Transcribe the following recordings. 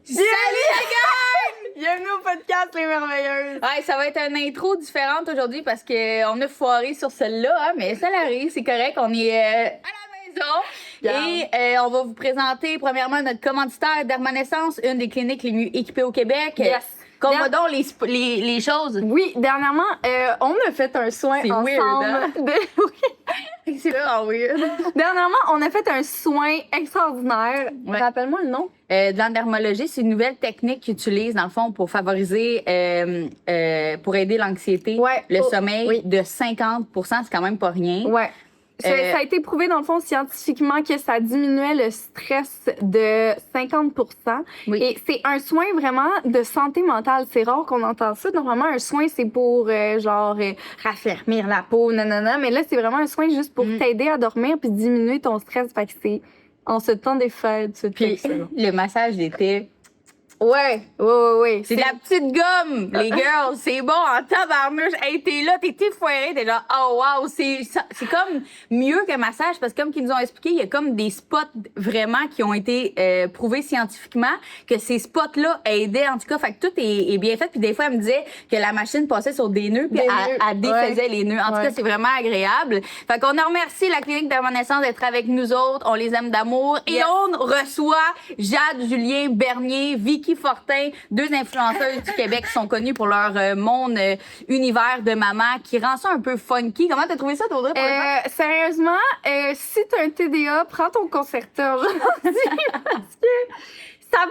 Salut la gang! Bienvenue au podcast Les Merveilleuses! Ouais, ça va être une intro différente aujourd'hui parce qu'on a foiré sur celle-là, hein, mais ça l'arrive, c'est correct, on est à la maison. Et on va vous présenter premièrement notre commanditaire Dermanescence, une des cliniques les mieux équipées au Québec. Yes! Comme donc les choses. Oui, dernièrement, on a fait un soin C'est ensemble. weird, hein? Oui. C'est vraiment weird. Dernièrement, on a fait un soin extraordinaire. Ouais. Rappelle-moi le nom. De l'endermologie, c'est une nouvelle technique qu'ils utilisent, dans le fond, pour favoriser, pour aider l'anxiété, Ouais. le Oh, sommeil oui. de 50 %, c'est quand même pas rien. Ouais. Ça a été prouvé, dans le fond, scientifiquement, que ça diminuait le stress de 50 Oui. Et c'est un soin vraiment de santé mentale. C'est rare qu'on entend ça. Normalement, un soin, c'est pour, raffermir la peau, nanana. Mais là, c'est vraiment un soin juste pour t'aider à dormir puis diminuer ton stress. Fait que c'est en ce temps des fêtes, ce Puis le massage était... Ouais. C'est de la petite gomme, les girls. C'est bon en tabarnouche. Hey, t'es là, t'es foiré, t'es là, oh wow, c'est comme mieux qu'un massage parce que comme qu'ils nous ont expliqué, il y a comme des spots vraiment qui ont été prouvés scientifiquement que ces spots-là aidaient en tout cas. Fait que tout est bien fait. Puis des fois, elle me disait que la machine passait sur des nœuds puis elle défaisait les nœuds. En tout cas, c'est vraiment agréable. Fait qu'on en remercie la clinique Dermanescence d'être avec nous autres. On les aime d'amour. Et on reçoit Jade, Julien, Bernier, Vicky Fortin, deux influenceuses du Québec qui sont connues pour leur monde univers de maman qui rend ça un peu funky. Comment t'as trouvé ça, Audrey? Sérieusement, si t'as un TDA, prends ton Concerta aujourd'hui parce que ça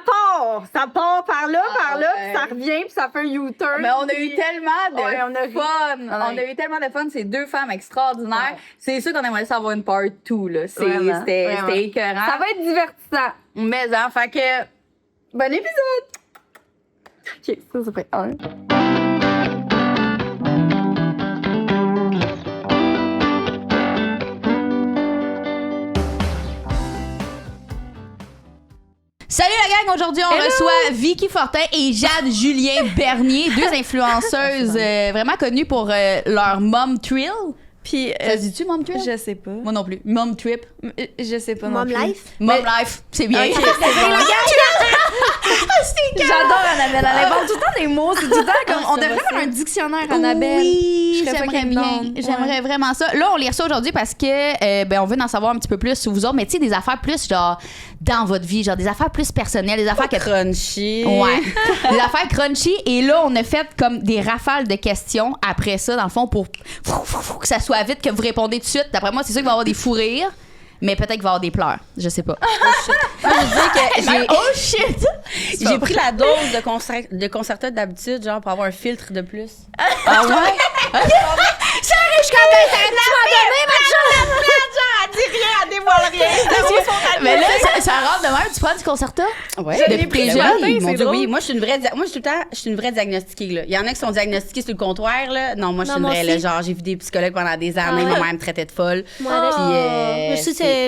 part par là, puis ça revient, puis ça fait un U-turn. Mais on a eu tellement de fun. Ouais. On a eu tellement de fun. Ces deux femmes extraordinaires. Ouais. C'est sûr qu'on aimerait savoir une part 2, là. Vraiment. C'était écœurant. Ça va être divertissant. Mais, hein, fait que... Bon épisode! OK, ça fait un. Salut la gang! Aujourd'hui, on reçoit Vicky Fortin et Jade Julien Bernier, deux influenceuses vraiment connues pour leur mom thrill. Puis, Ça se dit-tu, mom thrill? je sais pas. Moi non plus. Mom trip. Je sais pas non Mom plus. life? Mom life. C'est bien. Ok, J'adore Annabelle. Elle invente tout le temps des mots. C'est tout le temps comme... On devrait faire un dictionnaire, Annabelle. Oui, Je serais j'aimerais fucking bien. down. J'aimerais vraiment ça. Là, on les reçoit aujourd'hui parce que on veut en savoir un petit peu plus sur vous autres, mais tu sais, des affaires plus genre dans votre vie, genre des affaires plus personnelles, des affaires Crunchy. Ouais. Des affaires crunchy. Et là, on a fait comme des rafales de questions après ça, dans le fond, pour que ça soit vite, que vous répondez tout de suite. D'après moi, c'est sûr qu'il va y avoir des fous rires. Mais peut-être qu'il va y avoir des pleurs. Je sais pas. Moi, je dis que j'ai... Oh shit! J'ai pris la dose de Concerta d'habitude, genre pour avoir un filtre de plus. Ah ouais? Je suis comme Elle dit rien, elle dévoile rien. Mais là, ça rentre de même. Tu prends du Concerta? Ouais. Depuis Oui, jeune? mon c'est Dieu, drôle. oui. Moi, je suis une vraie, moi, je suis tout le temps, je suis une vraie diagnostiquée, là. Il y en a qui sont diagnostiqués sur le comptoir, là. Non, moi, je suis Non, une moi vraie, là. aussi. Genre, j'ai vu des psychologues pendant des années. Ah. Ma mère me traitait de folle. Moi, Puis,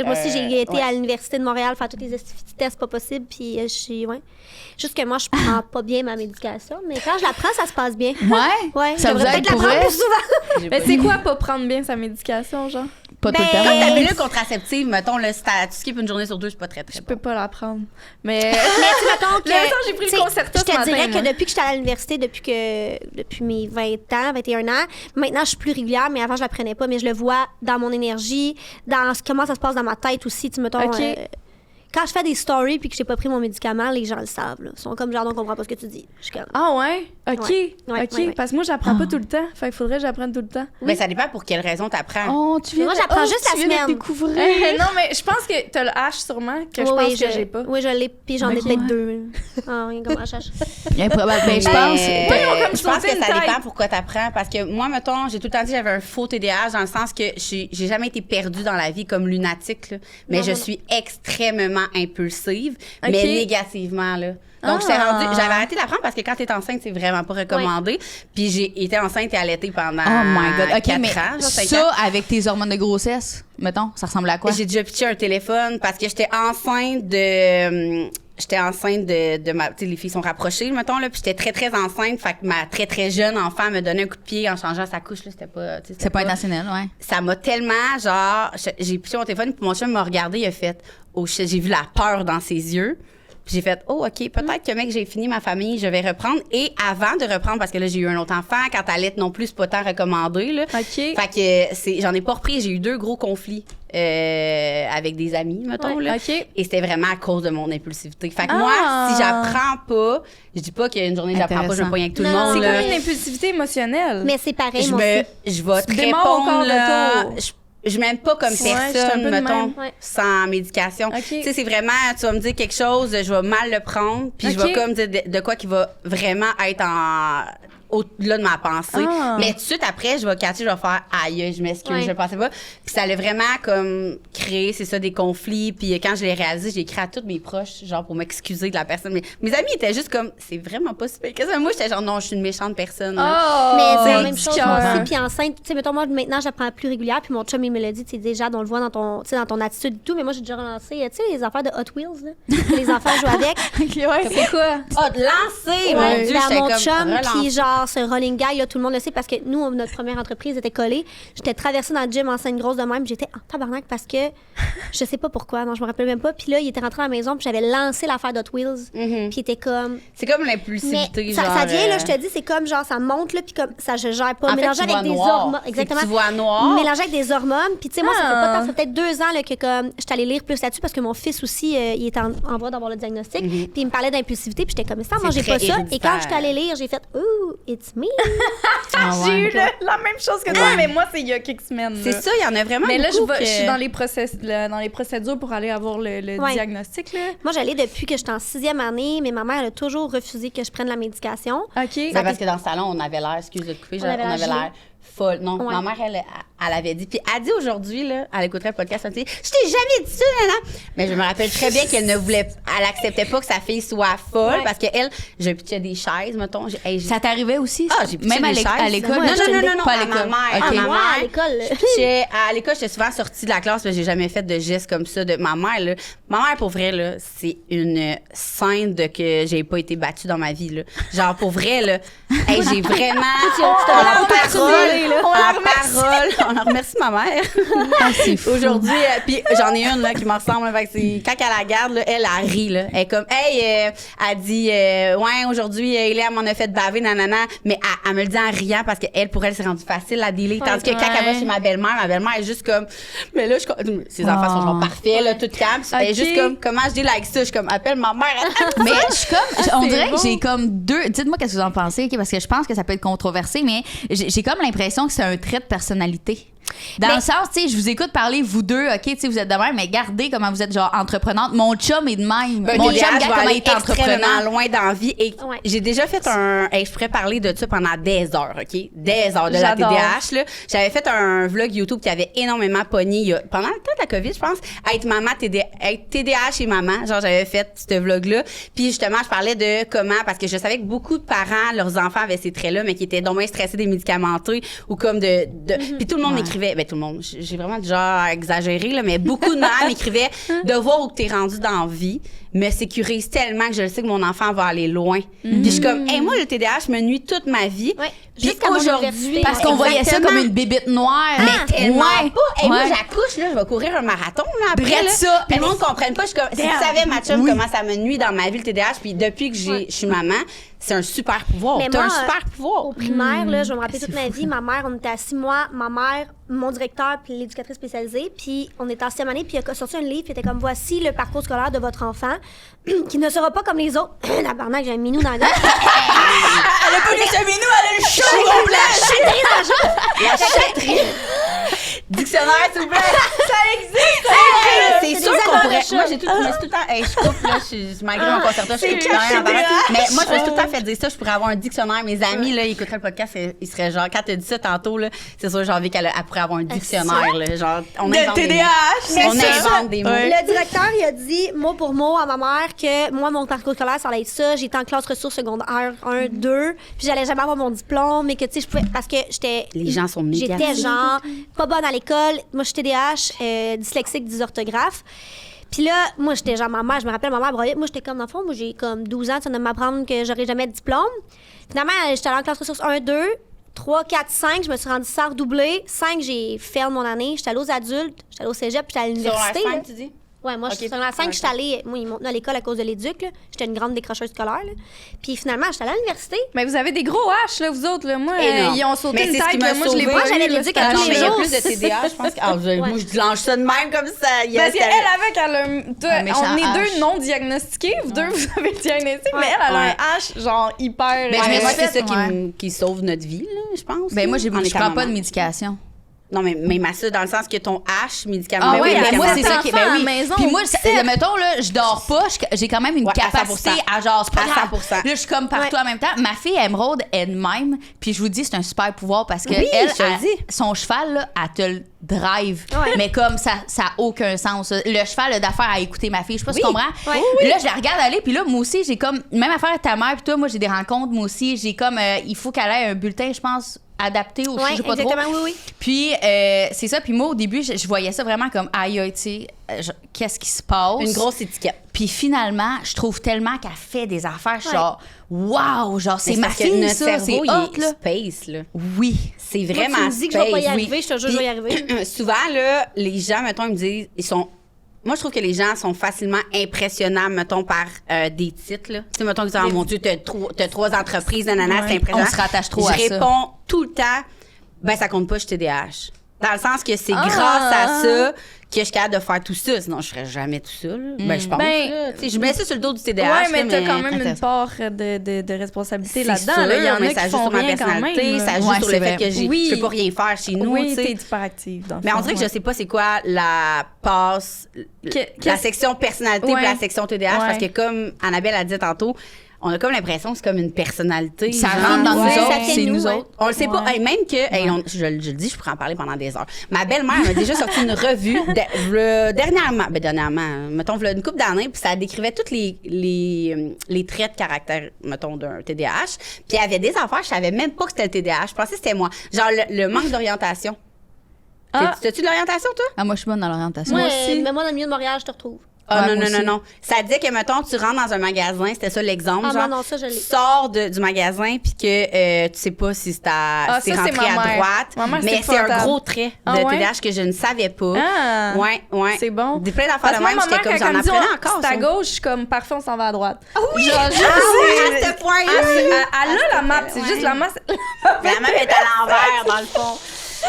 moi aussi, j'ai été ouais. à l'Université de Montréal faire tous les tests pas possibles. Puis, je suis. Ouais. Juste que moi, je prends pas bien ma médication. Mais quand je la prends, ça se passe bien. Ouais? Ouais, Ça je vous devrais aide peut-être la pour prendre vrai? plus souvent. Mais c'est quoi pas prendre bien sa médication, genre? Pas tout le Ben, temps. Comme ta pilule contraceptive, mettons, là, si tu skippes une journée sur deux, c'est pas très, très Je bon. peux pas la prendre. Mais... Mais tu mettons que. Là, attends, j'ai pris le tu sais, Concerta Je te ce matin, dirais moi. que depuis que j'étais à l'université, depuis mes 20 ans, 21 ans, maintenant, je suis plus régulière, mais avant, je la prenais pas. Mais je le vois dans mon énergie, dans comment ça se passe dans ma tête aussi. Tu mettons. Ok. Quand je fais des stories puis que j'ai pas pris mon médicament, les gens le savent. Là. Ils sont comme genre, on comprend pas ce que tu dis. Je suis comme. Ah ouais? OK. Ouais. Ouais, OK. ouais. Parce que moi, j'apprends pas tout le temps. Fait qu'il faudrait que j'apprenne tout le temps. Mais ça dépend pour quelle raison t'apprends. Oh, tu viens Moi, de- j'apprends oh, juste tu la viens de semaine. découvrir. Non, mais je pense que t'as le H sûrement, que je Oui, pense que j'ai pas. Oui, je l'ai, puis j'en ai Ok. peut-être deux. Ah, rien comme HH. Improbable. Ben, je Mais, pense. ils ont comme je pense sauté que une ça taille. dépend pourquoi t'apprends. Parce que moi, mettons, j'ai tout le temps dit que j'avais un faux TDAH dans le sens que j'ai jamais été perdue dans la vie comme lunatique, là. Mais je suis extrêmement impulsive, mais négativement, là. Donc, j'avais arrêté de la prendre parce que quand t'es enceinte, c'est vraiment pas recommandé. Puis j'ai été enceinte et allaitée pendant Oh my God. OK, 4 mais ans, genre 5 ans. ça, avec tes hormones de grossesse, mettons, ça ressemble à quoi? J'ai déjà pitché un téléphone parce que j'étais enceinte de ma, tu sais, les filles sont rapprochées, mettons, là, puis j'étais très, très enceinte, fait que ma très, très jeune enfant me donnait un coup de pied en changeant sa couche, là, c'était pas, tu sais, C'est pas intentionnel, ouais. Ça m'a tellement, genre, j'ai pitché mon téléphone, puis mon chum m'a regardé, il a fait, oh shit, j'ai vu la peur dans ses yeux. Puis j'ai fait, oh, OK, peut-être que, mec, j'ai fini ma famille, je vais reprendre. Et avant de reprendre, parce que là, j'ai eu un autre enfant, quand t'allaites non plus, c'est pas tant recommandé, là. OK. Fait que j'en ai pas repris. J'ai eu 2 gros conflits avec des amis, mettons, Ouais, là. OK. Et c'était vraiment à cause de mon impulsivité. Fait que moi, si j'apprends pas, je dis pas qu'une journée, j'apprends pas, je me pogne avec tout le Non, monde, C'est là. comme une impulsivité émotionnelle. Mais c'est pareil, Je moi aussi. je vais te démarres au corps répondre, de là. tour. Je m'aime pas comme Ouais, je suis un personne, peu de mettons, même. Ouais. sans médication. OK. Tu sais, c'est vraiment, tu vas me dire quelque chose, je vais mal le prendre, puis je OK. vais comme dire de quoi qui va vraiment être au-delà de ma pensée. Ah. Mais tout de suite après, je vais catcher, je vais faire aïe, je m'excuse, Ouais. je le pensais pas. Puis ça allait vraiment comme créer, c'est ça, des conflits. Puis quand je l'ai réalisé, j'ai écrit à tous mes proches, genre pour m'excuser de la personne. Mais mes amis étaient juste comme, c'est vraiment pas super que ça. Moi, j'étais genre, non, je suis une méchante personne. là. Oh, Mais c'est la du même chose cœur. moi aussi. Puis enceinte, tu sais, mettons, moi, maintenant, j'apprends plus régulière. Puis mon chum, il me l'a dit, tu sais, déjà, on le voit dans ton, tu sais, dans ton attitude et tout. Mais moi, j'ai déjà relancé, tu sais, les affaires de Hot Wheels, là, que les enfants jouent avec. OK, ouais, c'est quoi? Ah, de lancer, mon Ouais. Dieu, Dans j'étais mon comme chum, relancée. puis genre, ce running guy, là, tout le monde le sait, parce que nous, notre première entreprise était collée. J'étais traversée dans le gym enceinte grosse de même, puis j'étais en tabarnak parce que je sais pas pourquoi, non, je me rappelle même pas. Puis là, il était rentré à la maison, puis j'avais lancé l'affaire d'Hot Wheels, puis il était comme... C'est comme Mais l'impulsivité, ça, genre. ça vient, là, je te dis, c'est comme genre, ça monte, là, puis comme ça, je gère pas. En fait, Mélangé tu avec vois des noir. hormones. C'est que Exactement. tu vois noir. Mélangé avec des hormones. Puis, tu sais, moi, ça fait pas Ah. tant, ça fait peut-être 2 ans, là, que comme, je suis allée lire plus là-dessus parce que mon fils aussi, il était en voie d'avoir le diagnostic. Puis, il me parlait d'impulsivité, puis j'étais comme, ça, moi, C'est j'ai pas très ça. Et héréditaire. quand je suis allée lire, j'ai fait, ooh, it's me. J'ai eu la même chose que toi, mais moi, c'est il y a quelques semaines. C'est là. ça, il y en a vraiment Mais là, beaucoup je suis que- dans les procédures pour aller avoir le Ouais. diagnostic. Là. Moi, j'allais depuis que j'étais en 6e année, mais ma mère, elle a toujours refusé que je prenne la médication. OK. C'est parce que dans le salon, on avait l'air, excuse de te couper, On avait l'air l'air folle. Non, Ouais. ma mère, elle avait dit. Puis elle dit aujourd'hui, là, elle écouterait le podcast, elle dit, je t'ai jamais dit ça, nana. Mais je me rappelle très bien qu'elle ne voulait, elle acceptait pas que sa fille soit folle Ouais. parce qu'elle, je pitchais des chaises, mettons. Ça t'arrivait aussi? Ah, j'ai pitché Même des chaises. à l'école? Moi, Non, j'étais non, une non, non, pas à à ma l'école. mère. Ok. À ma Moi, mère. à l'école. À l'école, j'étais souvent sortie de la classe, mais j'ai jamais fait de gestes comme ça de ma mère. Là. Ma mère, pour vrai, là, c'est une sainte de que j'ai pas été battue dans ma vie. Là. Genre, pour vrai, là, hey, j'ai vraiment. t'as en autorisé, là. parole, on en remercie ma mère. Aujourd'hui, puis j'en ai une là, qui me ressemble. Là, fait que c'est, quand elle la garde, là, elle rit. Là. Elle est comme, hey, elle dit, ouais, aujourd'hui, Hélène m'en a fait baver, nanana. Mais elle me le dit en riant parce qu'elle, pour elle, c'est rendu facile à dealer. Tandis que quand elle va chez ma belle-mère est juste comme, mais là, ses enfants sont genre parfaits, là, tout calme. Elle est juste comme, comment je deal avec ça? Je suis comme, appelle ma mère. Mais je suis comme, on dirait bon. que j'ai comme deux. Dites-moi qu'est-ce que vous en pensez, OK, parce que je pense que ça peut être controversé, mais j'ai comme l'impression que c'est un trait de personnalité. Dans le sens, tu sais, je vous écoute parler, vous deux, OK, tu sais, vous êtes de même, mais gardez comment vous êtes genre entreprenante. Mon chum est de même. Mon chum, je regarde vais comment il aller est entrepreneur. extrêmement loin dans la vie. Et Ouais. j'ai déjà fait je pourrais parler de ça pendant des heures, OK? Des heures de la J'adore. TDAH, là. J'avais fait un vlog YouTube qui avait énormément pogné pendant le temps de la COVID, je pense, être maman, être TDAH et maman. Genre, j'avais fait ce vlog-là. Puis justement, je parlais de comment, parce que je savais que beaucoup de parents, leurs enfants avaient ces traits-là, mais qui étaient donc bien stressés des médicamentés ou comme puis tout le monde m'écrivait, ben tout le monde, j'ai vraiment déjà exagéré, là, mais beaucoup de mères m'écrivaient de voir où t'es rendu dans la vie me sécurise tellement que je le sais que mon enfant va aller loin. Puis je suis comme, hey, moi, le TDAH me nuit toute ma vie. Ouais. Puis Jusqu'à mon aujourd'hui, université. Parce qu'on voyait ça comme une bébite noire. mais tellement Ouais. pas. Hey, moi, Ouais. j'accouche, là, je vais courir un marathon, là, après, Bref, là. ça. Puis le monde ne comprenne pas. Je suis comme, si tu savais, ma chum, comment ça me nuit dans ma vie, le TDAH, puis depuis que je suis maman, c'est un super pouvoir. Mais T'as moi, un super pouvoir. Au primaire, là, je vais me rappeler toute ma vie. Ma mère, on était à 6 mois. Ma mère, mon directeur, puis l'éducatrice spécialisée. Puis on était en 6e année, puis il a sorti un livre qui était comme, voici le parcours scolaire de votre enfant, qui ne sera pas comme les autres. La barnaque, j'ai un minou dans la gueule. Elle a pas juste un minou, elle a le show complet. Dictionnaire, s'il vous plaît. C'est c'est sûr des qu'on albums pourrait. de chat. Moi, j'ai tout le temps. Hey, je coupe, là. Malgré mon concerto, je suis rien en parlant. Mais moi, je me suis tout le temps fait dire ça. Je pourrais avoir un dictionnaire. Mes amis, là, ils écouteraient le podcast. Ils seraient genre, quand tu as dit ça tantôt, là, c'est sûr, j'ai envie qu'elle pourrait avoir un dictionnaire, là. Genre, on invente des mots. On invente des mots. Le directeur, il a dit mot pour mot à ma mère que moi, mon parcours scolaire, ça allait être ça. J'étais en classe ressources secondaire 1, 2, puis j'allais jamais avoir mon diplôme, mais que, tu sais, je pouvais. Parce que j'étais. Les gens sont J'étais négatifs. genre pas bonne à l'école. Moi, je suis TDAH, dyslexique, dysorthographe. Puis là, moi, j'étais genre ma mère, je me rappelle, ma mère broyait. Moi, j'étais comme, dans le fond, moi, j'ai comme 12 ans, tu viens de m'apprendre que j'aurais jamais de diplôme. Finalement, j'étais allée en classe ressources 1, 2. 3, 4, 5, je me suis rendue sans redoubler. 5, j'ai fait mon année. J'étais allée aux adultes, j'étais allée au cégep, puis j'étais allée à Sur l'université. la là. scène, tu dis? Ouais, moi, Ok. je suis secondaire 5, j'étais allée, moi, ils m'ont tenu à l'école à cause de l'éduc, là. J'étais une grande décrocheuse scolaire, là. Puis finalement, j'étais allée à l'université. Mais vous avez des gros H, là, vous autres. Là. Moi, Énorme. ils ont sauté Mais une c'est ce qui tête. m'a Là. Moi, je l'ai sauvée. pas Moi, j'avais eu, là, l'éduc cette à tous Non, les mais il y a jours. plus de TDAH, je pense que. Moi, je lance ça de même comme ça. Parce qu'elle, avec, elle a Un méchant on est H. deux non diagnostiqués. Vous deux, vous avez le diagnostic, mais elle a Ouais. un H, genre, hyper. Ben, Ouais, mais moi, fait, c'est ça ouais. qui sauve notre vie, là, je pense. Ben, moi, là, je en prends étant pas maman. de médication. Non, mais même à ça, dans le sens que ton H médicament. Ah ben oui, oui, mais moi, c'est ça enfants qui est. Ben à la oui. maison, Puis moi, c'est- mettons, là, je dors pas, j'ai quand même une Ouais, à capacité 100%. à genre, c'est pas À grave. 100%. Là, je suis comme partout en même temps. Ma fille, Emeraude, est de même. Puis je vous dis, c'est un super pouvoir parce que Oui, elle, je te le dis. son cheval, là, elle te le drive. Ouais. Mais comme ça a aucun sens. Le cheval a d'affaires à écouter ma fille. Je sais pas si tu Oui. comprends. Ouais. Là, je la regarde aller. Puis là, moi aussi, j'ai comme, même affaire avec ta mère. Puis toi, moi, j'ai des rencontres. Moi aussi, j'ai comme, il faut qu'elle ait un bulletin, je pense, adapté ou Ouais, je sais pas trop. exactement, oui. Puis, c'est ça. Puis moi, au début, je voyais ça vraiment comme, aïe, aïe, tu sais, qu'est-ce qui se passe? Une grosse étiquette. Puis finalement, je trouve tellement qu'elle fait des affaires, Ouais. genre, waouh, genre, c'est Mais ma parce que fille, notre ça, cerveau, c'est il hot, est là. space, là. Oui. C'est Moi, vraiment tu me dis que je vais pas y space, oui. arriver, je te jure, je vais y arriver. Souvent, là, les gens, mettons, ils me disent, ils sont. Moi, je trouve que les gens sont facilement impressionnables, mettons, par des titres, là. Tu sais, mettons, ils disent, oh mon Dieu, t'as 3 entreprises, nanana, c'est impressionnant. On se rattache trop je à ça. réponds tout le temps, ben, ça compte pas, je suis TDAH. Dans le sens que c'est Ah. grâce à ça que je suis capable de faire tout ça. Sinon, je ferais jamais tout ça, là. Ben, je pense, Ben, là. Tu sais, je mets ça sur le dos du TDAH. Ouais, mais là, t'as quand même une Attends. part de responsabilité c'est là-dedans. sûr, là. Il y en mais a ça qui joue font sur ma rien quand personnalité, même. ça là. joue Ouais, sur c'est le fait vrai. que Oui. je peux pas rien faire chez nous, Oui, tu sais. t'es hyperactive. Dans le Mais on fond, dirait que ouais. je sais pas c'est quoi la passe, la qu'est-ce- section personnalité Ouais. et la section TDAH, Ouais. parce que comme Annabelle a dit tantôt, on a comme l'impression que c'est comme une personnalité. Ça genre. rentre dans Ouais, nous ça autres, fait c'est nous, nous ouais. autres. On le sait pas. Ouais. Hey, même que, je le dis, je pourrais en parler pendant des heures. Ma belle-mère m'a déjà sorti une revue dernièrement, mettons, v'là une couple d'années, puis ça décrivait tous les traits de caractère, mettons, d'un TDAH. Puis il y avait des affaires, je savais même pas que c'était le TDAH. Je pensais que c'était moi. Genre le manque d'orientation. Ah. T'as-tu de l'orientation, toi? Ah, moi, je suis bonne dans l'orientation. Moi Ouais, aussi. mais moi, dans le milieu de Montréal, je te retrouve. Ah Ouais, non, moi non, non, aussi. non. Ça disait que, mettons, tu rentres dans un magasin, c'était ça l'exemple, Ah, genre, non, ça, je l'ai. tu sors du magasin puis que tu sais pas si Ah, c'est ça, c'est rentré à ma mère. droite, Ma mère, mais c'est c'est un épouvantable. gros trait de Ah ouais? TDAH que je ne savais pas. Ah. Ouais. C'est bon. Des plein d'affaires Parce de que moi, même, ma j'étais mère, comme, quand j'en elle me dit, apprenais encore. c'est à ça. gauche, je suis comme, parfait, on s'en va à droite. Ah oui! Genre, juste, Ah, à ce point-là! elle a la map, c'est Ouais. juste la map. La même est à l'envers, dans le fond.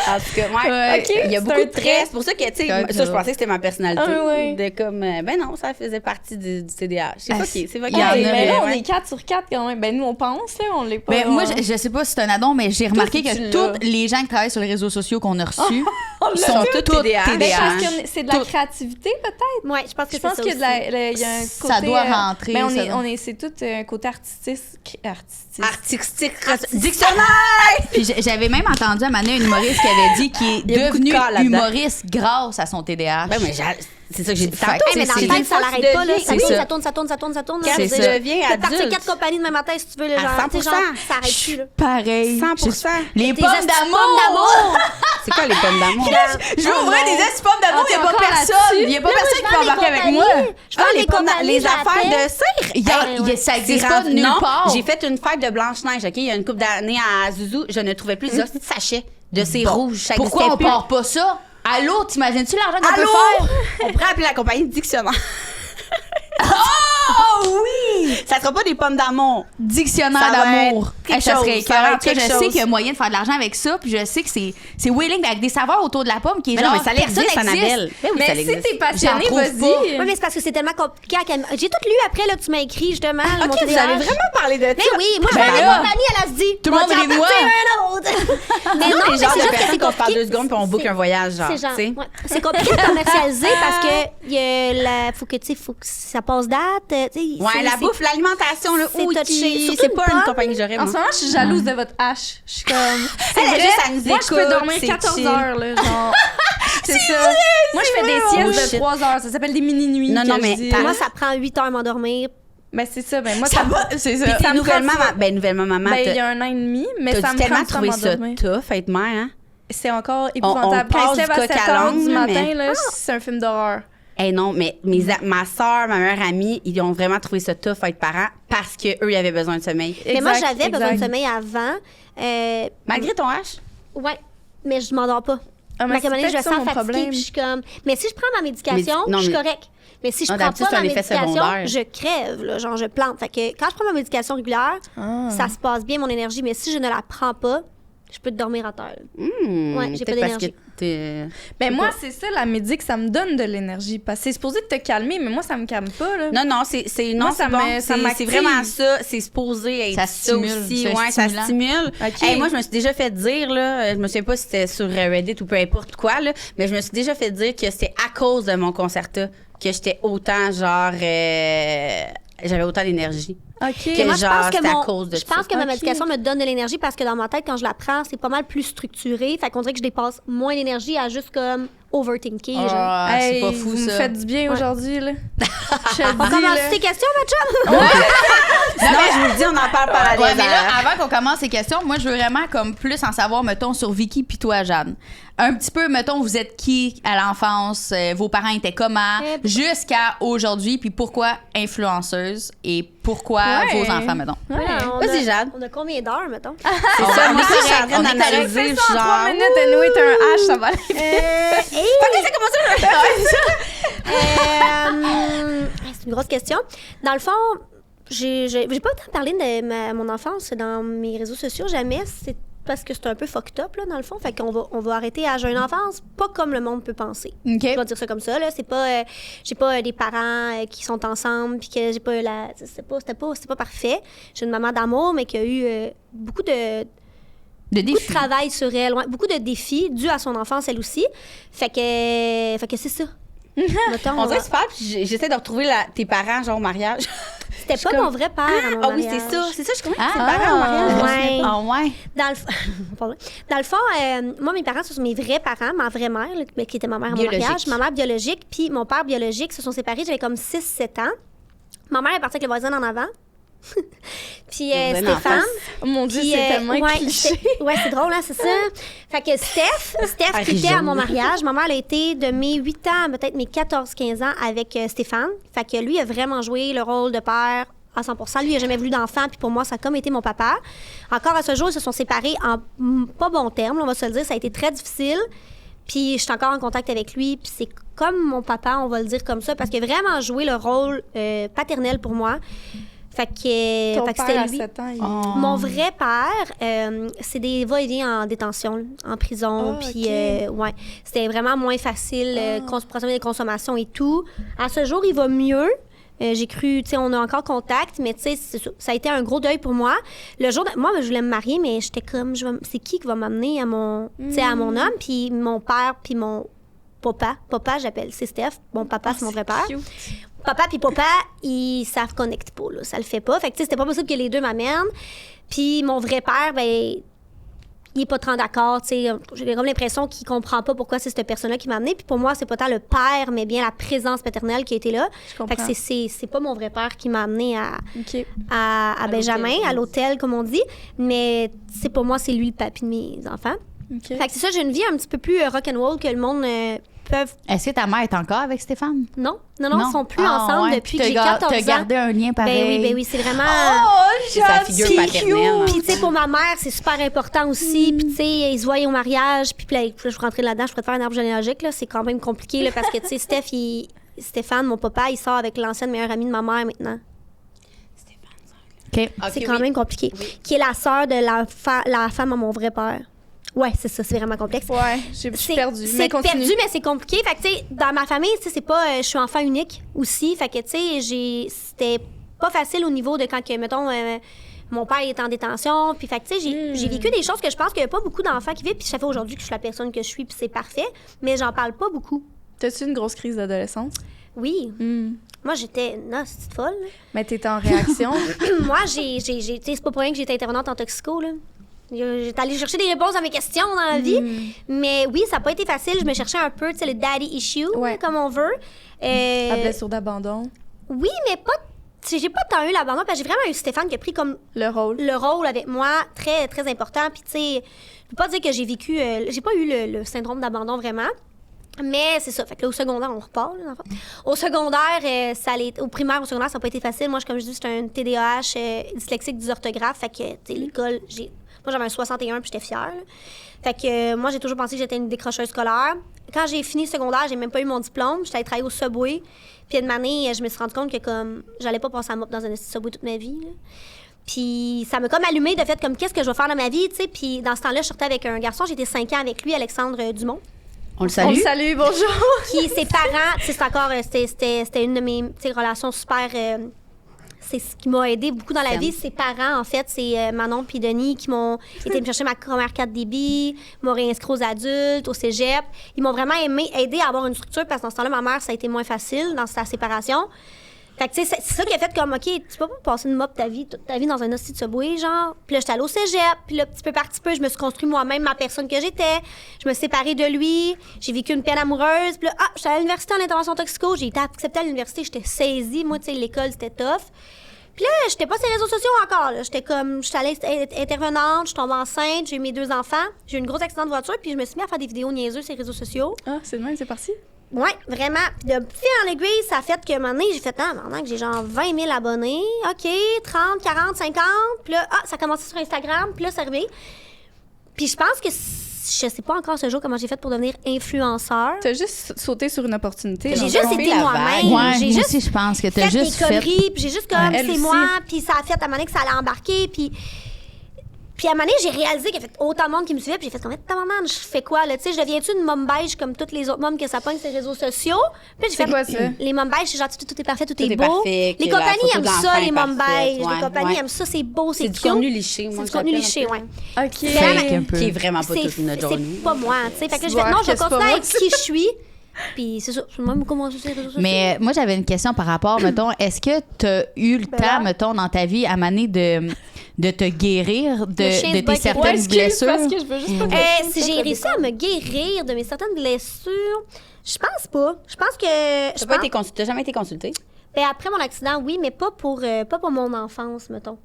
En tout cas, ouais. Ouais. OK, il y a C'est beaucoup un de traits. trait. C'est pour ça que, tu sais, Correct, ça, je ça. pensais que c'était ma personnalité. Ah oui. De comme, ben non, ça faisait partie du TDAH. C'est Ah, fucké, c'est fucké. il y en a, mais là, on ouais. est 4 sur 4 quand même. Ben, nous, on pense, là, on l'est pas. Ben, moi, hein. je sais pas si c'est un addon, mais j'ai remarqué si tu que l'as. tous les gens qui travaillent sur les réseaux sociaux qu'on a reçus On l'a sont tous. tous TDAH. Ben, TDAH. parce que c'est de la Tout. créativité, peut-être. Ouais, je pense que Je c'est pense ça qu'il y a, aussi. il y a un Ça côté. doit rentrer, Ben, ça doit. c'est tout un côté artistique. Artistique. Dictionnaire! Puis j'avais même entendu à un moment donné une humoriste qui avait dit qu'il est Il y a beaucoup de devenu cas là-dedans. humoriste grâce à son TDAH. Ben, mais c'est ça que j'ai dit Fait tantôt. que, Hey, mais dans c'est- le c'est temps, ça l'arrête pas, là. Ça c'est tourne, ça. ça tourne, ça tourne, ça tourne, ça tourne. Quand Je veux tu dire, deviens tu peux partir adulte. 4 compagnies demain matin si tu veux, là, À genre, tu sais, 100%. genre, ça arrête plus, là. Pareil. 100%. Les Tes pommes estis d'amour! C'est quoi les pommes d'amour? Je veux ouvrir des estis pommes d'amour, il Ah, n'y a pas t'es encore personne. là-dessus? Il n'y a pas Là, moi, personne je qui vends va des embarquer avec compagnies. moi. Je vends des compagnies, les affaires j'appelle. de cire. Ça C'est n'existe pas rendu- nulle non, part. j'ai fait une fête de Blanche-Neige, OK? Il y a une couple d'années à Zouzou, je ne trouvais plus des hosties de sachets de cire Bon, rouge. Ça pourquoi on existait plus. part pas ça? Allô, t'imagines-tu l'argent qu'on peut Allô? faire? On pourrait appeler la compagnie Dictionnaire. Oh oui! Ça sera pas des pommes d'amour. Dictionnaire Ça va d'amour. être quelque Ça serait chose, ça va écœurant. être En tout cas, quelque je sais chose. qu'il y a moyen de faire de l'argent avec ça, puis je sais que c'est willing avec des saveurs autour de la pomme qui est Mais genre non, mais ça personne existe, n'existe. Annabelle. Ben oui, ça Mais si existe. t'es passionné, J'en trouve vas-y. Oui, mais c'est parce que c'est tellement compliqué. J'ai tout lu après, là, que tu m'as écrit, justement. mon OK, vous TDAH. avez vraiment parlé de ça. Mais oui, moi, je Ben vends des là, compagnies, elle a se dit. tout le monde Moi, rit de j'en moi. partais un autre. Mais Non, non, les mais genres c'est de juste que personnes c'est qu'on se parle compliqué. 2 secondes puis on book un voyage, genre. C'est genre, tu sais. ouais. C'est compliqué de commercialiser parce que faut que ça passe date. Ouais, la bouffe, l'alimentation, le c'est touché. outil. Surtout C'est une pas une pomme. compagnie que j'aurais, En moi. ce moment, je suis jalouse de votre H. Je suis comme. C'est Elle a vrai. juste à nous Moi, je peux écoute, dormir c'est 14 chill. heures, là. Genre. C'est ça. Moi, je fais des Oh, siestes de shit. 3 heures. Ça s'appelle des mini-nuits. Non, non, que mais je dis. par- Moi, ça prend 8 heures à m'endormir. Ben, c'est ça. Ben, moi, ça me C'est ça. Puis t'es me nouvellement, prend- nouvellement maman, Ben, il y a un an et demi, mais ça t'as me tellement prend du temps à trouvé ça m'endormir. tough, être mère, hein? C'est encore épouvantable. on Quand passe il se lève du à coq 7 à heures l'âne, du là, matin, mais- là, c'est un film d'horreur. Eh non, mais ma soeur, ma meilleure amie, ils ont vraiment trouvé ça tough être parents parce qu'eux, ils avaient besoin de sommeil. Mais moi, Exact, j'avais besoin de exact. sommeil avant. Malgré ton H? Ouais, mais je m'endors pas. Ah, mais Fait qu'à un moment donné, je me c'est peut-être ça, sens mon fatiguée, problème. puis je suis comme... Mais si je prends ma médication, Mais- non, je suis mais- correcte. Mais si je Ah, prends d'habitude, pas c'est un ma effet médication, secondaire. je crève, là, genre je plante. Fait que quand je prends ma médication régulière, ça se passe bien, mon énergie. Mais si je ne la prends pas, je peux dormir à terre. Ouais, j'ai pas peut-être parce d'énergie. que t'es... Ben moi, c'est ça, la médic, ça me donne de l'énergie. Parce que c'est supposé te calmer, mais moi, ça me calme pas, là. Non, c'est Moi, non, ça c'est bon. me- ça C'est m'active. vraiment ça. C'est supposé être Ça ça stimule, aussi. c'est Ouais, ça stimulant. stimule. OK. Hey, moi, je me suis déjà fait dire, là, je me souviens pas si c'était sur Reddit ou peu importe quoi, là, mais je me suis déjà fait dire que c'était à cause de mon Concerta que j'étais autant, genre, j'avais autant d'énergie. OK. Que Moi, je genre, pense que, c'est à cause de je pense ça. que ma Ok. médication me donne de l'énergie parce que dans ma tête, quand je la prends, c'est pas mal plus structuré. Fait qu'on dirait que je dépasse moins d'énergie à juste comme overthinker. genre. Ah, c'est Hey, pas fou, vous me ça. faites du bien aujourd'hui, là. Je te On dis, commence là. tes questions, ma chum? Non, mais je vous le dis, on en parle par la Ouais, mais là, avant qu'on commence les questions, moi, je veux vraiment comme plus en savoir, mettons, sur Vicky puis toi, Jeanne. Un petit peu, mettons, vous êtes qui à l'enfance? Vos parents étaient comment? Jusqu'à aujourd'hui, puis pourquoi influenceuse? Et pourquoi Ouais. vos enfants, mettons? Voilà, on Vas-y, a- Jade. On a combien d'heures, mettons? C'est ça, moi, je suis en train d'analyser. Je suis 3 genre, minutes, anyway, t'as un H, ça va aller. C'est une grosse question. Dans le fond, j'ai pas tant parlé de mon enfance dans mes réseaux sociaux, jamais. C'est parce que c'est un peu fucked up, là, dans le fond. Fait qu'on on va arrêter à jeune enfance, pas comme le monde peut penser. OK. Je vais dire ça comme ça, là. C'est pas... j'ai pas des parents qui sont ensemble, puis que j'ai pas la... C'était pas parfait. J'ai une maman d'amour, mais qui a eu beaucoup de De beaucoup de défis. travail sur elle, ouais, beaucoup de défis dus à son enfance, elle aussi. Fait que c'est ça. Mettons, on dirait que c'est pas, puis j'essaie de retrouver tes parents, genre, au mariage. c'était pas mon vrai père à mon Ah oui, mariage. c'est ça. C'est ça, je comprends. Ah, C'est parents au mariage. Ouais. Ah, ouais. Dans le, pardon. Dans le fond, moi, mes parents, ce sont mes vrais parents. Ma vraie mère, là, qui était ma mère à mon Biologique. mariage. Ma mère biologique, puis mon père biologique se sont séparés. J'avais comme 6-7 ans. Ma mère est partie avec le voisin en avant. Puis Le voisin en Stéphane. Oh mon Dieu, Puis, c'est tellement ouais, cliché. ouais, c'est drôle, hein, c'est ça. Fait que Steph Ah, qui était à jaune. mon mariage. Ma mère, elle a été de mes 8 ans à peut-être mes 14-15 ans avec Stéphane. Fait que lui, il a vraiment joué le rôle de père à 100%. Lui, il n'a jamais voulu d'enfant, puis pour moi, ça a comme été mon papa. Encore à ce jour, ils se sont séparés en pas bons termes, on va se le dire. Ça a été très difficile. Puis je suis encore en contact avec lui, puis c'est comme mon papa, on va le dire comme ça, parce qu'il a vraiment joué le rôle paternel pour moi. Fait que, Ton fait que père, c'était à lui. 7 ans, il... Mon vrai père, c'est des va-et-vient en détention, là, en prison. Ah, Puis, ok. ouais, c'était vraiment moins facile, des consommations et tout. À ce jour, il va mieux. J'ai cru, tu sais, on a encore contact, mais tu sais, ça a été un gros deuil pour moi. Le jour, moi, je voulais me marier, mais j'étais comme, c'est qui va m'amener à mon, tu sais, à mon homme? Puis mon père, puis mon papa, j'appelle, c'est Steph. Mon papa, c'est mon vrai père. Cute. Papa puis papa, ils savent connecter pas, là. Ça le fait pas. Fait que, tu sais, c'était pas possible que les deux m'amènent. Puis mon vrai père, ben, il est pas trop d'accord, tu sais. J'ai comme l'impression qu'il comprend pas pourquoi c'est cette personne-là qui m'a amené. Puis pour moi, c'est pas tant le père, mais bien la présence paternelle qui a été là. Je comprends. Fait que c'est pas mon vrai père qui m'a amené OK. à Benjamin, l'hôtel, à l'hôtel, comme on dit. Mais, c'est pour moi, c'est lui le papy de mes enfants. OK. Fait que c'est ça, j'ai une vie un petit peu plus rock'n'roll que le monde peuvent. Est-ce que ta mère est encore avec Stéphane? Non, ils sont plus Ah, ensemble ouais. depuis Puis que j'ai 14 ans. T'as gardé un lien pareil. Ben oui, c'est vraiment. C'est sa figure paternelle. Puis, tu sais, pour ma mère, c'est super important aussi. Puis, tu sais, ils se voyaient au mariage. Puis, là, je vais rentrer là-dedans, je pourrais te faire un arbre généalogique. Là. C'est quand même compliqué, là, parce que, tu sais, Stéphane, mon papa, il sort avec l'ancienne meilleure amie de ma mère maintenant. OK. C'est quand même compliqué. Qui est la sœur de la femme à mon vrai père. Ouais, c'est ça, c'est vraiment complexe. Ouais, je suis perdue. C'est Mais continue. perdu, mais c'est compliqué. Fait que, tu sais, dans ma famille, tu sais, c'est pas. Je suis enfant unique aussi. Fait que, tu sais, c'était pas facile au niveau de quand, mettons, mon père est en détention. Puis, fait que, tu sais, j'ai vécu des choses que je pense qu'il y a pas beaucoup d'enfants qui vivent. Puis, ça fait aujourd'hui que je suis la personne que je suis, puis c'est parfait. Mais j'en parle pas beaucoup. T'as-tu une grosse crise d'adolescence? Oui. Moi, j'étais. Non, c'est folle. là. Mais t'étais en réaction. Moi, tu sais, c'est pas pour rien que j'étais intervenante en toxico, là. J'étais allée chercher des réponses à mes questions dans la vie. Mais oui, ça n'a pas été facile. Je me cherchais un peu, tu sais, le daddy issue, Ouais. comme on veut. La blessure d'abandon. Oui, mais pas. Tu sais, j'ai pas tant eu l'abandon, parce que j'ai vraiment eu Stéphane qui a pris comme Le rôle. le rôle avec moi, très, très important. Puis, tu sais, je peux pas dire que j'ai vécu. J'ai pas eu le syndrome d'abandon vraiment. Mais c'est ça. Fait que là, au secondaire, on repart. Là, dans le fond. Au secondaire, au primaire, au secondaire, ça n'a pas été facile. Moi, comme je dis, j'étais un TDAH dyslexique dysorthographe. Fait que, tu sais, l'école, moi, Moi, j'avais un 61 puis j'étais fière. Là. Fait que moi, j'ai toujours pensé que j'étais une décrocheuse scolaire. Quand j'ai fini le secondaire, j'ai même pas eu mon diplôme. J'étais allée travailler au Subway. Puis une année, je me suis rendu compte que comme j'allais pas passer à mop dans un Subway toute ma vie. Là. Puis ça m'a comme allumé de fait comme qu'est-ce que je vais faire dans ma vie, tu sais. Puis dans ce temps-là, je sortais avec un garçon. J'étais 5 ans avec lui, Alexandre Dumont. On le salue. Salut, bonjour. Qui, ses parents, tu sais, c'est encore, c'était une de mes relations super. C'est ce qui m'a aidé beaucoup dans la vie. Ses parents, en fait, c'est Manon puis Denis qui m'ont été me chercher ma première carte débit, m'ont réinscrit aux adultes, au cégep. Ils m'ont vraiment aidé à avoir une structure parce que dans ce temps-là, ma mère, ça a été moins facile dans sa séparation. Fait que, tu sais, c'est ça qui a fait comme, OK, tu peux pas passer une mop toute ta vie dans un hostie de Subway, genre. Puis là, j'étais allée au cégep. Puis là, petit peu par petit peu, je me suis construit moi-même ma personne que j'étais. Je me suis séparée de lui. J'ai vécu une peine amoureuse. Puis là, j'étais à l'université en intervention toxico. J'ai été acceptée à l'université. J'étais saisie. Moi, tu sais, l'école, c'était tough. Puis là, j'étais pas sur les réseaux sociaux encore. Là. J'étais allée intervenante, je suis tombée enceinte, j'ai eu mes 2 enfants. J'ai eu une grosse accident de voiture, puis je me suis mis à faire des vidéos niaiseuses sur les réseaux sociaux. Ah, c'est le même, c'est parti. Ouais, vraiment. Puis de fil en aiguille, ça a fait que un moment donné, j'ai fait, maintenant que j'ai genre 20 000 abonnés, OK, 30, 40, 50. Puis là, ça a commencé sur Instagram, puis là, c'est arrivé. Puis je pense que je sais pas encore ce jour comment j'ai fait pour devenir influenceur. T'as juste sauté sur une opportunité. J'ai dans juste le fond. été moi-même. Ouais, J'ai moi juste aussi, je pense que t'as fait juste des fait. conneries, puis j'ai juste comme, Elle c'est aussi. moi, puis ça a fait à un moment donné que ça allait embarquer, puis à un moment donné, j'ai réalisé qu'il y avait autant de monde qui me suivait, puis j'ai fait comme, ta maman, je fais quoi, là, tu sais, je deviens-tu une mom beige comme toutes les autres moms que ça pogne sur les réseaux sociaux? Puis j'ai C'est fait, quoi, ça? les mom beige, c'est genre, tout est parfait, tout est est beau. parfait, Les que la compagnies photo aiment de ça, l'enfant les est mom parfaite, beige. ouais, Les compagnies ouais. aiment ça, c'est beau, c'est C'est du cute. contenu liché, moi. C'est du je contenu l'appelle liché, un peu. ouais. OK. Fake un peu. Qui est vraiment pas tout C'est notre pas moi, tu sais. Fait que Tu je fais, vois non, je que c'est pas continue moi, à être qui je suis. Puis c'est ça, je moi comment sur les réseaux sociaux. Mais moi, j'avais une question par rapport, mettons, est-ce que tu as eu le temps, mettons, dans ta vie, à maner de te guérir Le chien de se bat tes avec les certaines blessures? Parce que je veux juste pas Si j'ai réussi à me guérir de mes certaines blessures, je pense pas. Je pense que. T'as jamais été consultée? Ben, après mon accident, oui, mais pas pour mon enfance, mettons.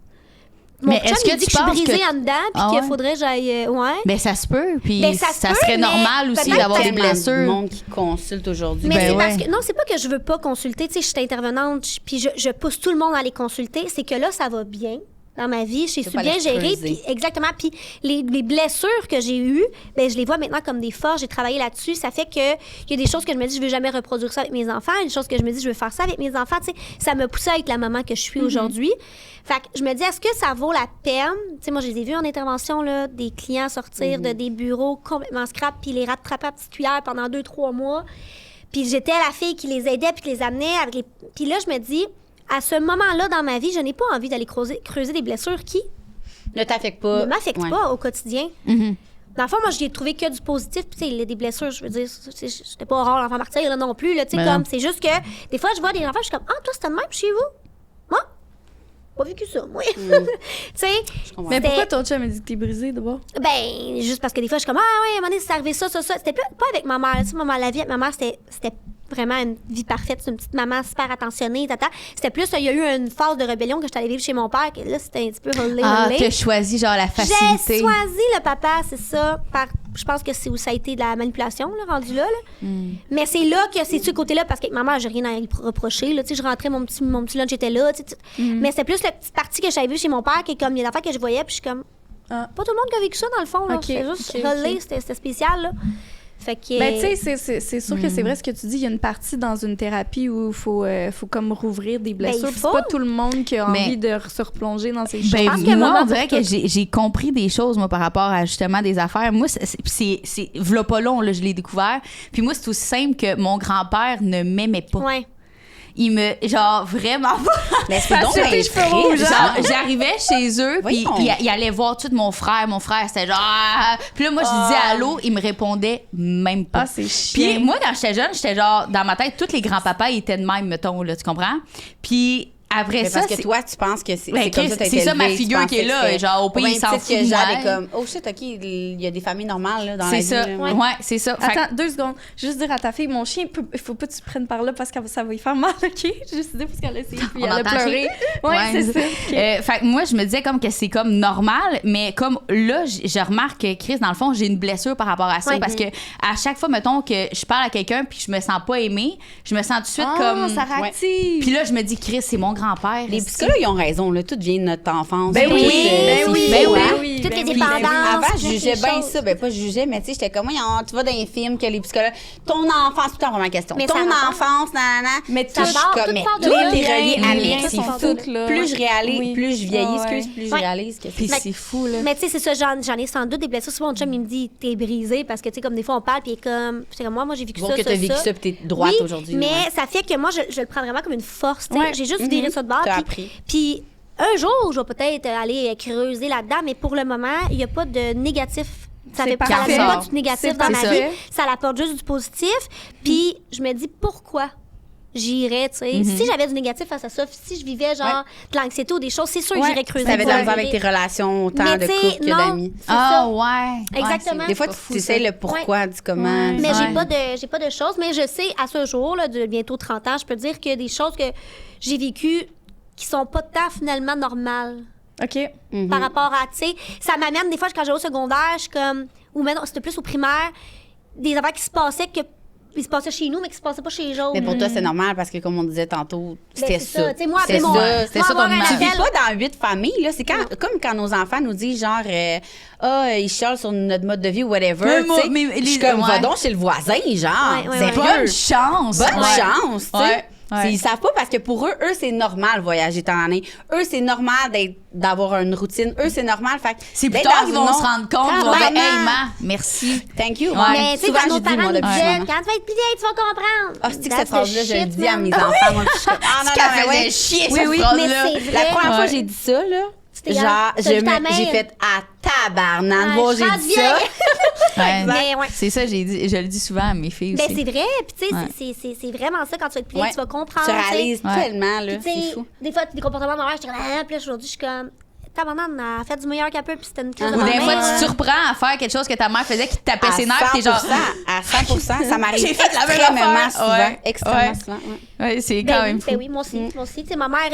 Mais Mon chum, est-ce que il dit tu que je suis penses brisée que- en dedans, puis Ah qu'il ouais? faudrait que j'aille. Ouais. Ben, ça se peut, puis Ben, ça se peut, serait mais normal aussi peut-être d'avoir des tellement Du blessures. monde qui consulte aujourd'hui. Mais Ben c'est ouais. parce que. Non, c'est pas que je veux pas consulter. Tu sais, je suis intervenante, puis je pousse tout le monde à aller consulter. C'est que là, ça va bien. Dans ma vie, je suis pas bien les gérée, creuser. puis exactement. Puis les blessures que j'ai eues, ben je les vois maintenant comme des forces. J'ai travaillé là-dessus. Ça fait que il y a des choses que je me dis je veux jamais reproduire ça avec mes enfants, des choses que je me dis je veux faire ça avec mes enfants. Tu sais, ça me poussait à être la maman que je suis aujourd'hui. Fait que je me dis est-ce que ça vaut la peine. Tu sais, moi je les ai vus en intervention là, des clients sortir de des bureaux complètement scrap, puis les rattraper à petite cuillère pendant 2-3 mois. Puis j'étais la fille qui les aidait puis qui les amenait avec les. Puis là je me dis à ce moment-là dans ma vie, je n'ai pas envie d'aller creuser des blessures qui Ne t'affecte pas. ne m'affectent Ouais. pas au quotidien. Mhm. Dans le fond, moi, j'ai trouvé que du positif. Puis, tu sais, des blessures, je veux dire, j'étais pas rare l'enfant martyr là, non plus. Là, tu sais, Ben comme, non. c'est juste que des fois, je vois des enfants, je suis comme, toi, c'était de même chez vous? Moi? Pas vécu ça, moi. Tu sais, comprends. Mais c'était- pourquoi ton chum a dit que t'es brisée d'abord? ben, juste parce que des fois, je suis comme, ouais, à un moment donné, c'est arrivé ça. C'était pas avec ma mère. Tu sais, la vie avec ma mère, c'était vraiment une vie parfaite. C'est une petite maman super attentionnée, tata. C'était plus, il y a eu une phase de rébellion que j'étais allée vivre chez mon père, que là, c'était un petit peu relé. Tu as choisi, genre, la J'ai facilité. choisi le papa, c'est ça. Je pense que c'est où ça a été de la manipulation, là, rendu là. Mais c'est là que c'est de ce côté-là, parce qu'avec ma mère, j'ai rien à y reprocher. Là, tu sais, je rentrais, mon petit lunch était là. Tu sais. Mais c'est plus la petite partie que j'avais vue chez mon père, qui est comme, il y a des affaires que je voyais, puis je suis comme, Ah. pas tout le monde qui a vécu ça, dans le fond. Là. Ok, C'est juste ok, relé, ok. c'était spécial. Là. Fait que. Ben, tu sais, c'est sûr que c'est vrai ce que tu dis. Il y a une partie dans une thérapie où il faut comme rouvrir des blessures. il Puis faut. c'est pas tout le monde qui a Mais- envie de se replonger dans ces choses. Ben, pense qu'à un moi, moment on dirait pour que j'ai compris des choses, moi, par rapport à justement des affaires. Moi, c'est v'là pas long, là, je l'ai découvert. Puis moi, c'est aussi simple que mon grand-père ne m'aimait pas. Ouais. Il me, genre, vraiment pas. Mais c'est donc Parce que tes bien cheveux rouges, triste. Genre, j'arrivais chez eux, puis Voyons. il allait voir tout mon frère. Mon frère, c'était genre. Ah! Puis là, moi, je disais allô, il me répondait même pas. Ah, c'est chiant. Puis moi, quand j'étais jeune, j'étais genre, dans ma tête, tous les grands-papas ils étaient de même, mettons, là, tu comprends? Puis après Mais ça, parce que c'est- toi, tu penses que c'est Ben, comme Chris, ça t'as c'est été ça ma élevée, tu figure qui est pensais là, que c'était- genre, au pays, même il s'en titre fout que de moi. Jade est comme, oh shit, OK, il y a des familles normales là, dans la c'est vie. ça. là. Ouais, c'est ça. Fait que- Attends, 2 secondes. Juste dire à ta fille, mon chien, il faut pas que tu prennes par là parce que ça va lui faire mal, OK? Juste dire parce qu'elle a essayé, puis On elle a entend pleuré. Ouais, c'est ça. OK. Fait que moi, je me disais comme que c'est comme normal, mais comme là, je remarque que, Chris, dans le fond, j'ai une blessure par rapport à ça Ouais. parce que à chaque fois, mettons, que je parle à quelqu'un puis je me sens pas aimée, je me sens tout de suite Ah, comme. ça réactive. Puis là, je me dis, Chris, c'est mon grands-pères. Les psychologues, ils ont raison, là. Tout vient de notre enfance. Ben Tout, oui, c'est ben oui, fou, ben hein. oui. Toutes les Puis, dépendances. avant, je toutes jugeais les bien choses. ça. Ben, pas je jugeais, mais tu sais, j'étais comme, tu vas dans les films que les psychologues. Ton enfance, tout le temps, première question. Mais Ton ça rapporte. enfance, nanana. Mais Ça Je suis part, comme, tout mais part de tout là. est relié Rien, à rien, l'ex. tout part de là. Plus je réalise, Oui. plus je vieillis, Ah ouais. plus je Ouais. réalise que Puis c'est. c'est fou, là. Mais tu sais, c'est ça, j'en ai sans doute des blessures. Souvent, mon chum, il me dit, t'es brisé parce que, tu sais, comme des fois, on parle, puis il est comme, c'est comme moi, j'ai vécu Bon, ça, que t'as vécu ça, puis t'es droite Oui, aujourd'hui. mais ouais. ça fait que moi, je le prends vraiment comme une force. tu sais. Ouais. J'ai juste viré ça de bord. T'as puis- appris. Puis un jour, je vais peut-être aller creuser là-dedans, mais pour le moment, il n'y a pas de négatif. Ça C'est fait parfait. pas du négatif C'est dans ma parfait. vie. Ça apporte juste du positif. Puis je me dis pourquoi j'irais, tu sais. Si j'avais du négatif face à ça, si je vivais genre de l'anxiété ou des choses, c'est sûr que Ouais. j'irais creuser. T'avais de la pour misère avec tes arriver. relations, autant Mais de tu sais, couple que non, d'amis. c'est Ah, ça. ouais. Exactement. Ouais, Des fois, c'est pas fou, tu sais ça. le pourquoi, du comment. Ouais. Mais Ouais. j'ai pas de choses, mais je sais à ce jour là, de bientôt 30 ans, je peux dire qu'il y a des choses que j'ai vécues qui sont pas tant finalement normales. OK. Par rapport à, tu sais, ça m'amène des fois quand j'allais au secondaire, je suis comme, ou maintenant c'était plus au primaire, des affaires qui se passaient chez nous, mais qui se passaient pas chez les autres. Mais pour toi, c'est normal parce que, comme on disait tantôt, c'était c'est ça. ça. Tu sais, moi, C'était après, moi, C'était moi, ça avoir ton un Tu vis appel- pas dans 8 familles, là. C'est comme quand nos enfants nous disent, genre, ils chialent sur notre mode de vie ou whatever. Mais tu moi, sais. mais Je suis les- comme, va ouais. donc chez le voisin, genre. Ouais, ouais, Sérieux. Bonne chance. Bonne Ouais. chance, tu sais. Ouais. Ouais. Ils savent pas parce que pour eux, c'est normal voyager tant d'années. Eux, c'est normal d'avoir une routine. Eux, c'est normal. Fait que C'est plus d'être tard dans qu'ils une vont autre- se rendre compte, ils vont dire, Tabarnak. hey, ma, merci. Thank you. Ouais. Mais tu sais, Souvent, quand je nos dis, parents moi, nous depuis disaient, ce moment. quand tu vas être plus vieille, tu vas comprendre. Ah, c'est que That's cette phrase-là, the je le shit, dis à man. mes enfants. Moi, je suis comme, ah non, Qu'elle non, mais faisait ouais. chier, Oui, cette oui, phrase-là. mais c'est La vrai. première fois Ouais. que j'ai dit ça, là, C'était genre, t'as vu ta mère? j'ai fait à tabarnak. Ouais, Moi, je j'ai rentre dit vieille. ça. Ouais. Mais ouais. C'est ça, je le dis souvent à mes filles Ben, aussi. c'est vrai. Puis, tu sais, Ouais. c'est vraiment ça quand tu vas être plus vieille, Ouais. tu vas comprendre. Tu tu sais. réalises Ouais. tellement, là. Puis, tu C'est sais, fou. des fois, des comportements de ma mère, j'étais comme, ah, puis là, aujourd'hui, je suis comme, tabarnak, elle a fait du meilleur qu'elle peut, puis c'était une crise de Ou ma des fois, mère. tu te surprends à faire quelque chose que ta mère faisait qui te tapait À ses nerfs, t'es genre. 100%, à 100%, ça m'arrive J'ai fait la même extrêmement affaire. souvent. Ouais. Extrêmement Ouais. souvent, ouais. Ouais, c'est Ben quand oui, même fou. ben oui, moi aussi. Moi aussi. Tu sais, ma mère,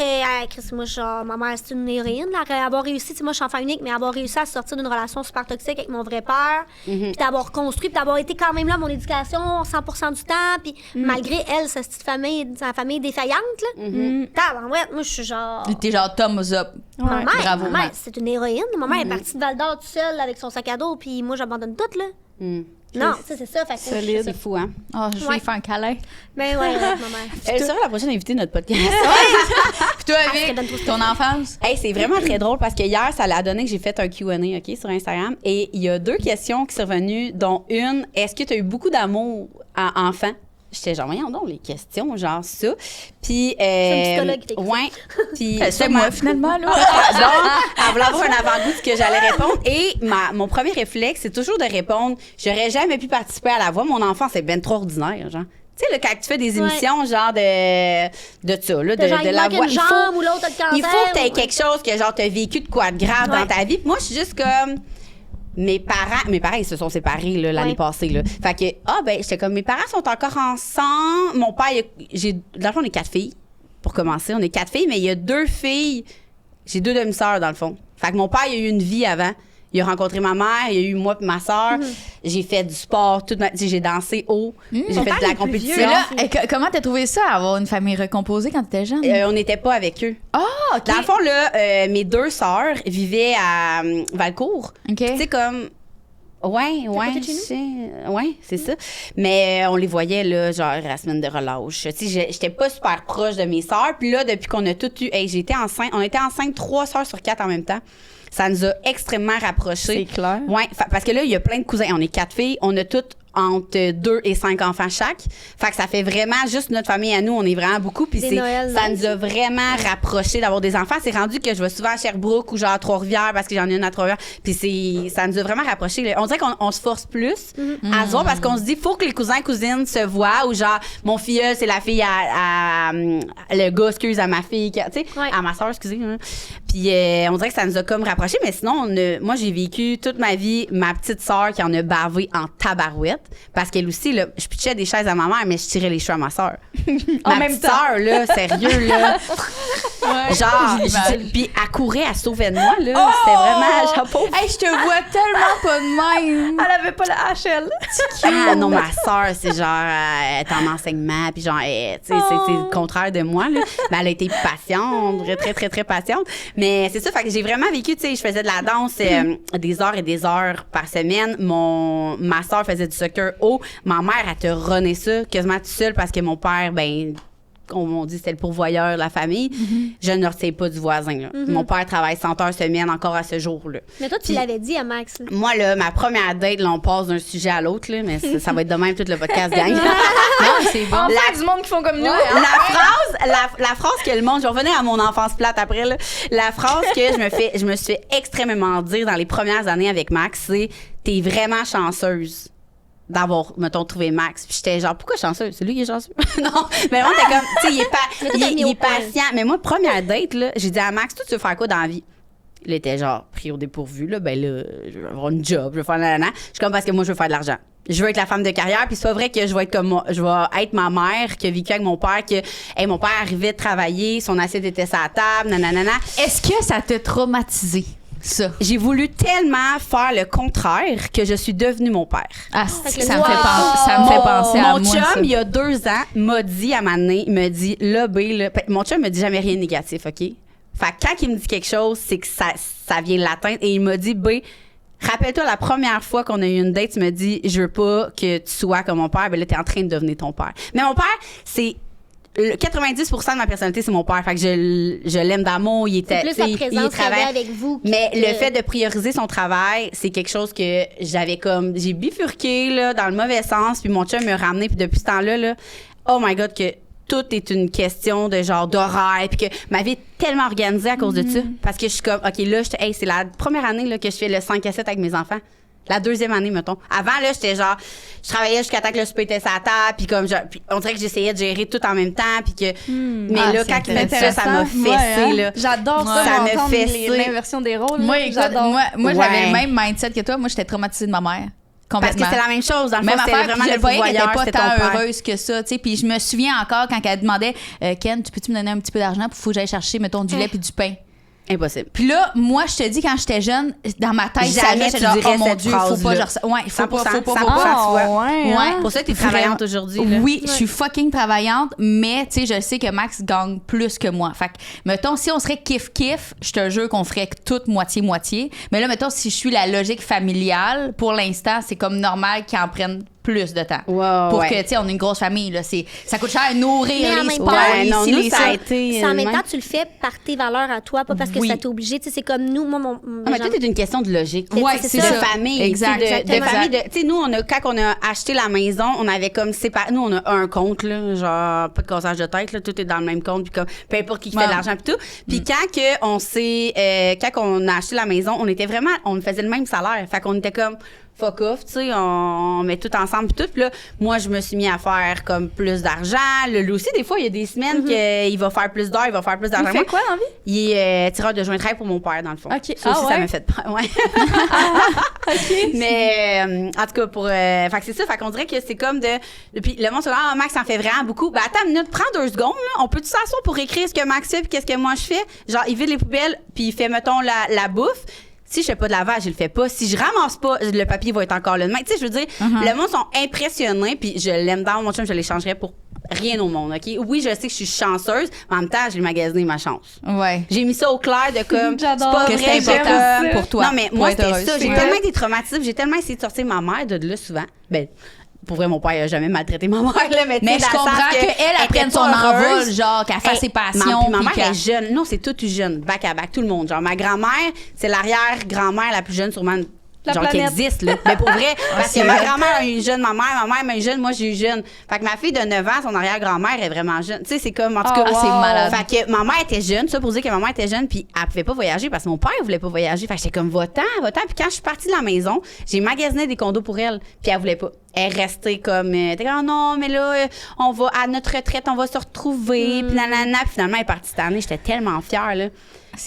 Chris, moi, ma mère, c'est une héroïne. Là, avoir réussi, tu sais, moi, je suis enfant unique, mais avoir réussi à sortir d'une relation super toxique avec mon vrai père, puis d'avoir construit, puis d'avoir été quand même là, mon éducation, 100% du temps, puis malgré elle, sa petite famille, sa famille défaillante, là. Tabarouette, moi, je suis genre. T'es genre thumbs up. Ma mère, Bravo, ma mère, Matt. c'est une héroïne. Ma mère est partie de Val d'Or toute seule avec son sac à dos, puis moi, j'abandonne tout, là. Non, ça, c'est ça. Fait que Solide. C'est fou, hein? Oh, je vais Ouais. lui faire un câlin. Ben ouais, ma mère. Elle sera la prochaine invitée de notre podcast. Puis toi, serait Vic, bonne pour ton enfance? Hey, c'est vraiment très drôle parce que hier, ça l'a donné que j'ai fait un Q&A, OK, sur Instagram. Et il y a 2 questions qui sont revenues, dont une, est-ce que tu as eu beaucoup d'amour à enfant? J'étais genre, voyons donc, les questions, genre ça. Puis, un psychologue qui t'a écrit ça. ouais. Puis, C'est moi, finalement, là. donc, elle voulait avoir un avant-goût de ce que j'allais répondre. Et mon premier réflexe, c'est toujours de répondre, j'aurais jamais pu participer à la voix. Mon enfant, c'est ben trop ordinaire, genre. Tu sais, là, quand tu fais des émissions, genre de ça, là, Genre, de il la manque voix. une jambe ou l'autre a le cancer. Il faut que tu aies ou- quelque chose que, genre, tu as vécu de quoi de grave dans ta vie. Puis moi, je suis juste comme. Mes parents, ils se sont séparés là, l'année Ouais. passée. Là. Fait que, j'étais comme, mes parents sont encore ensemble. Mon père, dans le fond, on est 4 filles. Pour commencer, on est 4 filles, mais il y a 2 filles. J'ai 2 demi-sœurs, dans le fond. Fait que mon père, il a eu une vie avant. Il a rencontré ma mère, il y a eu moi et ma sœur. J'ai fait du sport, j'ai dansé haut. J'ai fait père de la est plus compétition. vieux, Mais là, comment t'as trouvé ça, avoir une famille recomposée quand t'étais jeune? On n'était pas avec eux. Ah, OK. Dans le fond, là, mes 2 sœurs vivaient à Valcourt. OK. Tu sais, comme. Ouais, côté de chez nous? je sais. Ouais, c'est ça. Mais on les voyait, là, genre, à la semaine de relâche. Tu sais, j'étais pas super proche de mes sœurs. Puis là, depuis qu'on a toutes eu. Hey, j'étais enceinte. On était enceinte 3 sœurs sur 4 en même temps. Ça nous a extrêmement rapprochés. C'est clair. Ouais, parce que là, il y a plein de cousins. On est 4 filles. On a toutes entre 2 et 5 enfants chaque. Fait que ça fait vraiment juste notre famille à nous. On est vraiment beaucoup. Puis Des Noëls, ça nice. nous a vraiment rapprochés d'avoir des enfants. C'est rendu que je vais souvent à Sherbrooke ou genre à Trois-Rivières parce que j'en ai une à Trois-Rivières. Puis ça nous a vraiment rapprochés. Là. On dirait qu'on se force plus à se voir parce qu'on se dit faut que les cousins cousines se voient ou genre mon filleul c'est la fille le gars excuse à ma fille, tu sais, Ouais. à ma soeur excusez. Hein. Puis on dirait que ça nous a comme rapprochés, mais sinon, moi, j'ai vécu toute ma vie ma petite sœur qui en a bavé en tabarouette. Parce qu'elle aussi, là, je pitchais des chaises à ma mère, mais je tirais les cheveux à ma sœur. En ma même petite temps. sœur, là, sérieux, là. Genre, puis elle courait, elle sauvait de moi, là. C'était vraiment, genre, pauvre. Hey, je te vois tellement pas de même. Elle avait pas la HL. Ah non, ma sœur, c'est genre, elle est en enseignement, puis genre, tu sais, c'est le contraire de moi, là. Mais elle a été patiente, très, très, très patiente. Mais c'est ça, fait que j'ai vraiment vécu, tu sais, je faisais de la danse des heures et des heures par semaine. Ma sœur faisait du soccer haut. Ma mère, elle te runait ça quasiment toute seule parce que mon père, ben, comme on dit, c'était le pourvoyeur de la famille. Je ne retiens pas du voisin, là. Mon père travaille 100 heures semaine encore à ce jour, là. Mais toi, tu l'avais dit à Max. Là. Moi, là, ma première date, là, on passe d'un sujet à l'autre, là, mais ça va être de même tout le podcast, gang. Non, c'est bon. Enfin, du monde qui font comme nous. La phrase que le monde, je vais revenir à mon enfance plate après, là. La phrase que je me suis fait extrêmement dire dans les premières années avec Max, c'est « T'es vraiment chanceuse d'avoir, mettons, trouvé Max. » Puis j'étais genre « Pourquoi chanceuse? C'est lui qui est chanceux? » Non, mais moi, t'es comme, tu sais, il est patient. Mais moi, première date, là, j'ai dit à Max « Toi, tu veux faire quoi dans la vie? » Il était genre pris au dépourvu, là. Ben là, je vais avoir une job, je vais faire nanana. Je suis comme parce que moi, je veux faire de l'argent. Je veux être la femme de carrière, puis c'est pas vrai que je vais être comme moi. Je vais être ma mère qui a vécu avec mon père, que mon père arrivait de travailler, son assiette était sur la table, nanana. Est-ce que ça t'a traumatisé, ça? J'ai voulu tellement faire le contraire que je suis devenue mon père. Ah, Fait que ça wow! me fait penser à Mon moi, chum, ça. il y a 2 ans, m'a dit à ma nez, il me dit, là, B, là, mon chum me dit jamais rien de négatif, OK? Fait que quand il me dit quelque chose, c'est que ça vient l'atteindre. Et il m'a dit, B, rappelle-toi la première fois qu'on a eu une date, tu me dis, je veux pas que tu sois comme mon père. Ben là, t'es en train de devenir ton père. Mais mon père, c'est 90% de ma personnalité, c'est mon père. Fait que je l'aime d'amour. Il était, C'est plus sa présence qu'il y avait avec vous. Mais le fait de prioriser son travail, c'est quelque chose que j'ai bifurqué, là, dans le mauvais sens. Puis mon chum m'a ramené. Puis depuis ce temps-là, là, oh my God, que tout est une question de genre d'horaire, puis que ma vie est tellement organisée à cause de ça. Parce que je suis comme, OK, là, c'est la première année là, que je fais le 5 à 7 avec mes enfants. La deuxième année, mettons. Avant, là, j'étais genre, je travaillais jusqu'à temps que le souper était sur la table, puis comme, puis on dirait que j'essayais de gérer tout en même temps, puis que. Mais là, quand il m'a dit ça m'a fessé, là. J'adore Ouais. ça, Ça me m'entendre fessé. l'inversion des rôles. Moi, là. écoute, J'adore. moi j'avais Ouais. le même mindset que toi. Moi, j'étais traumatisée de ma mère. Parce que Complètement. c'est la même chose. Dans le fond, Même c'était affaire, vraiment puis je le voyais qu'elle était pourvoyeur, pas c'était ton tant père. heureuse que ça, tu sais. Puis je me souviens encore quand elle demandait Ken, tu peux-tu me donner un petit peu d'argent pour faut que j'aille chercher, mettons, du lait puis du pain. Impossible. Puis là, moi, je te dis, quand j'étais jeune, dans ma tête, ça Jamais j'étais tu genre, dirais oh mon cette Dieu, faut phrase-là. pas, genre, ouais, il faut pas, 100%, faut pas. 100%. Ah, Ouais. ouais. Ouais. Pour ça que tu es Vraiment. travaillante aujourd'hui. Là. Oui, je suis fucking travaillante, mais tu sais, je sais que Max gagne plus que moi. Fait que, mettons, si on serait kiff-kiff, je te jure qu'on ferait toute moitié-moitié. Mais là, mettons, si je suis la logique familiale, pour l'instant, c'est comme normal qu'ils en prennent plus de temps. Wow, pour ouais. que, tu sais, on est une grosse famille, là. Ça coûte cher à nourrir Mais en les même sports, temps- Ouais, les non, ci, nous, les ça ça. a été. C'est en même même. temps, tu le fais par tes valeurs à toi, pas parce que Oui. ça t'est obligé. Tu sais, c'est comme nous, moi, Ah, mais tout est une question de logique. Ouais, c'est c'est de ça. famille. Exact. tu sais, de Exactement. famille. Tu sais, nous, quand on a acheté la maison, on avait comme séparé. Nous, on a un compte, là, genre, pas de cassage de tête, là, tout est dans le même compte, puis comme, peu importe qui fait Ouais. de l'argent, puis tout. Puis quand on a acheté la maison, on faisait le même salaire. Fait qu'on était comme, fuck off, tu sais, on met tout ensemble puis tout. Puis là, moi, je me suis mis à faire comme plus d'argent. Lui aussi, des fois, il y a des semaines qu'il va faire plus d'heures, il va faire plus d'argent. Il fait quoi dans la vie? Il est tireur de joint de travail pour mon père, dans le fond. Ok. Ça aussi, Ah ça ouais? m'a fait peur. Ouais. Mais, en tout cas, fait que c'est ça. Fait qu'on dirait que c'est comme puis le monde se dit, ah, Max en fait vraiment beaucoup. Ben, attends une minute, prends 2 secondes, là. On peut-tu s'asseoir pour écrire ce que Max fait puis qu'est-ce que moi je fais? Genre, il vide les poubelles puis il fait, mettons, la bouffe. Si je fais pas de lavage, je le fais pas. Si je ramasse pas, le papier va être encore là demain. Tu sais, je veux dire, le monde sont impressionnés puis je l'aime dans mon chum, je l'échangerais pour rien au monde, OK? Oui, je sais que je suis chanceuse, mais en même temps, j'ai magasiné ma chance. Ouais. J'ai mis ça au clair de comme, c'est J'adore. pas Que vrai, c'est important j'ai comme- pour toi, Non, mais pour moi, être c'était heureuse. ça. J'ai Ouais. tellement été traumatisée, j'ai tellement essayé de sortir ma mère de là souvent. Ben, pour vrai, mon père, il a jamais maltraité ma mère, là, mais tu sais, Mais je dans le sens comprends que qu'elle elle apprenne était son pas envol, heureuse. genre, qu'elle fasse Hey, ses passions. Ma puis mère qu'elle- est jeune. Non, c'est tout jeune, back à back, tout le monde. Genre, ma grand-mère, c'est l'arrière-grand-mère la plus jeune, sûrement, La genre, planète. qui existe, là. Mais pour vrai, parce que c'est ma vrai. grand-mère a eu jeune, ma mère a eu jeune, moi, j'ai eu jeune. Fait que ma fille de 9 ans, son arrière-grand-mère est vraiment jeune. Tu sais, c'est comme, en tout cas. Ah, c'est malade. Fait que ma mère était jeune, ça pour dire que ma mère était jeune, puis elle pouvait pas voyager parce que mon père voulait pas voyager. Fait que j'étais comme, va-t'en. Puis quand je suis partie de la maison, j'ai magasiné des condos pour elle, puis elle voulait pas. Elle restait comme, t'es comme, oh non, mais là, à notre retraite, on va se retrouver, puis nanana. Puis finalement, elle est partie cette année. J'étais tellement fière, là.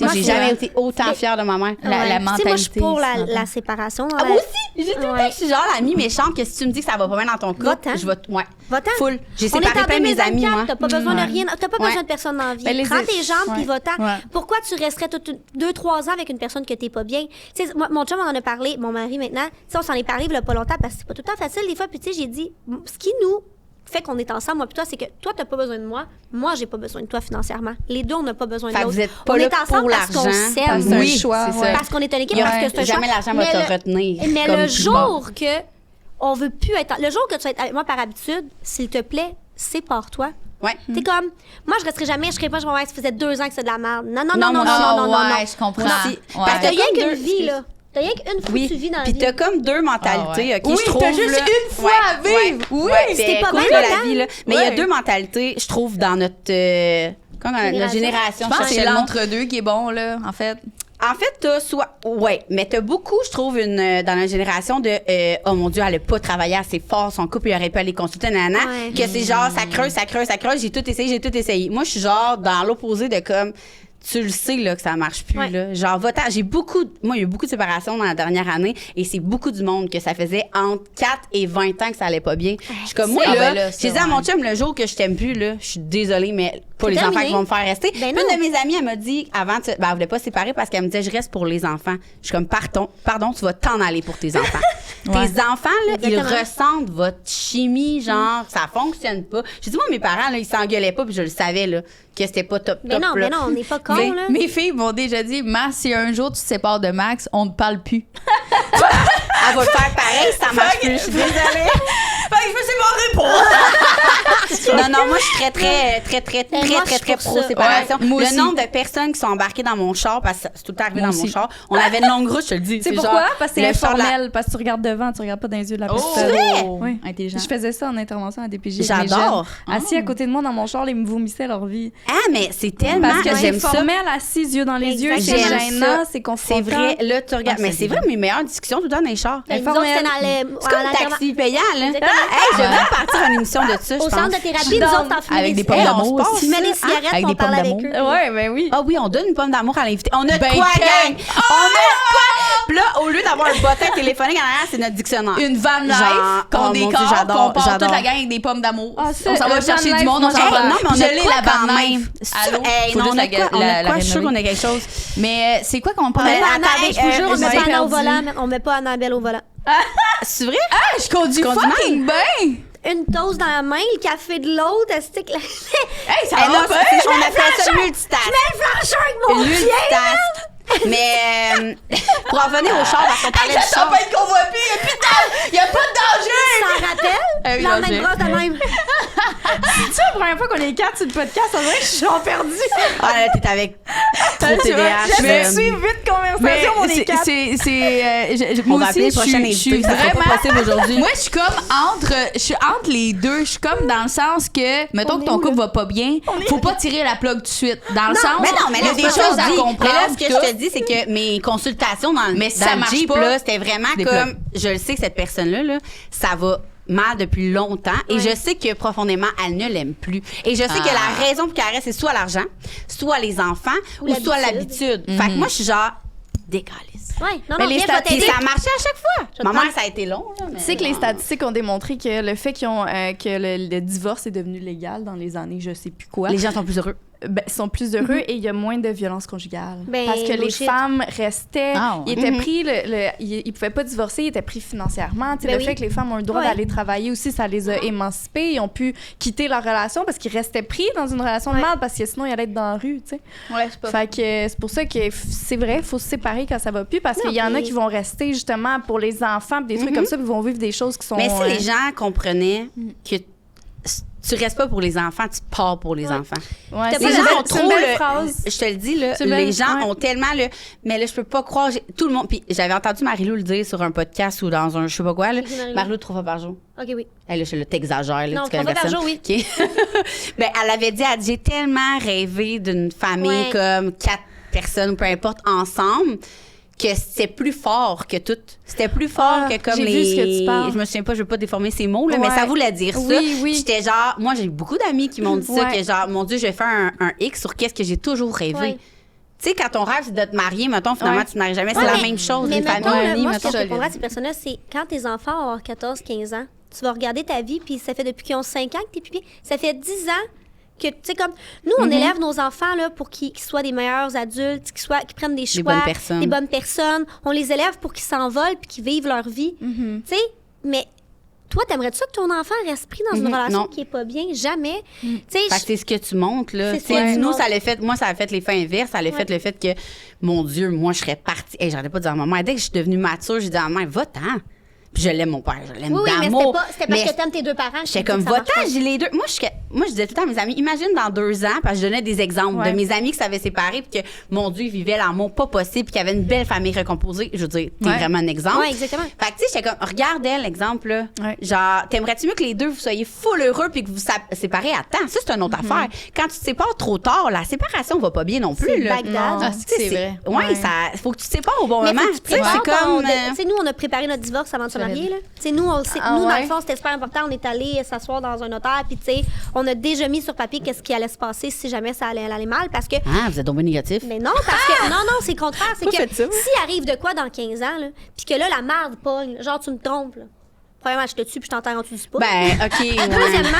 Moi, j'ai jamais été autant fière de ma mère. La Tu sais, mentalité. moi, je suis pour ça. la séparation. Dans Ah, la- moi aussi! J'ai tout le temps Ouais. que je suis genre l'amie méchante que si tu me dis que ça va pas bien dans ton couple, Va-t'en. je vais... Ouais. Va-t'en. Full. J'ai On est séparé en plein de mes amis, 2024, moi. t'as pas besoin Ouais. de rien, t'as pas Ouais. besoin de personne dans la vie. Ben, les Prends ex- tes jambes puis ouais. va-t'en. Ouais. Pourquoi tu resterais 2-3 ans avec une personne que t'es pas bien? Tu sais, moi, mon chum, on en a parlé, mon mari maintenant, tu sais, on s'en est parlé il y a pas longtemps parce que c'est pas tout le temps facile des fois. Puis tu sais, j'ai dit, ce qui nous fait qu'on est ensemble, moi puis toi, c'est que toi, t'as pas besoin de moi, j'ai pas besoin de toi financièrement. Les deux, on n'a pas besoin de Fait que l'autre. vous êtes pas on là est ensemble pour parce qu'on l'argent, s'aime. parce que c'est un Oui, choix. c'est ouais. ça. Parce qu'on est une équipe, Il y a parce que c'est un jamais choix. l'argent va Mais te retenir. Mais comme le plus jour que on veut plus être... Le jour que tu vas être avec moi par habitude, s'il te plaît, sépare-toi. Ouais. T'es comme... Moi, je resterai jamais, je serais pas, je vais voir, ça faisait 2 ans que c'est de la merde. Non, Non, moi, ouais, je comprends. Moi aussi. Ouais. Parce que t'as rien Comme qu'une deux- vie, là. T'as rien qu'une fois Oui. que tu vis dans la Puis vie. t'as comme deux mentalités, Ah OK, oui, je trouve. t'as juste là. une fois à vivre. Oui, c'était pas cool, bien la longtemps. vie, là. Mais il y a Ouais. deux mentalités, je trouve, dans notre... comment, notre Génération. génération. Je pense que cherchais c'est le mot. l'entre-deux qui est bon, là, en fait. En fait, t'as soit... Ouais, mais t'as beaucoup, je trouve, dans la génération de oh mon Dieu, elle a pas travaillé assez fort, son couple, il aurait pu aller consulter, nanana. Ouais. Que c'est genre, ça creuse, j'ai tout essayé. Moi, je suis genre dans l'opposé de comme... Tu le sais là que ça marche plus Ouais. là. Genre va-t'en. Moi il y a eu beaucoup de séparations dans la dernière année et c'est beaucoup du monde que ça faisait entre 4 et 20 ans que ça allait pas bien. Je suis comme moi Ah, là, ben là, j'ai dit à ça, mon ouais. chum le jour que je t'aime plus là, je suis désolée mais pas C'est les enfants terminé. qui vont me faire rester. Ben Puis non. une de mes amies elle m'a dit avant elle voulait pas se séparer parce qu'elle me disait je reste pour les enfants. Je suis comme pardon, tu vas t'en aller pour tes enfants. Ouais. Tes enfants là, ils Exactement. ressentent votre chimie genre ça fonctionne pas. J'ai dit moi mes parents là, ils s'engueulaient pas puis je le savais là que c'était pas top Mais non, là. mais non, on n'est pas con, Mais- là. Mes filles m'ont déjà dit, Max, si un jour tu te sépares de Max, on ne parle plus. Elle va le faire pareil, ça marche plus. Je suis désolée. Fait que je me séparerai pas. Non, moi, je suis très pour ça. pro-séparation. Ouais, moi Le aussi. nombre de personnes qui sont embarquées dans mon char, parce que c'est tout le temps arrivé Moi dans mon aussi. char, on avait une longue route, je te le dis. Tu sais c'est pourquoi? genre Parce que c'est le char de la- informel. Parce que tu regardes devant, tu regardes pas dans les yeux de la Oh, personne. vrai? Oui. Intelligent. Je faisais ça en intervention à DPJ. avec mes J'adore. jeunes. Assis à côté de moi dans mon char, ils me vomissaient leur vie. Ah, mais c'est tellement... Parce que c'est j'aime ça. formel, assis, yeux dans les yeux, c'est J'aime gênant, ça. c'est C'est confrontant. vrai, là, tu regardes. Ah, Mais c'est c'est vrai, mes meilleures discussions tout le temps dans les chars. Mais nous autres, c'était dans les... C'est comme taxi payant, là. Exactement. Hey, je vais partir à une émission de ça, je Au pense. centre de thérapie, nous autres, t'en fumais Avec des pommes Hey, on d'amour se passe aussi. Tu mets des ça, cigarettes, avec on des pommes parle avec d'amour. eux. Ouais, ben oui. Ah oui, on donne une pomme d'amour à l'invité. On a de Ben, quoi, quel- gang? On a de quoi? Puis là, au lieu d'avoir un bottin téléphonique en arrière, c'est notre dictionnaire. Une van life Genre, qu'on oh mon Dieu, décore, j'adore, qu'on part toute j'adore. la gang avec des pommes d'amour. Ah, ça, on s'en va le chercher van du life, monde, on moi, s'en Hey, va. non, mais on a geler de quoi la van quand life. même. Allô? Hey, Faut non, juste on a de quoi, on a de quoi, je suis sûre rénover. qu'on a quelque chose. Mais c'est quoi qu'on parle? On met pas attendez, Annabelle, je vous jure, on je met m'ai pas Anna au perdu. volant. On met pas Annabelle au volant. C'est vrai? Ah, je conduis Tu conduis fucking bien! Une toast dans la main, le café de l'autre, elle stick la... Hey, ça Eh non, va bien! on appelle ça multitask. le flancheur avec mon Une chien! multitask. Mais pour en revenir au char, parce qu'on parlait du Ça char. va être convoité, il y a pas de danger! T'en rappelles? oui, Dans la non, même brosse de même. C'est la première fois qu'on est quatre sur le podcast, on dirait que je suis en perdu. Ah là, t'es avec trop TDAH. Mais suis vite conversation, on est quatre. On Moi va appeler aussi, le prochain je suis invité. Ça sera vraiment pas possible aujourd'hui. Moi, je suis entre les deux. Je suis comme dans le sens que, mettons que ton couple va pas bien, faut pas tirer la plug tout de suite. Dans le sens, Mais non, mais il y là, a des c'est pas choses ça, à je dis. comprendre. Mais là, ce que tout. je te dis, c'est que mes consultations dans, Mais ça dans le marche Jeep, pas. là, c'était vraiment Des comme, je le sais que cette personne-là, là, ça va mal depuis longtemps et je sais que profondément, elle ne l'aime plus. Et je sais que la raison pour qu'elle reste, c'est soit l'argent, soit les enfants ou soit l'habitude. Fait que moi, je suis genre, décalisse. Ouais, non, Mais non, les viens, je vais Puis t'aider. ça a marché à chaque fois. te Ma prends- mère, ça a été long. Là, mais Tu sais que les statistiques ont démontré que le fait que le divorce est devenu légal dans les années je sais plus quoi, les gens sont plus heureux. ben, sont plus heureux et il y a moins de violence conjugale. Ben, Parce que no les shit. femmes restaient, Ah ouais. ils étaient pris, ils pouvaient pas divorcer, ils étaient pris financièrement. Tu sais, Ben le oui. fait que les femmes ont le droit Ouais. d'aller travailler aussi, ça les a émancipés. Ils ont pu quitter leur relation parce qu'ils restaient pris dans une relation de merde parce que sinon ils allaient être dans la rue, tu sais. Ouais, c'est pas Fait que c'est pour ça que c'est vrai, il faut se séparer quand ça va plus parce Non, qu'il y en a puis- qui vont rester justement pour les enfants, pis des trucs comme ça, puis ils vont vivre des choses qui sont. Mais si les gens comprenaient que tu restes pas pour les enfants, tu pars pour les enfants. Ouais, T'as c'est pas Les une gens belle- ont c'est une trop belle le. phrase. Je te le dis, là, C'est les belle, gens ouais. ont tellement le. Mais là, je peux pas croire. Tout le monde. Puis j'avais entendu Marie-Lou le dire sur un podcast ou dans un je sais pas quoi. Là. C'est qui, Marie-Lou? Marie-Lou 3 fois par jour. OK, oui. Hey, là, je t'exagère. Là, Non, tu connais 3 fois par personne. jour, oui. OK. Ben, elle avait dit, j'ai tellement rêvé d'une famille Ouais. comme 4 personnes ou peu importe ensemble que c'était plus fort que tout. C'était plus fort Ah, que comme j'ai les. vu ce que tu parles. Je me souviens pas, je veux pas déformer ces mots, là, mais Ouais. ça voulait dire ça. Oui, oui. J'étais genre, moi, j'ai beaucoup d'amis qui m'ont dit ça, Ouais. que genre, mon Dieu, je vais faire un X sur qu'est-ce que j'ai toujours rêvé. Ouais. Tu sais, quand ton rêve, c'est de te marier, mettons, finalement, tu te maries jamais, c'est la même chose. Mais Une mettons, famille là, unie, moi, ce que mettons. je répondrais à ces personnes-là, c'est quand tes enfants vont avoir 14-15 ans, tu vas regarder ta vie, puis ça fait depuis qu'ils ont 5 ans que t'es pupille. Ça fait 10 ans que, tu sais, comme, nous, on élève nos enfants, là, pour qu'ils soient des meilleurs adultes, qu'ils prennent des choix. Des bonnes personnes. On les élève pour qu'ils s'envolent puis qu'ils vivent leur vie. Tu sais, mais toi, t'aimerais-tu ça que ton enfant reste pris dans une relation qui est pas bien? Jamais. Tu sais, Fait que c'est ce que tu montres, là. C'est Tu sais, ça. nous, ça l'a fait, moi, ça a fait l'effet inverse. Ça a fait le fait que, mon Dieu, moi, je serais partie. Hey, j'arrêtais pas de dire à ma mère, dès que je suis devenue mature, j'ai dit à ma mère, va-t'en. Puis je l'aime, mon père, je l'aime oui, mais d'amour. c'était parce que t'aimes tes deux parents. J'étais comme, va-t'en, j'ai les deux. Moi, je disais tout le temps à mes amis, imagine dans 2 ans, parce que je donnais des exemples de mes amis qui s'avaient séparés, puis que, mon Dieu, ils vivaient l'amour pas possible, puis qu'ils avaient une belle famille recomposée. Je veux dire, t'es vraiment un exemple. Oui, exactement. Fait que, tu sais, j'étais comme, regarde elle, l'exemple, là. Genre, t'aimerais-tu mieux que les deux, vous soyez full heureux, puis que vous séparez à temps? Ça, c'est une autre affaire. Quand tu te sépares trop tard, la séparation va pas bien non plus, là. Bagdad. C'est vrai. Ouais, ça, faut que tu te sépares au bon moment. Tu sais, C'est comme. tu sais, nous, on a préparé notre divorce avant de se marier, là. Tu sais, nous, on le sait. Nous, dans le fond, c'était super important. On est allé s'asseoir dans un notaire, puis, tu sais, on a déjà mis sur papier qu'est-ce qui allait se passer si jamais ça allait aller mal, parce que. Ah, vous êtes donc bien négatif. Mais non, parce que. Non, c'est le contraire. C'est que faites ça, s'il arrive de quoi dans 15 ans, là, puis que là, la merde pogne, genre, tu me trompes, là. Premièrement, je te tue puis je t'enterre en dessous du pouce. Ben, OK. Deuxièmement,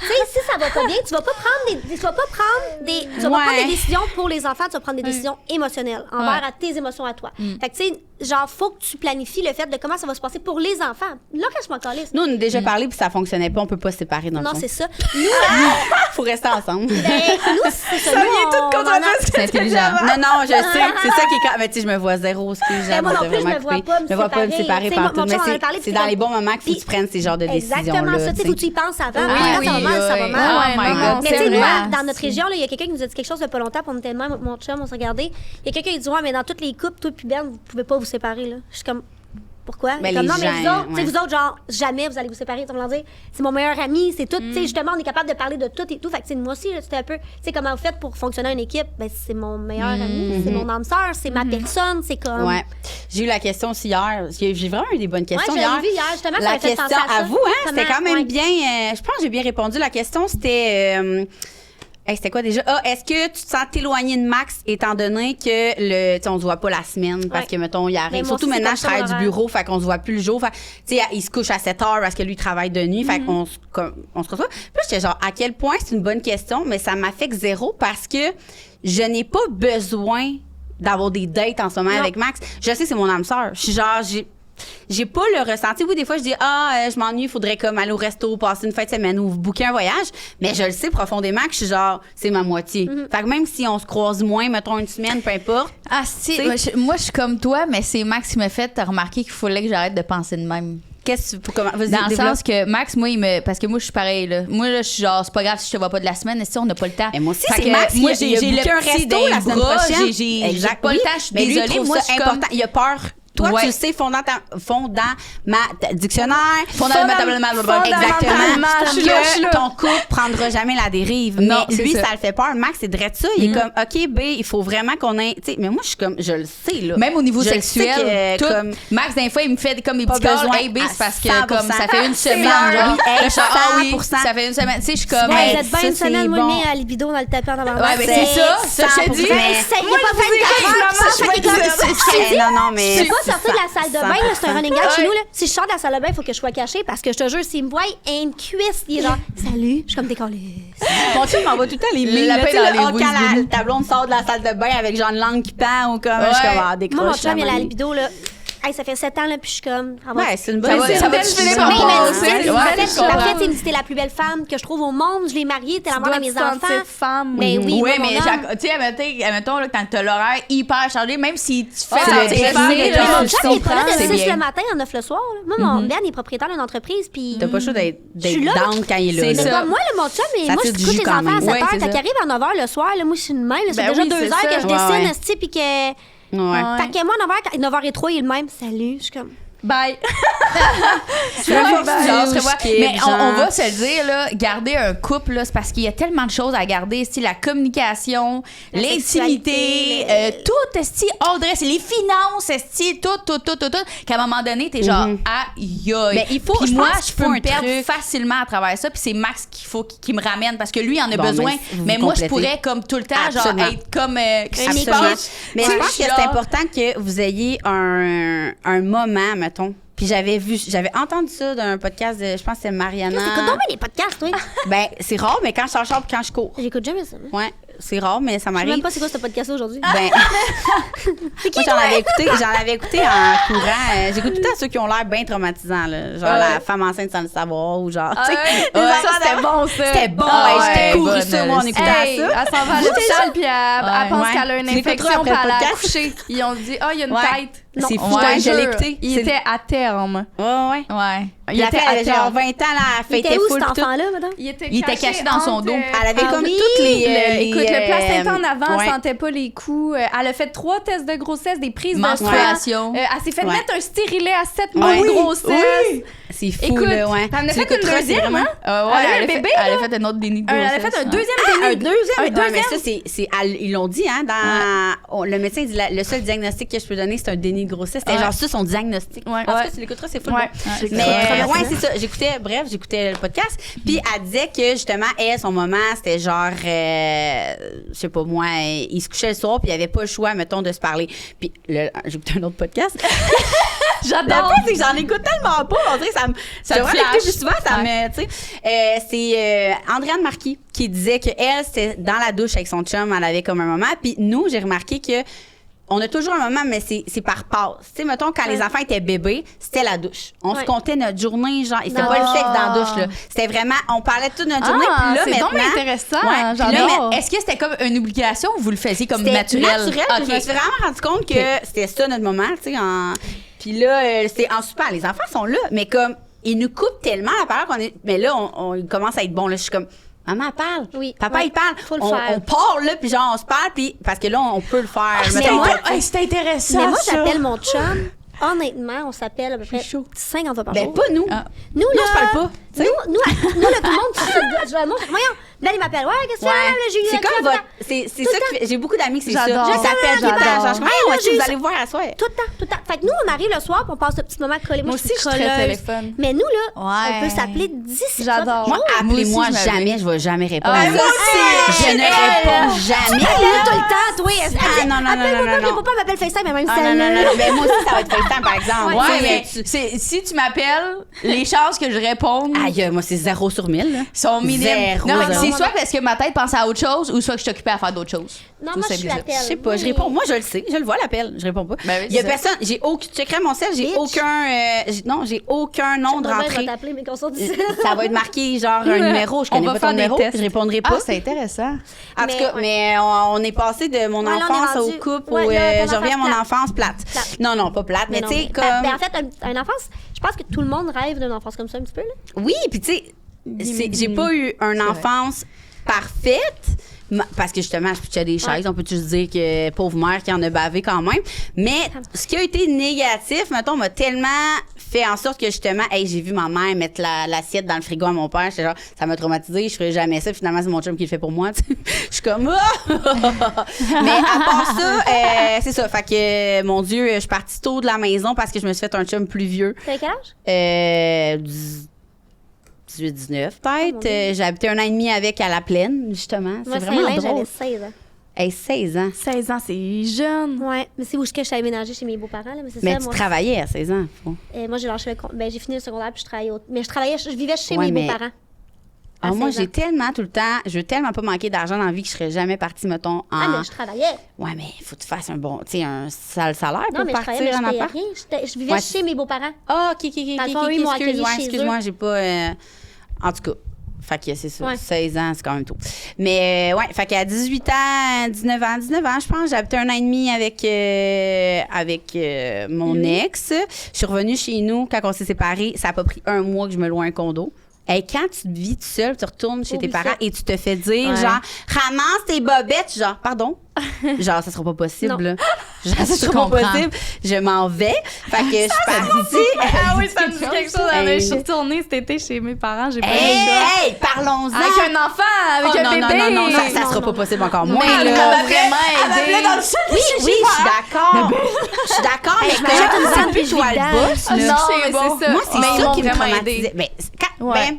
tu sais, si ça va pas bien, tu vas pas prendre des décisions pour les enfants, tu vas prendre des décisions émotionnelles envers à tes émotions à toi. Fait que, tu sais, genre, faut que tu planifies le fait de comment ça va se passer pour les enfants. Là, quand je m'en calisse. Nous, on a déjà parlé puis ça fonctionnait pas. On peut pas se séparer dans le Non, fond. c'est ça. Nous, Faut rester ensemble. nous, c'est ça. C'est intelligent. Non, je sais. C'est ça qui est. Mais tu sais, je me vois zéro. Excuse-moi. moi non plus, je me vois pas me séparer. Tu sais, partout. mon Mais chum en a parlé, c'est puis dans comme- les bons moments qu'il faut que puis- tu prennes ces genres de décisions-là. Exactement ça. Tu sais, faut que tu y penses avant. Quand ça va mal, ça va oui. mal. Oh my God, Mais tu sais, c'est moi, vrai. dans notre région, il y a quelqu'un qui nous a dit quelque chose de pas longtemps, puis on était de même, mon chum, on s'est regardé. Il y a quelqu'un qui dit, ouais, mais dans toutes les couples, toi puis Ben, vous pouvez pas vous séparer, là. Je suis comme, pourquoi? Ben, Comme, les non, mais vous gens, autres, tu sais, vous autres, genre, jamais vous allez vous séparer. Tu vas dire, c'est mon meilleur ami, c'est tout. Tu sais, justement, on est capable de parler de tout et tout. Fait que, tu sais, moi aussi, c'était un peu, tu sais, comment vous faites pour fonctionner une équipe? Ben, c'est mon meilleur ami, c'est mon âme sœur, c'est ma personne, c'est comme. Ouais. J'ai eu la question aussi hier. J'ai vraiment eu des bonnes questions Ouais, hier. j'avais vu hier, justement, ça La m'a fait question penser à ça. à vous, hein? C'était Comment- quand même ouais. bien. Je pense que j'ai bien répondu. La question, c'était. C'était quoi déjà? Ah, est-ce que tu te sens t'éloigner de Max étant donné que tu sais, on se voit pas la semaine parce Ouais. que, mettons, il arrive. Mais moi Surtout aussi, c'est maintenant, comme je ça, travaille du l'horaire. bureau, fait qu'on se voit plus le jour. Fait, tu sais, il se couche à 7 heures parce que lui, il travaille de nuit. Fait qu'on on se retrouve. Puis j'étais genre, à quel point c'est une bonne question, mais ça m'affecte zéro parce que je n'ai pas besoin d'avoir des dates en ce moment avec Max. Je sais, c'est mon âme sœur. Je suis genre, j'ai pas le ressenti. Oui, des fois, je dis, je m'ennuie, il faudrait comme aller au resto, passer une fin de semaine ou booker un voyage. Mais je le sais profondément que je suis genre, c'est ma moitié. Fait que même si on se croise moins, mettons une semaine, peu importe. Ah, si. Moi, je suis comme toi, mais c'est Max qui m'a fait remarquer qu'il fallait que j'arrête de penser de même. Qu'est-ce que tu comment vas-y, Dans le développe. sens que Max, moi, parce que moi, je suis pareil, là. Moi, là, je suis genre, c'est pas grave si je te vois pas de la semaine, si on n'a pas le temps. Mais moi aussi, Fait c'est que Max. moi, il a j'ai booké le un petit resto dans la les semaine bras, prochaine. j'ai pas le temps, je suis Mais lui, il désolée. trouve Moi, ça je suis comme- important. Il a peur. Toi, Ouais. tu le sais, dictionnaire. Fondamentalement, Exactement. je suis là, je suis Que là. ton couple prendra jamais la dérive. Non, mais c'est lui, ça. ça le fait peur. Max, c'est direct ça. Il est comme, OK, B, il faut vraiment qu'on ait. Tu sais, mais moi, je suis comme, je le sais, là. Même au niveau Je le sais sexuel, que, tout. comme, Max, des fois, il me fait comme des Pas petits calls. besoin Hey, B, à c'est parce que 100%. comme ça fait une semaine. l'heure. Genre, Oui, hey, là, je suis, ah oui, 100%. ça fait une semaine. Tu sais, je suis comme. Ouais, hey, vous êtes bien ça, une semaine, c'est moi, bon. mis à libido dans le tapis en avant. Ouais, mais c'est ça, je te dis. Il n'y a pas 24 heures. Non, mais. Je peux pas sortir de la salle de bain, là, c'est un running gag Ouais. chez nous. Là. Si je sors de la salle de bain, il faut que je sois cachée parce que je te jure, s'il me voit une cuisse, il est genre salut, je suis comme décollée. Mon chum m'envoie tout le temps les Le mails. lapin Tu sais, dans là, les quand boules. ta blonde sort de la salle de bain avec genre une langue qui pend ou comme. Je suis comme, décroche. Moi, mon chum, il a la maman. libido, là. Hey, ça fait 7 ans, là, puis je suis comme. Ouais, c'est une bonne Ça va, idée. ça va, tu finis par Mais il m'a dit, passer. c'est Ouais, je parfait, comprends. tu me dis, t'es la plus belle femme que je trouve au monde. Je l'ai mariée, t'es la mère de mes enfants. femme. Mais oui, Oui, moi, mais mon homme. tu sais, admettons, là, quand t'as l'horaire hyper chargé, même si tu fais c'est ta le petite défi, affaire, là, là, Mais mon je chum, il est pas là comprends, de c'est 6 bien. le matin à 9 le soir. Là. Moi, mon Ben, il est propriétaire d'une entreprise, puis. T'as pas chaud d'être Je suis là. down quand il est C'est là. Mais ça. comme moi, là, mon chum, mais Ça moi, je tire du couche jus les quand enfants à même. 7 Ouais, heures. c'est Quand ça. il arrive à 9 h le soir, là, moi, je suis une même. Là, ça fait Ben déjà oui, 2 c'est heures ça. que je Ouais, dessine, ouais. esti, puis que. Ouais. Fait que moi, 9h03, il est le même. Salut. Je suis comme. Bye. Mais on va se le dire, là, garder un couple, là, c'est parce qu'il y a tellement de choses à garder. C'est la communication, l'intimité, tout, Audrey, c'est les finances, tout, qu'à un moment donné, t'es genre, aïe. Mais il faut, puis je moi, pense je qu'il peux faut me un perdre truc. facilement à travers ça, puis c'est Max qui me ramène, parce que lui, il en a Bon, besoin. vous Mais moi, je complétez. pourrais, comme tout le temps, Absolument. genre, être comme... Absolument. Mais je pense que c'est genre- important que vous ayez un moment, mettons. Puis j'avais entendu ça d'un podcast de, je pense que c'est Mariana. Écoute donc bien les podcasts, oui. Ben, c'est rare, mais quand je suis en char puis quand je cours. J'écoute jamais ça. Ouais, c'est rare, mais ça Je sais m'arrive. même pas c'est quoi ce podcast aujourd'hui. Ben, moi, j'en avais écouté en courant. J'écoute tout le temps ceux qui ont l'air bien traumatisants, là. Genre la femme enceinte sans le savoir ou genre, tu sais. Ça, c'était bon, ça. C'était bon, j'étais couru ça, moi, en écoutant Hey, ça. elle s'en va à l'hôpital, puis elle pense Ouais. qu'elle a une Tu l'écouteras infection, après puis le elle a podcast. accouché. Ils ont dit, il y a une Ouais. tête. C'est Non, fou, je te hein, je l'ai jure, écouté. Il C'est- était à terme. Ouais. Ouais. Puis après, elle avait genre 20 ans, là, elle Il fêtait était où full. cet puis tout. enfant-là, madame? Il était caché dans son dos. Elle avait entre comme toutes toutes les, écoute, le placenta en avant, ouais. elle sentait pas les coups. Elle a fait 3 tests de grossesse, des prises de sang. Menstruation. Elle s'est fait Ouais. mettre un stérilet à 7 Ouais. mois de Oui, grossesse. C'est fou, Écoute, là, ouais. t'en as Tu fait une l'écouteras, c'est deuxième, vraiment- hein? Ouais, Elle a elle un a fait- bébé, elle a fait un autre déni de Elle a grossesse. fait un hein. deuxième Un déni. deuxième? Un Ouais, mais deuxième. ça, ils l'ont dit, hein, le médecin dit le seul diagnostic que je peux donner, c'est un déni de grossesse. C'était Ouais. genre ça, son diagnostic. Ouais. En tout cas, Ouais. tu l'écouteras, c'est fou. Ouais. Mais ouais, c'est ça. J'écoutais le podcast. Puis elle disait que justement, elle, son moment, c'était genre, je sais pas moi, il se couchait le soir, puis il avait pas le choix, mettons, de se parler. Puis j'écoutais un autre podcast. J'adore. C'est que j'en écoute tellement pas. On dirait que ça te devrait flash. l'écouter plus souvent, ça Ouais. me, tu sais. C'est Andréane Marquis qui disait que elle, c'était dans la douche avec son chum, elle avait comme un moment. Puis nous, j'ai remarqué que on a toujours un moment, mais c'est par passe. Tu sais, mettons, quand les enfants étaient bébés, c'était la douche. On se comptait notre journée, genre, et c'était pas le sexe dans la douche, là. C'était vraiment, on parlait toute notre journée. Puis là, c'est donc maintenant, intéressant. Ouais, puis là, J'adore. Est-ce que c'était comme une obligation ou vous le faisiez comme c'était naturel? naturel. Ok. Je me suis vraiment rendu compte que c'était ça notre moment, tu sais. Puis là, c'est en super. Les enfants sont là, mais comme, ils nous coupent tellement la parole qu'on est. Mais là, on commence à être bon. Là, je suis comme, maman, elle parle. Oui. Papa, Ouais. il parle. Faut le on, faire. on part, là, puis genre, on se parle, puis parce que là, on peut le faire. mais Mettons, moi- C'est intéressant. Mais moi, ça. j'appelle mon chum. Honnêtement, on s'appelle à peu près 50 fois par ben, jour. pas nous. Ah. Nous, Non, là, je parle pas. Nous, là, tout le monde, voyons, là, il m'appelle. Ouais, qu'est-ce que tu fais? Là, j'ai eu C'est un comme truc, votre. là. C'est Tout ça le que fait- j'ai beaucoup d'amis que c'est ça. J'adore. Je t'appelle, J'adore. j'appelle. Genre, Hey, là, ouais, j'ai vous eu allez voir à soir. Tout le temps. Fait que nous, on arrive le soir, puis on passe un petit moment collé. Moi suis aussi, je suis très colleuse. téléphone. Mais nous, là, on Ouais. peut s'appeler 10 J'adore. Moi, Moi appelez-moi aussi, je jamais, je vais jamais répondre. Ah, moi aussi. Je ne réponds jamais. tout le temps, toi. Ah, non, non, non, non, non, non. Mon papa m'appelle FaceTime, mais même Ah, salut. non, non, non. Ben, moi aussi, ça va être FaceTime, par exemple. Ouais, Tu mais sais, si tu m'appelles, les chances que je réponde Aïe, moi, c'est 0 sur 1000. là. sont minimes. Zéro, Non, mais zéro. c'est soit parce que ma tête pense à autre chose ou soit que je suis occupée à faire d'autres choses. Non, Tout moi, je simple suis que ça. l'appelle. Je sais pas, je réponds. Moi, je le sais. Je le vois, l'appel. Je réponds pas. Ben oui, Il y a c'est ça. personne. Tu checkerais mon sel, j'ai Bitch. aucun nom de Je rentrée. vais t'appeler, mais qu'on sorte d'ici. Ça va être marqué, genre, un numéro. Je On connais va pas faire ton des numéro. tests. Je répondrai pas. Ah, c'est intéressant. En tout Mais, cas, ouais. mais on est passé de mon Ouais, là, on est enfance au rendu- couple ouais, où là, ton je reviens à mon enfance enfance plate. Plate. Non, non, pas plate, mais non, tu sais, mais- comme. Ben, en fait, une enfance, je pense que tout le monde rêve d'une enfance comme ça un petit peu, là. Oui, puis tu sais, j'ai pas eu une enfance parfaite. Parce que justement, je pitchais des chaises. On peut juste dire que pauvre mère qui en a bavé quand même. Mais ce qui a été négatif, mettons, m'a tellement fait en sorte que justement, hey, j'ai vu ma mère mettre l'assiette dans le frigo à mon père. J'étais genre, ça m'a traumatisée, je ferais jamais ça. Finalement, c'est mon chum qui le fait pour moi. Tu sais. Je suis comme, ah! Mais à part ça, c'est ça. Fait que, mon Dieu, je suis partie tôt de la maison parce que je me suis fait un chum plus vieux. T'avais quel âge? 18-19 peut-être. J'ai habité 1 an et demi avec à la plaine, justement. Moi, C'est vraiment Saint-Lin, drôle. j'avais 16 ans. Hey, 16 ans. 16 ans, c'est jeune. Ouais, mais c'est où je suis allée ménager chez mes beaux-parents, là. Mais c'est Mais ça, tu moi. travaillais à 16 ans. Faut. Moi, j'ai lâché ben, j'ai fini le secondaire, puis je travaillais Mais je vivais chez Ouais, mes mais- beaux-parents. Ah, À moi, 16 ans. j'ai tellement tout le temps, je veux tellement pas manquer d'argent dans la vie que je serais jamais partie, mettons, en. Ah, mais je travaillais. Ouais, mais il faut que tu fasses un bon, tu sais, un sale salaire Non, pour mais je travaillais, partir mais en je payais appart. rien. Je vivais Ouais, chez mes beaux-parents. Ah, ok, Dans le fond, eux, ils m'ont accueilli chez excuse-moi, eux. j'ai pas. En tout cas. Fait que c'est ça. Ouais. 16 ans, c'est quand même tôt. Mais ouais, fait qu'à 18 ans, 19 ans, je pense, j'ai habité 1 an et demi avec mon ex. Je suis revenue chez nous quand on s'est séparés. Ça a pas pris 1 mois que je me loue un condo. Et quand tu vis tout seul, tu retournes chez tes Oublie parents ça. et tu te fais dire, Ouais. genre, ramasse tes bobettes, genre, pardon. genre, ça sera pas possible. Non. Là. Genre, ça Je sera pas comprends. possible. Je m'en vais. Fait que je suis partie. Ah oui, ça me dit quelque chose. Hey. Je suis retournée cet été chez mes parents. J'ai pas eu le Hey, choix. hey, parlons-en. Avec un enfant, avec Oh, un non, bébé. non, ça sera pas possible encore moins. Mais là. elle m'a vraiment aidé. Oui, je suis d'accord. Je suis d'accord, mais je me jette une sandwich ou elle bosse, Ah, là. non, c'est mais bon. c'est ça. Moi, c'est Mais ils ça m'ont qui me vraiment traumatisait. aidé. Mais Ouais.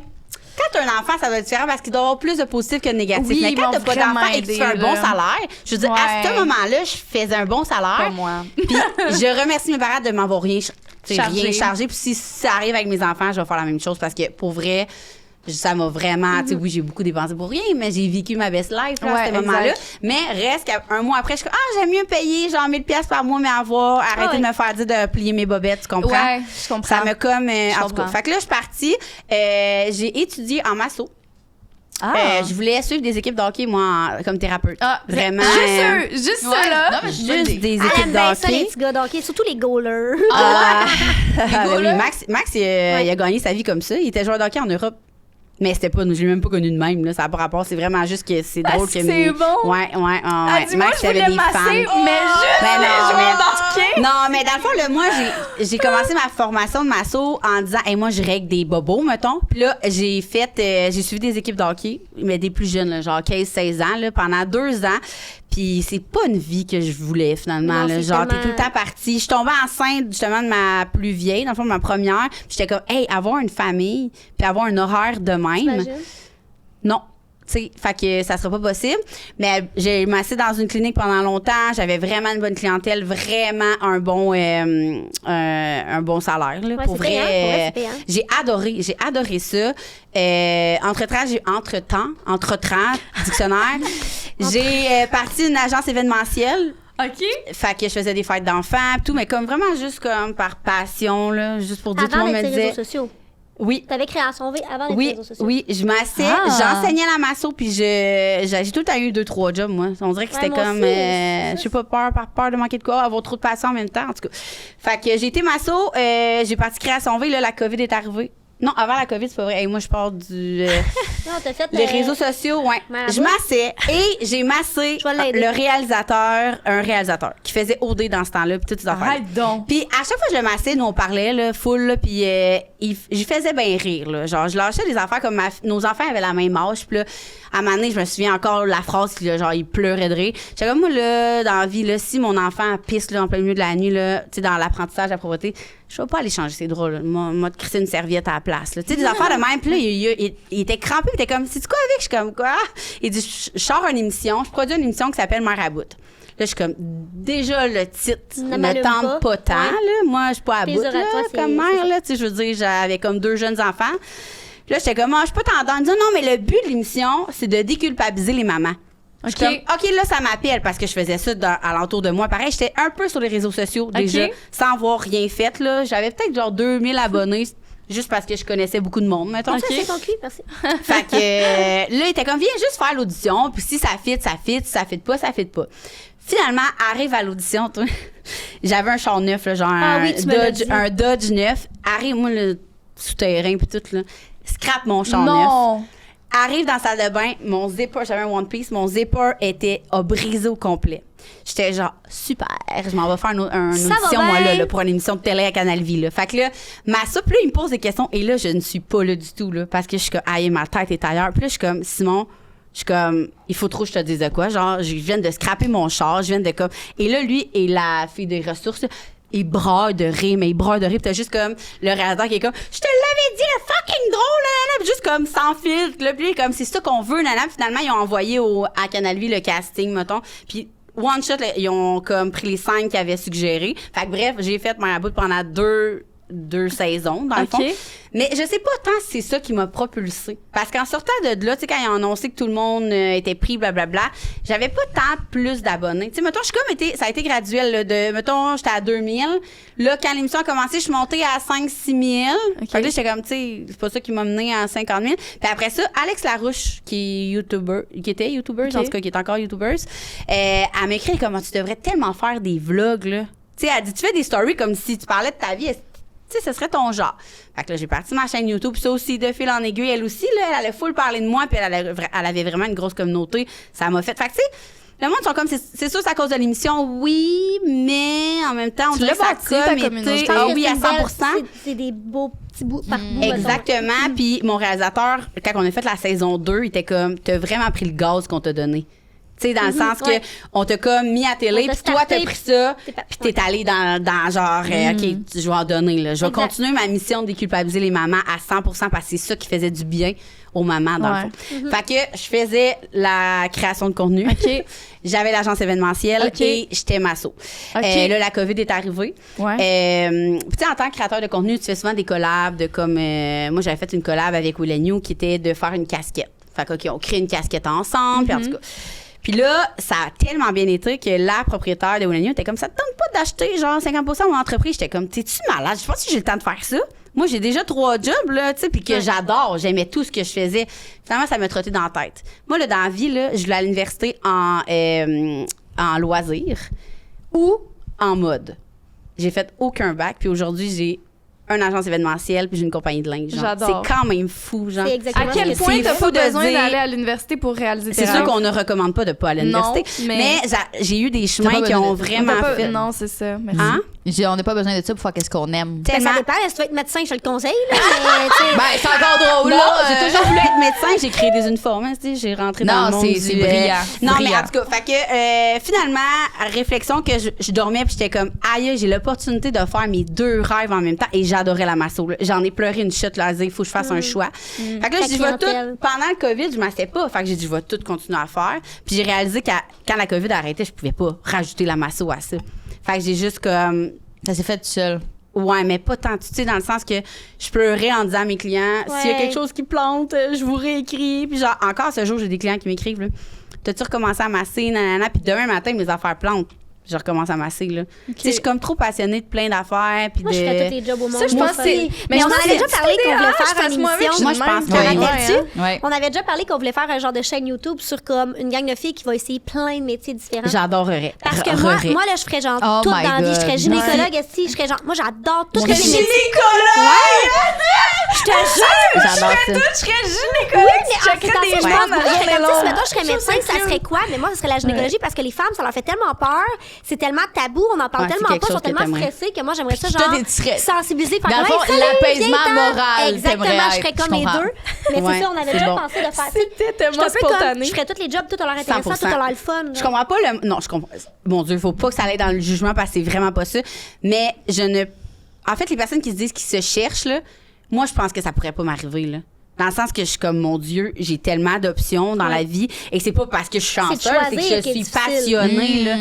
quand t'as un enfant, ça doit être différent parce qu'il doit y avoir plus de positif que de négatif. Oui, mais ils quand m'ont t'as pas vraiment d'enfant et que tu aidé, fais un bon là. salaire, je veux dire, à ce Ouais. moment-là, je faisais un bon salaire. Pas moi. Puis je remercie mes parents de m'avoir rien Chargé. chargé. Puis si ça arrive avec mes enfants, je vais faire la même chose parce que pour vrai, ça m'a vraiment, tu sais, oui, j'ai beaucoup dépensé pour rien, mais j'ai vécu ma best life là, à Ouais, ce moment-là. exact. Mais reste qu'un mois après, je suis comme, j'aime mieux payer genre 1000 pièces par mois, mais arrêter de me faire dire de plier mes bobettes, tu comprends? Ouais, je comprends. Ça me comme, en tout cas. comprends. Fait que là, je suis partie, j'ai étudié en masso. Je voulais suivre des équipes de hockey, moi, comme thérapeute. Ah, Vraiment. Juste Ouais. ça, là. Non, mais c'est une bonne Juste idée. des Elle équipes aime de bien ça, les hockey. petits gars d'hockey, surtout les goalers. Oui, Max il a gagné sa vie comme ça. Il était joueur de hockey en Europe. Mais c'était pas, je l'ai même pas connu de même, là. Ça n'a pas rapport. C'est vraiment juste que c'est drôle que c'est bon. Ouais. Elle dit, moi, Max, je il avait voulais des masser, fans. mais juste Ben les non, joueurs d'hockey. Non, mais dans le fond, là, moi, j'ai commencé ma formation de masso en disant, moi, je règle des bobos, mettons. Puis là, j'ai suivi des équipes de hockey, mais des plus jeunes, là, genre 15-16 ans, là, pendant 2 ans. Puis c'est pas une vie que je voulais, finalement. Non, Là. c'est Genre, t'es tellement- tout le temps partie. Je suis tombée enceinte, justement, de ma plus vieille, dans le fond, de ma première. Puis j'étais comme, avoir une famille, puis avoir un horaire de même. T'imagines? Non. Tu sais, fait que ça sera pas possible. Mais j'ai massé dans une clinique pendant longtemps. J'avais vraiment une bonne clientèle, vraiment un bon salaire. Là, Ouais, pour c'est vrai, payant, pour vrai, c'est payant. j'ai adoré ça. Entre-temps, dictionnaire. J'ai parti d'une agence événementielle. OK. Fait que je faisais des fêtes d'enfants, pis tout, mais comme vraiment juste comme par passion, là, juste pour dire tout le Avant monde les me réseaux disait. sociaux. Oui. T'avais Création V avant les Oui, réseaux sociaux. oui, je massais, Ah. j'enseignais la masso, puis j'ai tout le temps eu 2-3 jobs, moi. On dirait que c'était moi comme, aussi, je sais pas, par peur de manquer de quoi, avoir trop de passion en même temps, en tout cas. Fait que j'ai été masso, j'ai parti Création V, là, la COVID est arrivée. Non, avant la COVID, c'est pas vrai. Hey, moi, je pars du... Non, t'as fait les réseaux sociaux, ouais. Marabout. Je massais et j'ai massé Je vais l'aider. un réalisateur qui faisait OD dans ce temps-là, puis toutes ces affaires. Arrête donc. Puis à chaque fois que je le massais, nous on parlait là, full là, puis j'y faisais bien rire là. Genre je lâchais des affaires comme nos enfants avaient la même âge, puis là à un moment donné, je me souviens encore la phrase qui là, genre il pleurait de rire. J'étais comme moi là dans la vie là, si mon enfant pisse là en plein milieu de la nuit là, tu sais dans l'apprentissage de la pauvreté, je vais pas aller changer ses draps là. Moi de crisser une serviette à la place là. Tu sais des affaires de même, puis là il était crampé, il était comme c'est quoi avec, je suis comme quoi. Il dit je sors une émission, je produis une émission qui s'appelle Mère à bout. Là, je suis comme, déjà, le titre Ne me m'allume tente pas tant, Ouais. là. Moi, je suis pas à Tes bout, là, oratoires, c'est- comme c'est mère, ça. là. Tu sais, je veux dire, j'avais comme 2 jeunes enfants. Puis là, j'étais comme, je suis pas tentante. Elle dit, non, mais le but de l'émission, c'est de déculpabiliser les mamans. Je suis OK. comme, OK, là, ça m'appelle parce que je faisais ça alentour de moi. Pareil, j'étais un peu sur les réseaux sociaux, déjà, sans avoir rien fait, là. J'avais peut-être genre 2000 abonnés. Juste parce que je connaissais beaucoup de monde, mettons. Ça, c'est ton cul, merci. Fait que là, il était comme, viens juste faire l'audition, puis si ça fit, ça fit, si ça fit pas, ça fit pas. Finalement, arrive à l'audition, toi. J'avais un char neuf, là, genre oui, tu me l'as dit. un Dodge neuf. Arrive, moi, le souterrain, puis tout, là. Scrape mon char neuf. Non. Arrive dans la salle de bain, mon zipper, j'avais un One Piece, mon zipper a brisé au complet. J'étais genre, super, je m'en vais faire une Ça va audition, moi, bien. là, pour une émission de télé à Canal Vie, là. Fait que là, ma soupe, là, il me pose des questions, et là, je ne suis pas là du tout, là, parce que je suis comme, aïe, ma tête est ailleurs. Puis là, je suis comme, Simon, je suis comme, il faut trop que je te dise de quoi. Genre, je viens de scraper mon char, je viens de comme. Et là, lui et la fille des ressources, là, il braille de rire, mais il braille de rire. Puis t'as juste comme le réalisateur qui est comme, je te l'avais dit, le fucking drôle, là, puis juste comme sans filtre. Là, puis il est comme, c'est ça qu'on veut, là. Puis finalement, ils ont envoyé à Canal Vie le casting, mettons. Puis one shot, là, ils ont comme pris les 5 qu'ils avaient suggérés. Fait que bref, j'ai fait Mère à bout pendant deux saisons, dans le fond. Mais je sais pas tant si c'est ça qui m'a propulsée. Parce qu'en sortant de là, tu sais, quand ils ont annoncé que tout le monde était pris, blablabla, j'avais pas tant plus d'abonnés. Tu sais, mettons, ça a été graduel, là, mettons, j'étais à 2000. Là, quand l'émission a commencé, je suis montée à 5-6 000. Fait que là, j'étais comme, tu sais, c'est pas ça qui m'a mené à 50 000. Puis après ça, Alex Larouche, qui était YouTubeuse, en tout cas, qui est encore YouTubeuse, elle m'écrit comme, tu devrais tellement faire des vlogs, là. Tu sais, elle dit, tu fais des stories comme si tu parlais de ta vie. Tu sais, ce serait ton genre. Fait que là, j'ai parti ma chaîne YouTube. Puis ça aussi, de fil en aiguille, elle aussi, là, elle allait full parler de moi. Puis elle avait vraiment une grosse communauté. Ça m'a fait. Fait que, tu sais, Le monde sont comme, c'est sûr, c'est à cause de l'émission, oui, mais en même temps, on dirait que sa communauté. Ah oui, à 100%. C'est des beaux petits bouts par bout. Exactement. Puis mon réalisateur, quand on a fait la saison 2, il était comme, t'as vraiment pris le gaz qu'on t'a donné. Tu sais, dans le sens que on t'a comme mis à télé, puis toi, t'as pris ça, puis t'es allé dans genre, OK, je vais en donner, là. Je vais continuer ma mission de déculpabiliser les mamans à 100% parce que c'est ça qui faisait du bien aux mamans, dans le fond. Fait que je faisais la création de contenu. J'avais l'agence événementielle et j'étais masso. Là, la COVID est arrivée. Puis tu sais, en tant que créateur de contenu, tu fais souvent des collabs de comme... moi, j'avais fait une collab avec Will & You qui était de faire une casquette. Fait que, OK, on crée une casquette ensemble, puis en tout cas... Puis là, ça a tellement bien été que la propriétaire de Will & You était comme, ça te tente pas d'acheter genre 50% de mon entreprise? J'étais comme, t'es-tu malade? Je pense que j'ai le temps de faire ça. Moi, j'ai déjà 3 jobs, là, tu sais, puis que j'adore. J'aimais tout ce que je faisais. Finalement, ça m'a trotté dans la tête. Moi, là, dans la vie, là, je voulais à l'université en loisirs ou en mode. J'ai fait aucun bac, puis aujourd'hui, j'ai une agence événementielle puis j'ai une compagnie de linge. J'adore. C'est quand même fou, genre. C'est exactement à quel point t'as pas besoin d'aller à l'université pour réaliser tes rêves? C'est sûr qu'on ne recommande pas de pas aller à l'université. Mais j'ai eu des chemins qui ont vraiment fait... Non, c'est ça. Merci. Hein? On n'a pas besoin de ça pour faire qu'est-ce qu'on aime. Ben, ça dépend. Si tu veux être médecin, je te le conseille. Là, mais, c'est encore drôle. Non, j'ai toujours voulu être médecin. J'ai créé des uniformes. J'ai rentré dans le monde. Non, c'est brillant. Non, mais en tout cas, fait que finalement, réflexion que je dormais puis j'étais comme, aïe, j'ai l'opportunité de faire mes 2 rêves en même temps et j'adorais la masso. Là. J'en ai pleuré une chute là, il faut que je fasse un choix. Fait que là, j'ai dit, pendant le COVID, je m'assais pas. Fait que j'ai dit, je vais tout continuer à faire. Puis j'ai réalisé que quand la COVID a arrêté, je pouvais pas rajouter la masso à ça. Fait que j'ai juste comme... Ça s'est fait tout seul. Ouais, mais pas tant, tu sais, dans le sens que je pleurais en disant à mes clients, s'il y a quelque chose qui plante, je vous réécris. Puis genre, encore ce jour, j'ai des clients qui m'écrivent, là, t'as-tu recommencé à masser, nanana, puis demain matin, mes affaires plantent. Je recommence à masser, là. Tu sais, je suis comme trop passionnée de plein d'affaires. Moi, je ferais tous les jobs au monde. Ça, je pense que c'est... Mais on en avait déjà parlé qu'on voulait faire une émission. Moi, je pense que on avait déjà parlé qu'on voulait faire un genre de chaîne YouTube sur comme une gang de filles qui va essayer plein de métiers différents. J'adorerais. Parce que moi, là, je ferais genre tout dans la vie. Je serais gynécologue, je serais genre... Moi, j'adore tout ce que j'ai. Gynécologue! Je te jure! J'adore ça. Je serais gynécologue. Mettons, je serais médecin, ça serait quoi? Mais moi, ce serait la gynécologie parce que les femmes, ça leur fait tellement peur. C'est tellement tabou, on en parle tellement pas, ils sont tellement stressés que moi, j'aimerais ça, genre, sensibiliser. Dans le fond, l'apaisement moral. Exactement, je serais comme les deux. Mais c'est ça, on avait déjà pensé de faire ça. C'était tellement spontané. Je ferais tous les jobs, tout a l'air intéressant, tout a l'air le fun. Je comprends pas le... Non, je comprends... Mon Dieu, faut pas que ça aille dans le jugement parce que c'est vraiment pas ça. Mais je ne... En fait, les personnes qui se disent qu'ils se cherchent, là, moi, je pense que ça pourrait pas m'arriver, là. Dans le sens que je suis comme, mon Dieu, j'ai tellement d'options dans la vie et c'est pas parce que je suis chanceuse, c'est que je suis passionnée là,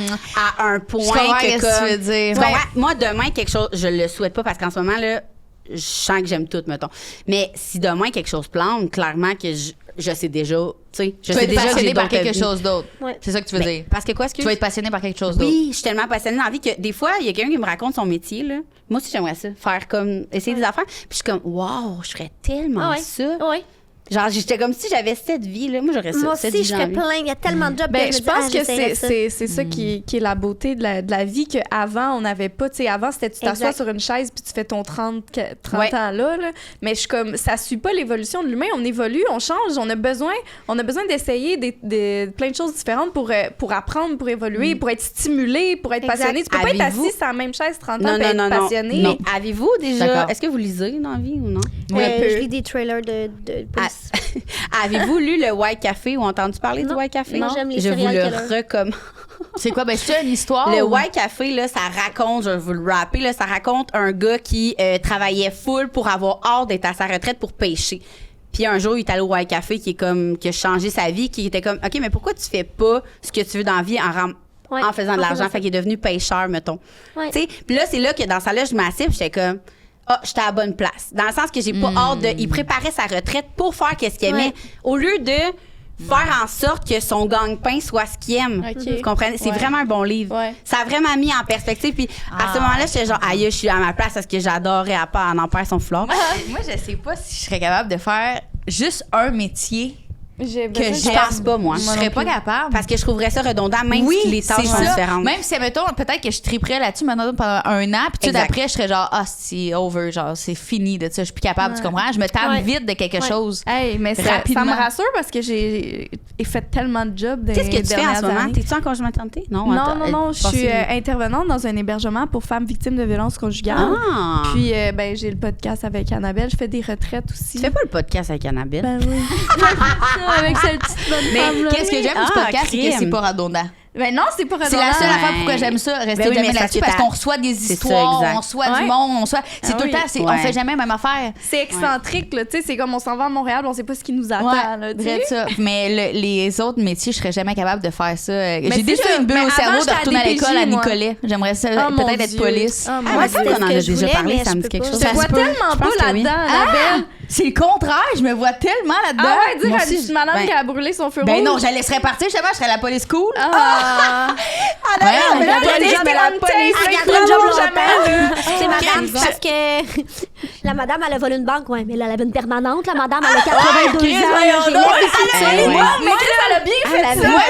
à un point que comme... tu veux dire. Moi, demain, quelque chose, je le souhaite pas parce qu'en ce moment, là, je sens que j'aime tout, mettons. Mais si demain, quelque chose plante, clairement que je sais déjà, tu sais, je sais déjà que j'ai par quelque chose d'autre. Ouais. C'est ça que tu veux dire. Parce que quoi, Tu vas être passionné par quelque chose d'autre. Oui, je suis tellement passionnée dans la vie que des fois, il y a quelqu'un qui me raconte son métier, là. Moi aussi, j'aimerais ça. Faire comme, essayer des affaires. Puis je suis comme, wow, je ferais tellement ça. Oui. Genre, j'étais comme si j'avais cette vie, là. Moi, j'aurais ça. Moi aussi, je ferais plein. Il y a tellement de jobs. Ben, je pense que c'est ça qui est la beauté de la vie qu'avant, on n'avait pas. Tu sais, avant, c'était tu t'assois sur une chaise puis tu fais ton 30 ans là. Mais je suis comme, ça suit pas l'évolution de l'humain. On évolue, on change. On a besoin d'essayer plein de choses différentes pour apprendre, pour évoluer, pour être stimulé, pour être passionné. Tu peux pas être assis sur la même chaise 30 ans et être passionné. Non. Avez-vous déjà... Est-ce que vous lisez dans la vie ou non? Je lis des trailers de police. Avez-vous lu le White Café ou entendu parler du White Café? Non, j'aime les Je vous serial le recommande. C'est quoi? Ben, c'est une histoire? Le White Café, là, ça raconte, je vais vous le rapper, là, ça raconte un gars qui travaillait full pour avoir hâte d'être à sa retraite pour pêcher. Puis un jour, il est allé au White Café qui a changé sa vie, qui était comme, OK, mais pourquoi tu fais pas ce que tu veux dans la vie en faisant de l'argent? Fait qu'il est devenu pêcheur, mettons. Ouais. Tu sais, puis là, c'est là que dans sa loge massive, j'étais comme... j'étais à la bonne place. Dans le sens que j'ai pas hâte de... Il préparait sa retraite pour faire qu'est-ce qu'il aimait. Au lieu de faire en sorte que son gagne-pain soit ce qu'il aime. Vous comprenez? C'est vraiment un bon livre. Ouais. Ça a vraiment mis en perspective. Puis à ce moment-là, j'étais genre, aïe, je suis à ma place parce que j'adorais à part en perd son fleur. Moi, je sais pas si je serais capable de faire juste un métier Je pense pas, moi. Je serais pas capable. Parce que je trouverais ça redondant, même si les tâches sont différentes. Même si, mettons, peut-être que je triperais là-dessus maintenant pendant un an, puis tout d'après, je serais genre, c'est over, genre, c'est fini de ça, je suis plus capable, tu comprends? Je me tanne vite de quelque chose. Hey, mais ça me rassure parce que j'ai fait tellement de jobs des Qu'est-ce que tu fais en ce moment? années. T'es-tu en congé maternité? Non, je suis intervenante dans un hébergement pour femmes victimes de violences conjugales. Puis, j'ai le podcast avec Annabelle, je fais des retraites aussi. Tu fais pas le podcast avec Annabelle? Ben oui. Avec cette petite bonne femme-là. Qu'est-ce que j'aime du podcast, c'est que c'est pas redondant. Ben non, c'est pas redondant. C'est la seule affaire pourquoi j'aime ça, rester jamais là-dessus, parce qu'on reçoit des histoires, on reçoit du monde, on reçoit... C'est tout le temps, on fait jamais la même affaire. C'est excentrique, là, tu sais, c'est comme on s'en va à Montréal, on sait pas ce qui nous attend, là, tu sais. Ça. Mais les autres métiers, je serais jamais capable de faire ça. J'ai déjà une bulle au cerveau de retourner à l'école à Nicolet. J'aimerais ça peut-être être police. Moi, c'est qu'on en a déjà parlé, ça me dit quelque chose. Je te vois tellement pas là-dedans, Annabelle. C'est le contraire, je me vois tellement là-dedans. Ah ouais, dire à une petite madame qui a brûlé son feu rouge. Ben non, je la laisserais partir, justement, je serais la police cool. Mais là, les gens de la police, c'est madame, parce que la madame, elle a volé une banque, ouais, mais elle avait une permanente, la madame, elle a 82 ans. Mais elle a bien fait ça. Moi,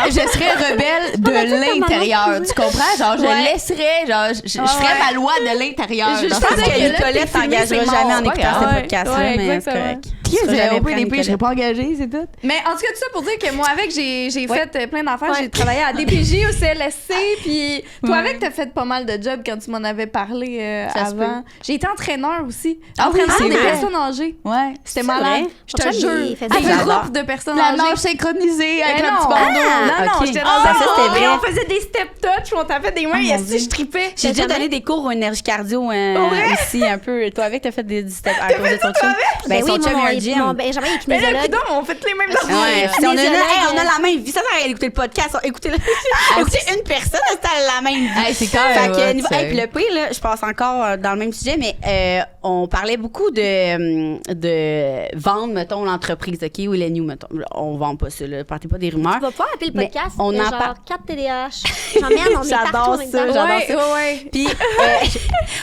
je serais rebelle de l'intérieur, tu comprends? Genre, je laisserais, genre, je ferais ma loi de l'intérieur. Je pense que Nicolette t'engagera jamais en écoutant ce podcast-là, mais c'est correct. J'avais pris des prix, je serais pas engagée, c'est tout. Mais en tout cas, tout ça pour dire que moi, avec, j'ai fait plein d'affaires. J'ai travaillé à DPJ, au CLSC, puis toi, avec, t'as fait pas mal de jobs quand tu m'en avais parlé avant. J'ai été entraîneur aussi. Entraîneur des personnes âgées. Ouais. C'était malade. Je te jure. Un groupe de personnes âgées. La nage synchronisée avec un petit bandeau. Non, j'étais dans ça, c'était vrai. On faisait des step touch, on tapait des mains, et si je tripais. J'ai déjà donné des cours au énergie cardio aussi, un peu. Toi, avec, t'as fait des step à cause de ton chum. Ben, son chum, il y a un gym. Benjamin est Mais là, kinésiologue. on fait les mêmes affaires. On a la même vie. Ça sert à écouter le podcast. Écouter une personne, c'est la même vie. C'est quand même. Puis le pire, là, je passe encore dans le même sujet, mais on parlait beaucoup de vendre, mettons, l'entreprise, OK, ou les news, mettons. On vend pas ça, là. Partez pas des rumeurs. Tu vas pas appeler le podcast, on en genre 4 TDAH. J'emmène, on est j'adore partout. ça, j'adore ça. Ouais. Puis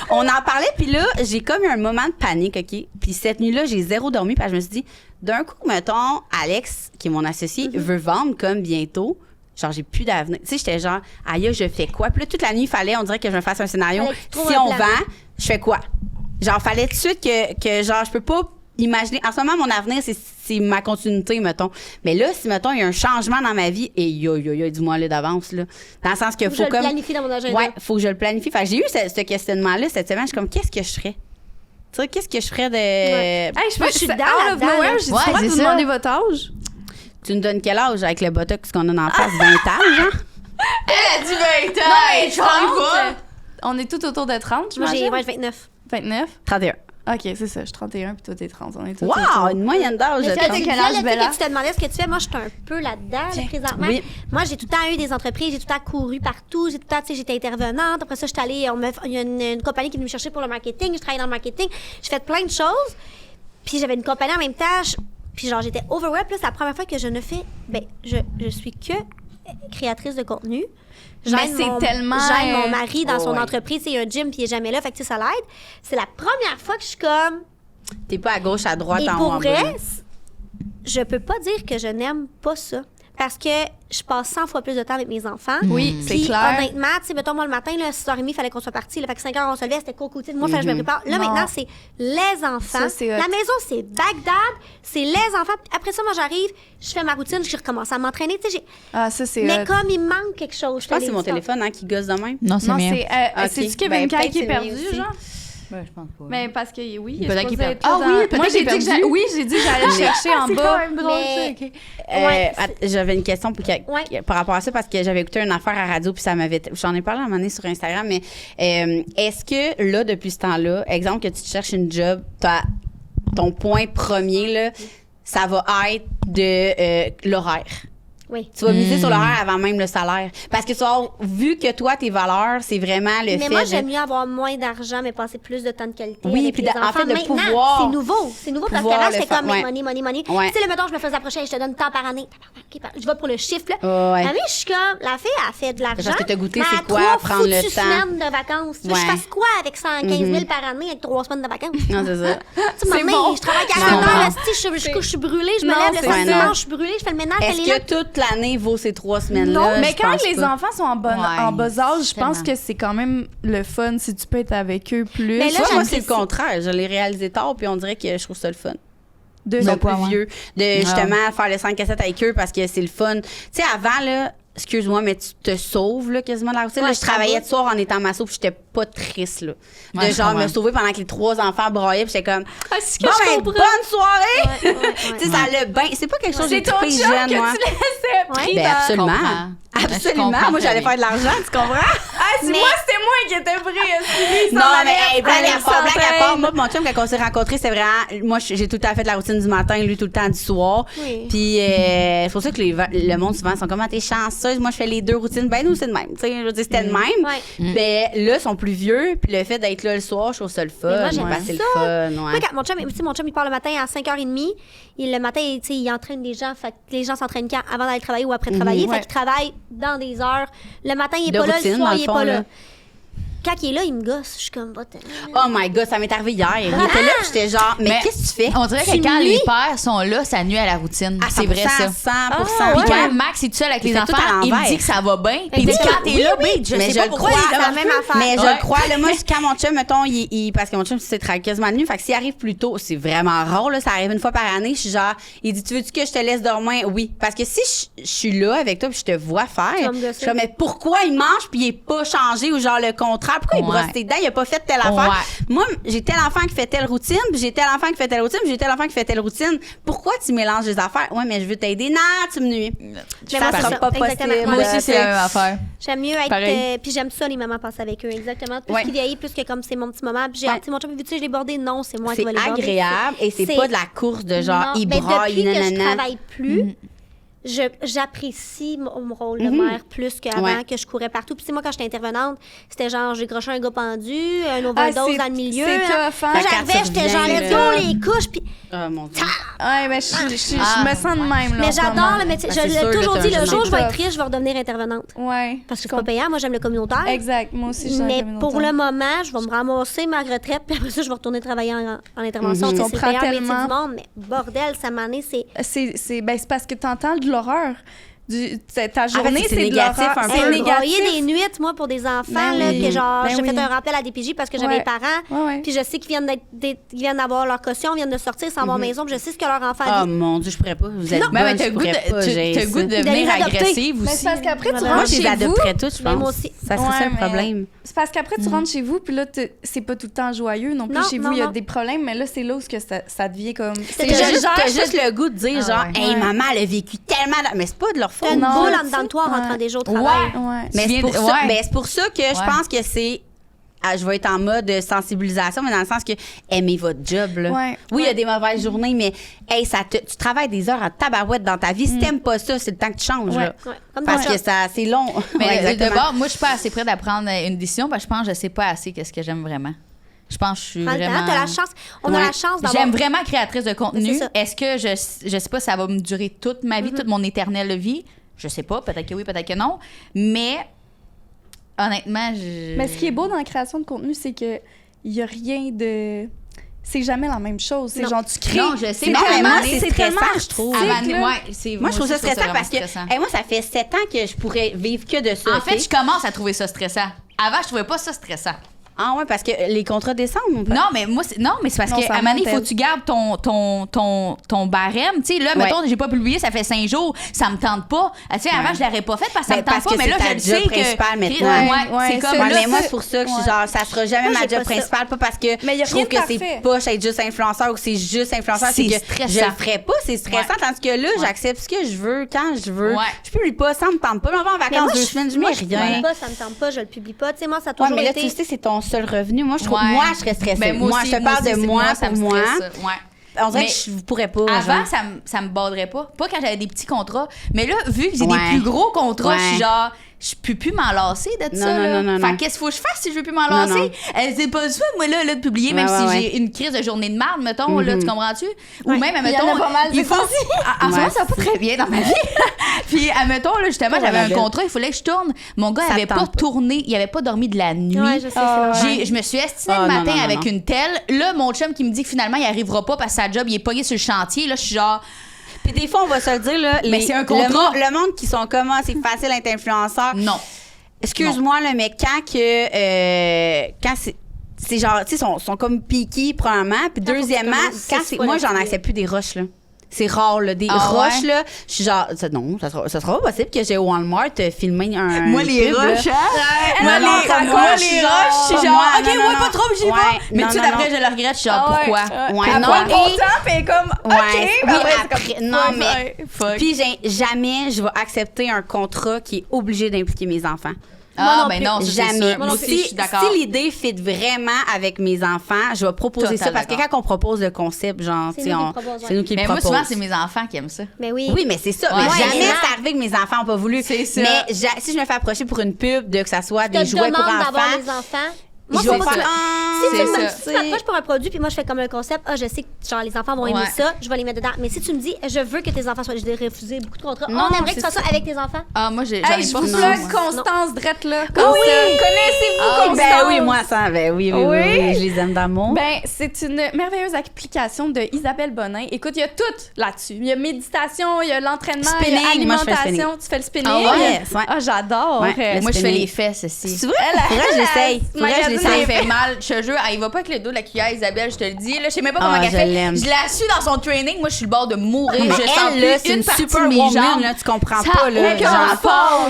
on en parlait, puis là, j'ai comme eu un moment de panique, OK? Puis cette nuit-là, j'ai zéro dormi, puis je me suis dit, d'un coup, mettons, Alex, qui est mon associé, veut vendre comme bientôt. Genre, j'ai plus d'avenir. Tu sais, j'étais genre, aïe, je fais quoi? Puis là, toute la nuit, il fallait, on dirait que je me fasse un scénario. Si on vend, je fais quoi? Genre, fallait tout de suite que genre, je peux pas imaginer. En ce moment, mon avenir, c'est ma continuité, mettons. Mais là, si, mettons, il y a un changement dans ma vie, et dis-moi là d'avance, là. Dans le sens que faut comme. Je le planifie dans mon agenda. Ouais, faut que je le planifie. Fait que j'ai eu ce questionnement-là cette semaine. Je suis comme, qu'est-ce que je ferais? Tu sais, qu'est-ce que je ferais de. Hey, je suis dans out of nowhere, j'ai le droit de vous demander votre âge. Tu nous donnes quel âge avec le botox qu'on a en face? 20 ans, genre? Elle a dit 20 ans! Je pense. On est tout autour de 30, Moi, j'imagine. j'ai 29. 29? 31. OK, c'est ça. Je suis 31 puis toi, t'es 30. On est tous Wow! autour. Une moyenne d'âge de Mais 30. tu quel âge, disais, Bella? que tu te demandais ce que tu fais. Moi, je suis un peu là-dedans, là, présentement. Oui. Moi, j'ai tout le temps eu des entreprises, j'ai tout le temps couru partout, j'ai tout le temps, tu sais, j'étais intervenante. Après ça, j'étais allée, il y a une compagnie qui est venue me chercher pour le marketing, je travaillais dans le marketing. J'ai fait plein de choses. Puis j'avais une compagnie en même temps. Puis genre, j'étais overwhelmed. Puis là, c'est la première fois que je ne fais... Ben, je suis que créatrice de contenu. Mais c'est tellement... J'aide mon mari dans son entreprise. Il y a un gym, puis il est jamais là. Fait que tu sais, ça l'aide. C'est la première fois que je suis comme... T'es pas à gauche, à droite, Et en haut, pour en vrai, bas. je peux pas dire que je n'aime pas ça. Parce que je passe 100 fois plus de temps avec mes enfants. Oui, c'est Puis, clair. honnêtement, tu sais, mettons, moi, le matin, là, 6h30, il fallait qu'on soit partis. Fait que 5h, on se levait, c'était cool. Moi, il fallait que je me prépare. Là, Non. maintenant, c'est les enfants. Ça, c'est hot. La maison, c'est Bagdad. C'est les enfants. Puis après ça, moi, j'arrive, je fais ma routine, je recommence à m'entraîner. Tu sais, Ah, ça, c'est mais hot. comme il me manque quelque chose. Je pense que c'est mon téléphone qui gosse de même. Non, c'est Non, bien. c'est... Ok. C'est-tu Kevin Ben, Kai peut-être qui est c'est perdu, mieux aussi. genre? Ben, je pense pas. Mais parce que oui, il est Peut-être qu'il supposé est être perdu. là Ah oui, dans- peut-être Moi, j'ai qu'il est dit que perdu. oui, j'ai dit que j'allais le chercher en bas. Mais- Ouais. Ouais, J'avais une question Ouais. par rapport à ça parce que j'avais écouté une affaire à radio puis ça m'avait j'en ai parlé à un moment donné sur Instagram mais est-ce que là depuis ce temps-là exemple que tu te cherches une job ton point premier là ça va être de l'horaire. Oui. Tu vas miser sur l'horaire avant même le salaire. Parce que tu vas avoir vu que toi, tes valeurs, c'est vraiment le Mais fait moi, de... j'aime mieux avoir moins d'argent, mais passer plus de temps de qualité. Oui, avec puis les en enfants. fait, de Maintenant, pouvoir- c'est nouveau. C'est nouveau parce pouvoir qu'avant, le j'étais comme, faire, money. Ouais. Tu sais, le mettons, je me faisais approcher, je te donne tant par année. OK, je vais pour le chiffre, là. Ouais. Ah, mais je suis comme, la fille, elle fait de l'argent. Parce que t'as goûté, mais c'est elle a quoi, 3 prendre le foutues temps. semaines de vacances. Tu veux que je Ouais. fasse quoi avec 115 000 par année avec 3 semaines de vacances? Non, c'est ça. Tu sais, maman, je travaille 40 Non. heures, je suis brûlée, je me Non, lève le c'est samedi, ça. dimanche, je suis brûlée, je fais le ménage, Est-ce elle est là. que toute l'année vaut ces 3 semaines-là? Non, mais Je quand pense les pas. enfants sont en bas âge, je pense que c'est quand même le fun si tu peux être avec eux plus. Mais là, Tu vois, moi, c'est le j'apprécie. contraire. Je l'ai réalisé tard, puis on dirait que je trouve ça le fun. de Ils sont quoi, plus ouais. vieux. De justement faire le 5 cassettes avec eux parce que c'est le fun. Tu sais, avant, là, excuse-moi, mais tu te sauves là, quasiment de la routine. Ouais, Là, je travaillais ça de soir en étant masso, puis j'étais pas triste. Là. De Ouais, je genre me comprends. sauver pendant que les 3 enfants braillaient, puis j'étais comme. Ah, c'est Bon, ben, bonne soirée! Ouais, ouais, Tu sais, ça allait bien. C'est pas quelque chose que j'ai C'est ton trippé job jeune, que moi. tu laissais pris Ben, dans- absolument. comprends. Absolument. Je comprends Moi, j'allais très faire de l'argent, tu comprends? Ah, si moi, c'était moi qui étais prise. Non, mais hey, blague à part, moi, mon chum, quand on s'est rencontrés, c'est vraiment. Moi, j'ai tout le temps fait la routine du matin, lui, tout le temps du soir. Oui. Puis, c'est pour ça que le monde, souvent, sont comme, ah, t'es chanceuse. Moi, je fais les 2 routines. Ben, nous, c'est de même. Tu sais, je veux dire, c'était de même. Ouais. Ben, là, ils sont plus vieux. Puis, le fait d'être là le soir, je trouve ça le fun. Mais moi, j'aime Ben, c'est le ça. fun, Moi, ouais. quand mon chum, tu sais, mon chum, il part le matin à 5h30. Le matin, tu sais, il entraîne des gens. Fait que les gens s'entraînent quand? Avant d'aller travailler ou après travailler. Fait Ouais. qu'il travaille dans des heures. Le matin, il est De pas là. routine, Le soir, dans il le est fond, pas là. là. Quand il est là, il me gosse. Je suis comme, va Oh my God, ça m'est arrivé hier. Il était là, puis j'étais genre, mais qu'est-ce que tu fais? On dirait que Tu quand nuis. les pères sont là, ça nuit à la routine. À C'est vrai, ça. 100%. Puis Ouais. quand Max est tout seul avec Il les fait tout enfants, à il me l'envers. dit que ça va bien. Puis il dit Exactement. quand t'es là, bitch, je mais sais pas pourquoi. crois, il est c'est la même affaire. Mais je Ouais. le crois. Là, moi, quand mon chum, mettons, parce que mon chum, c'est travaille quasiment de nuit. Fait que s'il arrive plus tôt, c'est vraiment rare, là. Ça arrive une fois par année. Je suis genre, il dit, tu veux-tu que je te laisse dormir? Oui. Parce que si je suis là avec toi puis je te vois faire, vas me je gosser. suis comme, mais pourquoi il mange puis il est pas changé ou genre le contraire? Pourquoi il Ouais. brosse tes dents? Il a pas fait telle affaire. Ouais. Moi, j'ai tel enfant qui fait telle routine puis j'ai tel enfant qui fait telle routine puis j'ai tel enfant qui fait telle routine. Pourquoi tu mélanges les affaires? Ouais, mais je veux t'aider. Non, tu me nuis. Mais Ça moi, c'est sera ça. pas Exactement. possible. Moi aussi, c'est la même affaire. J'aime mieux être. Pareil. Puis j'aime ça, les mamans passer avec eux. Exactement. Plus Ouais. qu'ils vieillissent, plus que comme c'est mon petit moment. Puis j'ai, Ouais. tu sais, mon chum, vu-tu, je l'ai bordé? Non, c'est moi qui C'est vais les border. agréable et c'est pas de la course de genre, Non, il mais braille, depuis que je nanana. travaille plus, j'apprécie mon rôle de mère plus qu'avant, Ouais. que je courais partout. Puis tu sais, moi, quand j'étais intervenante, c'était genre, j'ai croché un gars pendu, un Ah, overdose c'est- dans le milieu. c'est tough, hein? Moi, Quand j'arrivais, tu j'étais genre, reviens, let's là. go, les couches. Puis, Oh mon Dieu. Ouais, mais je Ah, me sens de même, là. mais en ce moment. j'adore le métier. Ben, Je c'est sûr, l'ai toujours là, dit, t'as un le jour où je vais jeune être triste, je vais redevenir intervenante. Ouais. Parce que c'est pas payant. Moi, j'aime le communautaire. Exact. Moi aussi, je suis dans la Mais communautaire. pour le moment, je vais me ramasser ma retraite, puis après ça, je vais retourner travailler en intervention. Je Tu sais, C'est le comprends meilleur métier tellement. du monde, mais bordel, ça m'en est, c'est... C'est parce que t'entends de l'horreur. Ta journée, c'est c'est de négatif l'horreur. un peu. C'est Hey, broyer négatif. des nuits, moi, pour des enfants, Ben là, oui. que genre, Ben j'ai oui. fait un rappel à DPJ parce que j'avais Ouais. les parents, Ouais, ouais. puis je sais qu'ils viennent d'avoir leur caution, viennent de sortir sans avoir maison, puis je sais ce que leur enfant Oh vit. mon Dieu, je pourrais pas. Vous êtes Mais bonne, t'as je le goût pourrais pas, j'ai t'as le ça. goût de les devenir adopter. agressive Mais c'est aussi. parce qu'après, tu Voilà. Moi, rentres je les chez vous. adopterais toutes, je Mais moi pense. aussi. Ça serait ça Ouais, le problème. C'est parce qu'après, tu rentres chez vous, puis là, c'est pas tout le temps joyeux non plus. Non, Chez vous, non, il y a non. des problèmes, mais là, c'est là où que ça devient comme. C'est T'as déjà juste le goût de dire, genre, ouais. hey, Ouais. maman, elle a vécu tellement. Mais c'est pas de leur faute. T'as une Non, boule là, en dedans de toi en ouais. rentrant déjà au travail. Ouais. Mais Tu c'est viens pour de- ça, ouais. ben, c'est pour ça que je pense que c'est. Je vais être en mode sensibilisation, mais dans le sens que aimez votre job. Là. Ouais. Oui, il y a des mauvaises journées, mais hey, tu travailles des heures en tabarouette dans ta vie. Si t'aimes pas ça, c'est le temps que tu changes. Ouais. Là. Ouais. Comme Parce ton que job. c'est long. Mais Ouais, exactement. d'abord, moi, je suis pas assez prête à prendre une décision parce que je pense que je sais pas assez qu'est-ce que j'aime vraiment. Je pense que je suis Prends le temps, vraiment... t'as la chance. On a Ouais. la chance d'avoir... J'aime vraiment créatrice de contenu. C'est ça. Est-ce que je sais pas, ça va me durer toute ma vie, toute mon éternelle vie? Je sais pas. Peut-être que oui, peut-être que non. Mais honnêtement, Mais ce qui est beau dans la création de contenu, c'est que il y a rien de. C'est jamais la même chose. C'est Non. genre, tu crées. Non, je sais, c'est mais tellement, moi, c'est c'est tellement stressant, je trouve. artistique, là. Moi, je trouve ça stressant vraiment parce que hey, moi, ça fait 7 ans que je pourrais vivre que de ça. En fait, ok? je commence à trouver ça stressant. Avant, je trouvais pas ça stressant. Ah ouais, parce que les contrats descendent. Non, mais moi, c'est parce Non, qu'à ça un moment donné, il monte, faut que tu gardes ton barème. Tu sais, là, mettons, j'ai pas publié, ça fait 5 jours, ça me tente pas. Tu sais, avant, je l'aurais pas fait parce que ça Ben, me tente parce pas, que mais c'est là, ta je le job sais que. principale maintenant. Ouais, Ouais, c'est comme c'est- Ouais, là. mais moi, c'est pour ça que je suis genre, ça sera jamais Moi, ma j'ai job pas ça. principale, pas parce que Mais y a je trouve rien de que c'est parfait. poche être juste influenceur ou que c'est juste influenceur, c'est C'est que stressant. je le ferais pas, c'est stressant, tandis que là, j'accepte ce que je veux, quand je veux. Ouais. Je publie pas, ça me tente pas, mais on va en Mais vacances moi, 2 semaines, je mets moi, rien. publie pas, ça me tente pas, je le publie pas. Tu sais, moi, ça a Ouais, toujours mais là, été... tu sais, c'est ton seul revenu. Moi, je trouve, Ouais. moi, je serais stressée. Ben, moi, je te parle aussi, de moi ça pour me moi. stresse. Ouais. on dirait Mais que je pourrais pas. Avant, genre. ça me borderait pas. Pas quand j'avais des petits contrats. Mais là, vu que j'ai Ouais. des plus gros contrats, je suis Ouais. genre, je peux plus m'en lasser de Non, ça. non, là. non, non, Fait non. qu'est-ce qu'il faut que je fasse si je veux plus m'en Non, lasser? non. C'est pas le choix, moi, là, de publier, même Ouais, si ouais, j'ai une crise de journée de marde, mettons, là, Mhm. tu comprends-tu? Ou même, Il y admettons, en a pas mal, il c'est faut... ça aussi. En ce moment, Ouais, ça va pas très bien dans ma vie. Puis, admettons, là, justement, Oh, j'avais un Annabelle. contrat, il fallait que je tourne. Mon gars Ça avait te pas tente pas. tourné, il avait pas dormi de la nuit. Ouais, je sais, Ah, c'est normal. Je me suis estimée Ah, le non, matin non, non, avec non. une telle. Là, mon chum qui me dit que finalement, il arrivera pas parce que sa job, il est pogné sur le chantier. Là, je suis genre... Puis des fois, on va se le dire, là, Mais c'est un contrat. le monde qui sont comment, c'est facile d'être influenceur. Non. Excuse-moi, là, mais quand c'est genre, tu sais, sont comme piqués, premièrement. Puis Quand deuxièmement, faut que tu commences, moi, c'est j'en pas accepte plus des rushs, là. C'est rare, là. Des Ah rushs, ouais? là. Je suis genre, non, ça sera pas possible que j'ai Walmart filmé un. Moi, les pub, là. rushs, hein? Non, non, comme moi, moi, les rushs, je suis comme genre, moi, OK, non, moi, non, pas trop, j'y ouais, vais. Mais non, tout de suite non, après, non. je le regrette, je suis genre, Ah ouais, pourquoi? Ouais, Elle non. prend ton temps, puis elle est comme, OK. Ouais, ben oui, ouais, c'est après, comme, non, fuck, mais. ouais, fuck. Puis jamais je vais accepter un contrat qui est obligé d'impliquer mes enfants. Ah, non ben plus. non, ça, c'est Jamais. sûr. Moi aussi, je suis d'accord. Si l'idée fit vraiment avec mes enfants, je vais proposer Total ça. Parce que d'accord. quand on propose le concept, genre, C'est tu sais, nous qui le proposons. c'est nous qui le Mais moi, proposons. souvent, c'est mes enfants qui aiment ça. Mais oui. Oui, mais c'est ça. Ouais, mais jamais ouais. c'est arrivé que mes enfants n'ont pas voulu. C'est ça. Mais si je me fais approcher pour une pub, de que ça soit Je des te jouets pour demande d'avoir enfants, des enfants. je Moi, vais faut pas que faire. tu- Si c'est tu ça. me si tu m'approches pour un produit, puis moi, je fais comme un concept, je sais que genre, les enfants vont aimer Ouais. ça, je vais les mettre dedans. Mais si tu me dis, je veux que tes enfants soient. J'ai refusé beaucoup de contrats. Non, On aimerait que c'est ça soit avec tes enfants. Ah, moi, j'en Hey, ai je pas vous ça, plug moi. Constance Drette, là. Ah oui! Connaissez-vous Constance? Ben oui, moi, ça. Ben oui, oui, oui, Oui. oui, je les aime d'amour. Ben, c'est une merveilleuse application de Isabelle Bonin. Écoute, il y a tout là-dessus. Il y a méditation, il y a l'entraînement, il y a Spinning, moi, je fais le alimentation. Tu fais le spinning? Ah ouais? Yes, ouais. Ah, j'adore. Ouais, le Moi, je fais spinning. les fesses aussi. C'est vrai? Faudrait que j'essaye. Faudrait que je magasine Ça l'essaye. me fait mal, je te jure. Elle va pas avec le dos de la cuillère, Isabelle, je te le dis. Là, je sais même pas comment Ah, elle je fait. l'aime. Je l'ai su dans son training. Moi, je suis le bord de mourir. Mais Je sens elle, là, plus c'est une partie de super mes woman, jambes. là, tu comprends Ça pas, là. a aucun Genre, rapport.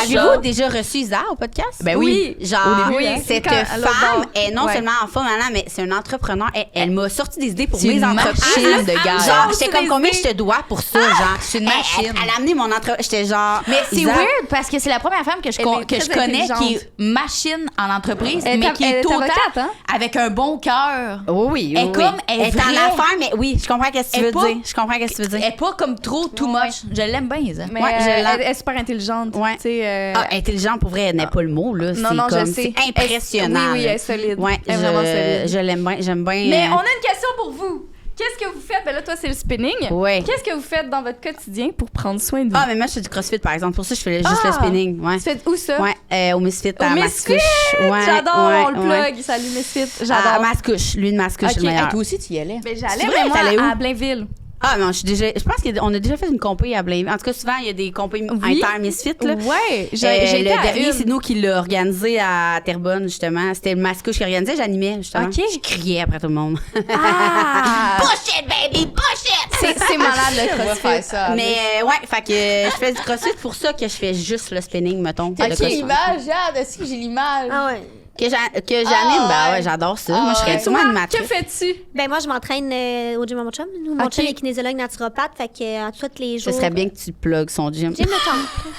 avez-vous déjà reçu Isa au podcast? Ben oui. Genre, Au début, hein. cette Quand elle a femme bord. est non Ouais. seulement en forme, mais c'est une entrepreneur. Elle m'a sorti des idées pour C'est mes une entreprises. machine de guerre. Genre, C'est j'étais comme des combien idées. je te dois pour ça, genre. c'est une Elle- machine. Elle a amené mon entreprise. J'étais genre. Mais c'est Isa, weird parce que c'est la première femme que je, Elle est que je très connais qui intelligente. est machine en entreprise, Elle est mais qui elle est est autant avocate, hein? avec un bon cœur. Oui, oui, Elle oui. comme, elle est est en vraie. affaires, mais oui, je comprends qu'est-ce que tu Elle veux est pas- dire. Je comprends qu'est-ce que tu veux Elle dire. est pas comme trop too much. Je l'aime bien, ça. Mais Ouais, je l'aime. elle est super intelligente. Ouais. Tu sais, Ah, intelligent, pour vrai, elle n'est pas le mot, là. non, C'est non, je comme- sais. C'est impressionnant. Oui, oui, là. elle est solide. Ouais, Elle est vraiment solide. je l'aime bien. J'aime bien. Mais on a une question pour vous. Qu'est-ce que vous faites? Ben là, toi, c'est le spinning. Ouais. Qu'est-ce que vous faites dans votre quotidien pour prendre soin de vous? Ah, mais moi, je fais du crossfit, par exemple. Pour ça, je fais juste Ah! le spinning. Ouais. Tu fais où ça? Ouais, au Misfit, Au à Misfit! Mascouche. Ouais, J'adore, ouais, on le ouais. plug. Salut, Misfit. À J'adore. Mascouche. Lui de Mascouche, Ok, le meilleur. Toi aussi, tu y allais. Ben, j'allais, C'est vrai, mais moi, t'allais où? à Blainville. Ah, non, je pense qu'on a déjà fait une compé à Blainville. En tout cas, souvent, il y a des compés Oui. inter-Misfit, là. Ouais, j'ai Le été à dernier, une. c'est nous qui l'a organisé à Terrebonne, justement. C'était le Mascouche qui organisait, j'animais, justement. Ok. Je criais après tout le monde. Ah! Push it, baby, push it! C'est malade, le On va crossfit. faire ça. Mais ouais, fait que je fais du crossfit, c'est pour ça que je fais juste le spinning, mettons. T'as Le qui crossfit. l'image, Jade? Est-ce que j'ai l'image? Ah ouais. Que j'anime, Ah, bah ouais. ouais, j'adore ça. Ah, Moi, je serais ouais. sûrement Que animatrice. fais-tu? Ben moi, je m'entraîne au gym à mon chum. Mon Ok. chum est kinésiologue naturopathe, fait que tous les Ce jours. serait bien que tu plugues son gym. Gym le temple.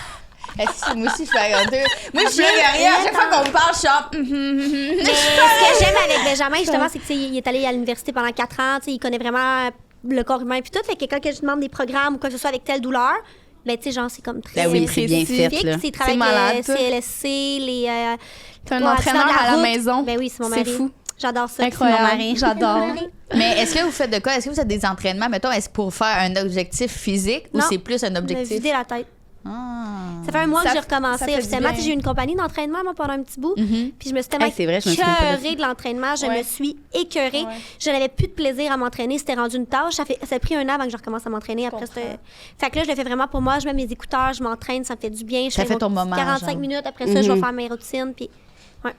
Est-ce que moi aussi, je fais un deux? Moi, je suis rien. À chaque fois qu'on me parle, je suis en- Mais ce que j'aime avec Benjamin, justement, c'est qu'il est allé à l'université pendant 4 ans. Tu sais, il connaît vraiment le corps humain puis tout. Fait que quand je demande des programmes ou quoi que ce soit avec telle douleur, ben tu sais, genre, c'est comme très Ben oui, c'est bien précis. fait, là. Il travaille malade, avec toi. CLSC, les... T'as un pour accident entraîneur de à la route. maison. Ben oui, c'est mon C'est mari. fou. J'adore ça. Incroyable. mon mari. J'adore. Mais est-ce que vous faites de quoi? Est-ce que vous faites des entraînements, mettons, est-ce pour faire un objectif physique ou Non. c'est plus un Me objectif? vider la tête. Ah. Ça fait un mois Ça que j'ai ça recommencé fait du officiellement. bien. Tu sais, j'ai eu une compagnie d'entraînement moi, pendant un petit bout. Puis je me suis tellement Hey, c'est vrai, je me souviens pas de ça. écœurée de l'entraînement. Je Ouais. me suis écœurée. Ouais. Je n'avais plus de plaisir à m'entraîner. C'était rendu une tâche. Ça a pris 1 an avant que je recommence à m'entraîner. Après, fait que là, je le fais vraiment pour moi. Je mets mes écouteurs, je m'entraîne, ça me fait du bien. Je Ça fais fait mon ton petit moment, 45 genre. minutes. Après ça, je vais faire mes routines. Puis, ouais.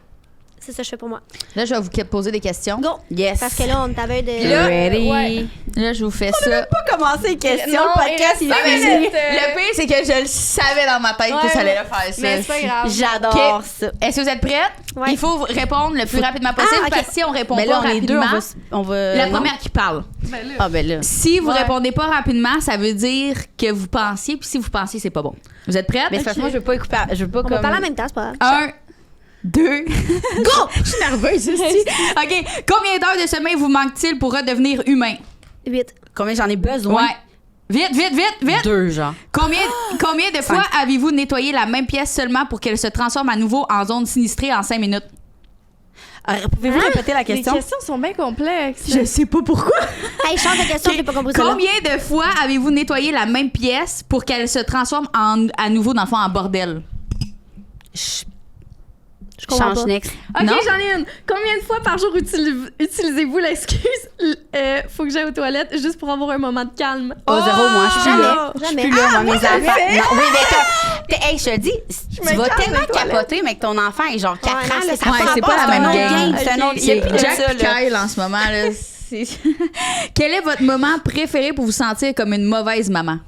C'est ça que je fais pour moi. Là, je vais vous poser des questions. Go! Yes. Parce que là, on est à veille de. Là, ready? ouais. Là, je vous fais ça. pas commencé les questions. Non, le podcast, il il reste est cinq fini. minutes. Le pire, c'est que je le savais dans ma tête que Ouais, ça allait mais- le faire, ça. Mais c'est pas grave. J'adore Ok. ça. Est-ce que vous êtes prêtes? Ouais. Il faut répondre le plus rapidement possible Ah, ok. parce que si on répond Mais pas là, on est deux, rapidement, on va. la non? première qui parle. Ah, ben là. Si vous Ouais. répondez pas rapidement, ça veut dire que vous pensiez, puis si vous pensiez, c'est pas bon. Vous êtes prêtes? Mais c'est parce que moi, je veux pas écouter. Je veux pas On comme. va parler en même temps, c'est pas grave. 1, 2, go! Je suis nerveuse aussi. OK. Combien d'heures de sommeil vous manque-t-il pour redevenir humain? 8. Combien j'en ai besoin? Ouais. Vite! 2, genre. Combien de fois avez-vous nettoyé la même pièce seulement pour qu'elle se transforme à nouveau en zone sinistrée en 5 minutes? Pouvez-vous répéter la Les question? questions sont bien complexes. Je sais pas pourquoi. Hey, change la question, j'ai pas compris ça. Combien de fois avez-vous nettoyé la même pièce pour qu'elle se transforme à nouveau, dans le fond, en bordel? Je comprends Change pas. next. OK, Non? j'en ai une. Combien de fois par jour utilisez-vous l'excuse faut que j'aille aux toilettes juste pour avoir un moment de calme? Oh, 0, moi, je suis Jamais. là. Je Jamais. suis plus là, moi, mes enfants. Non, oui, mais hey, je te dis, tu me vas calme tellement les toilettes. capoter, mais que ton enfant est genre 4 Ouais, ans, non, là, c'est ça ça. prend c'est pas la même un autre game. C'est un autre Ok. C'est game. Jack Ça, et là. Kyle en ce moment. Là, Quel est votre moment préféré pour vous sentir comme une mauvaise maman?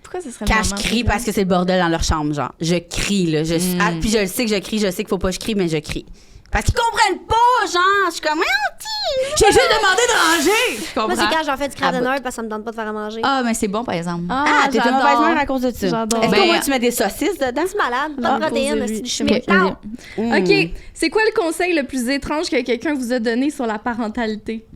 Pourquoi ce serait Quand je crie parce que c'est le bordel dans leur chambre, genre. Je crie, là. Puis je le sais que je crie, je sais qu'il faut pas que je crie, mais je crie. Parce qu'ils comprennent pas, genre. Je suis comme, J'ai juste demandé de ranger! Je Moi, c'est comprends. quand j'en fais du crème d'honneur parce que ça me tente pas de faire à manger. Ah, mais c'est bon, par exemple. Ah, t'es une j'adore. mauvaise mère à cause de ça. J'adore. Est-ce Ben, qu'au moins tu mets des saucisses dedans? C'est malade, pas de protéines, posez-lui. c'est du chimique. Ok, Non. OK, c'est quoi le conseil le plus étrange que quelqu'un vous a donné sur la parentalité?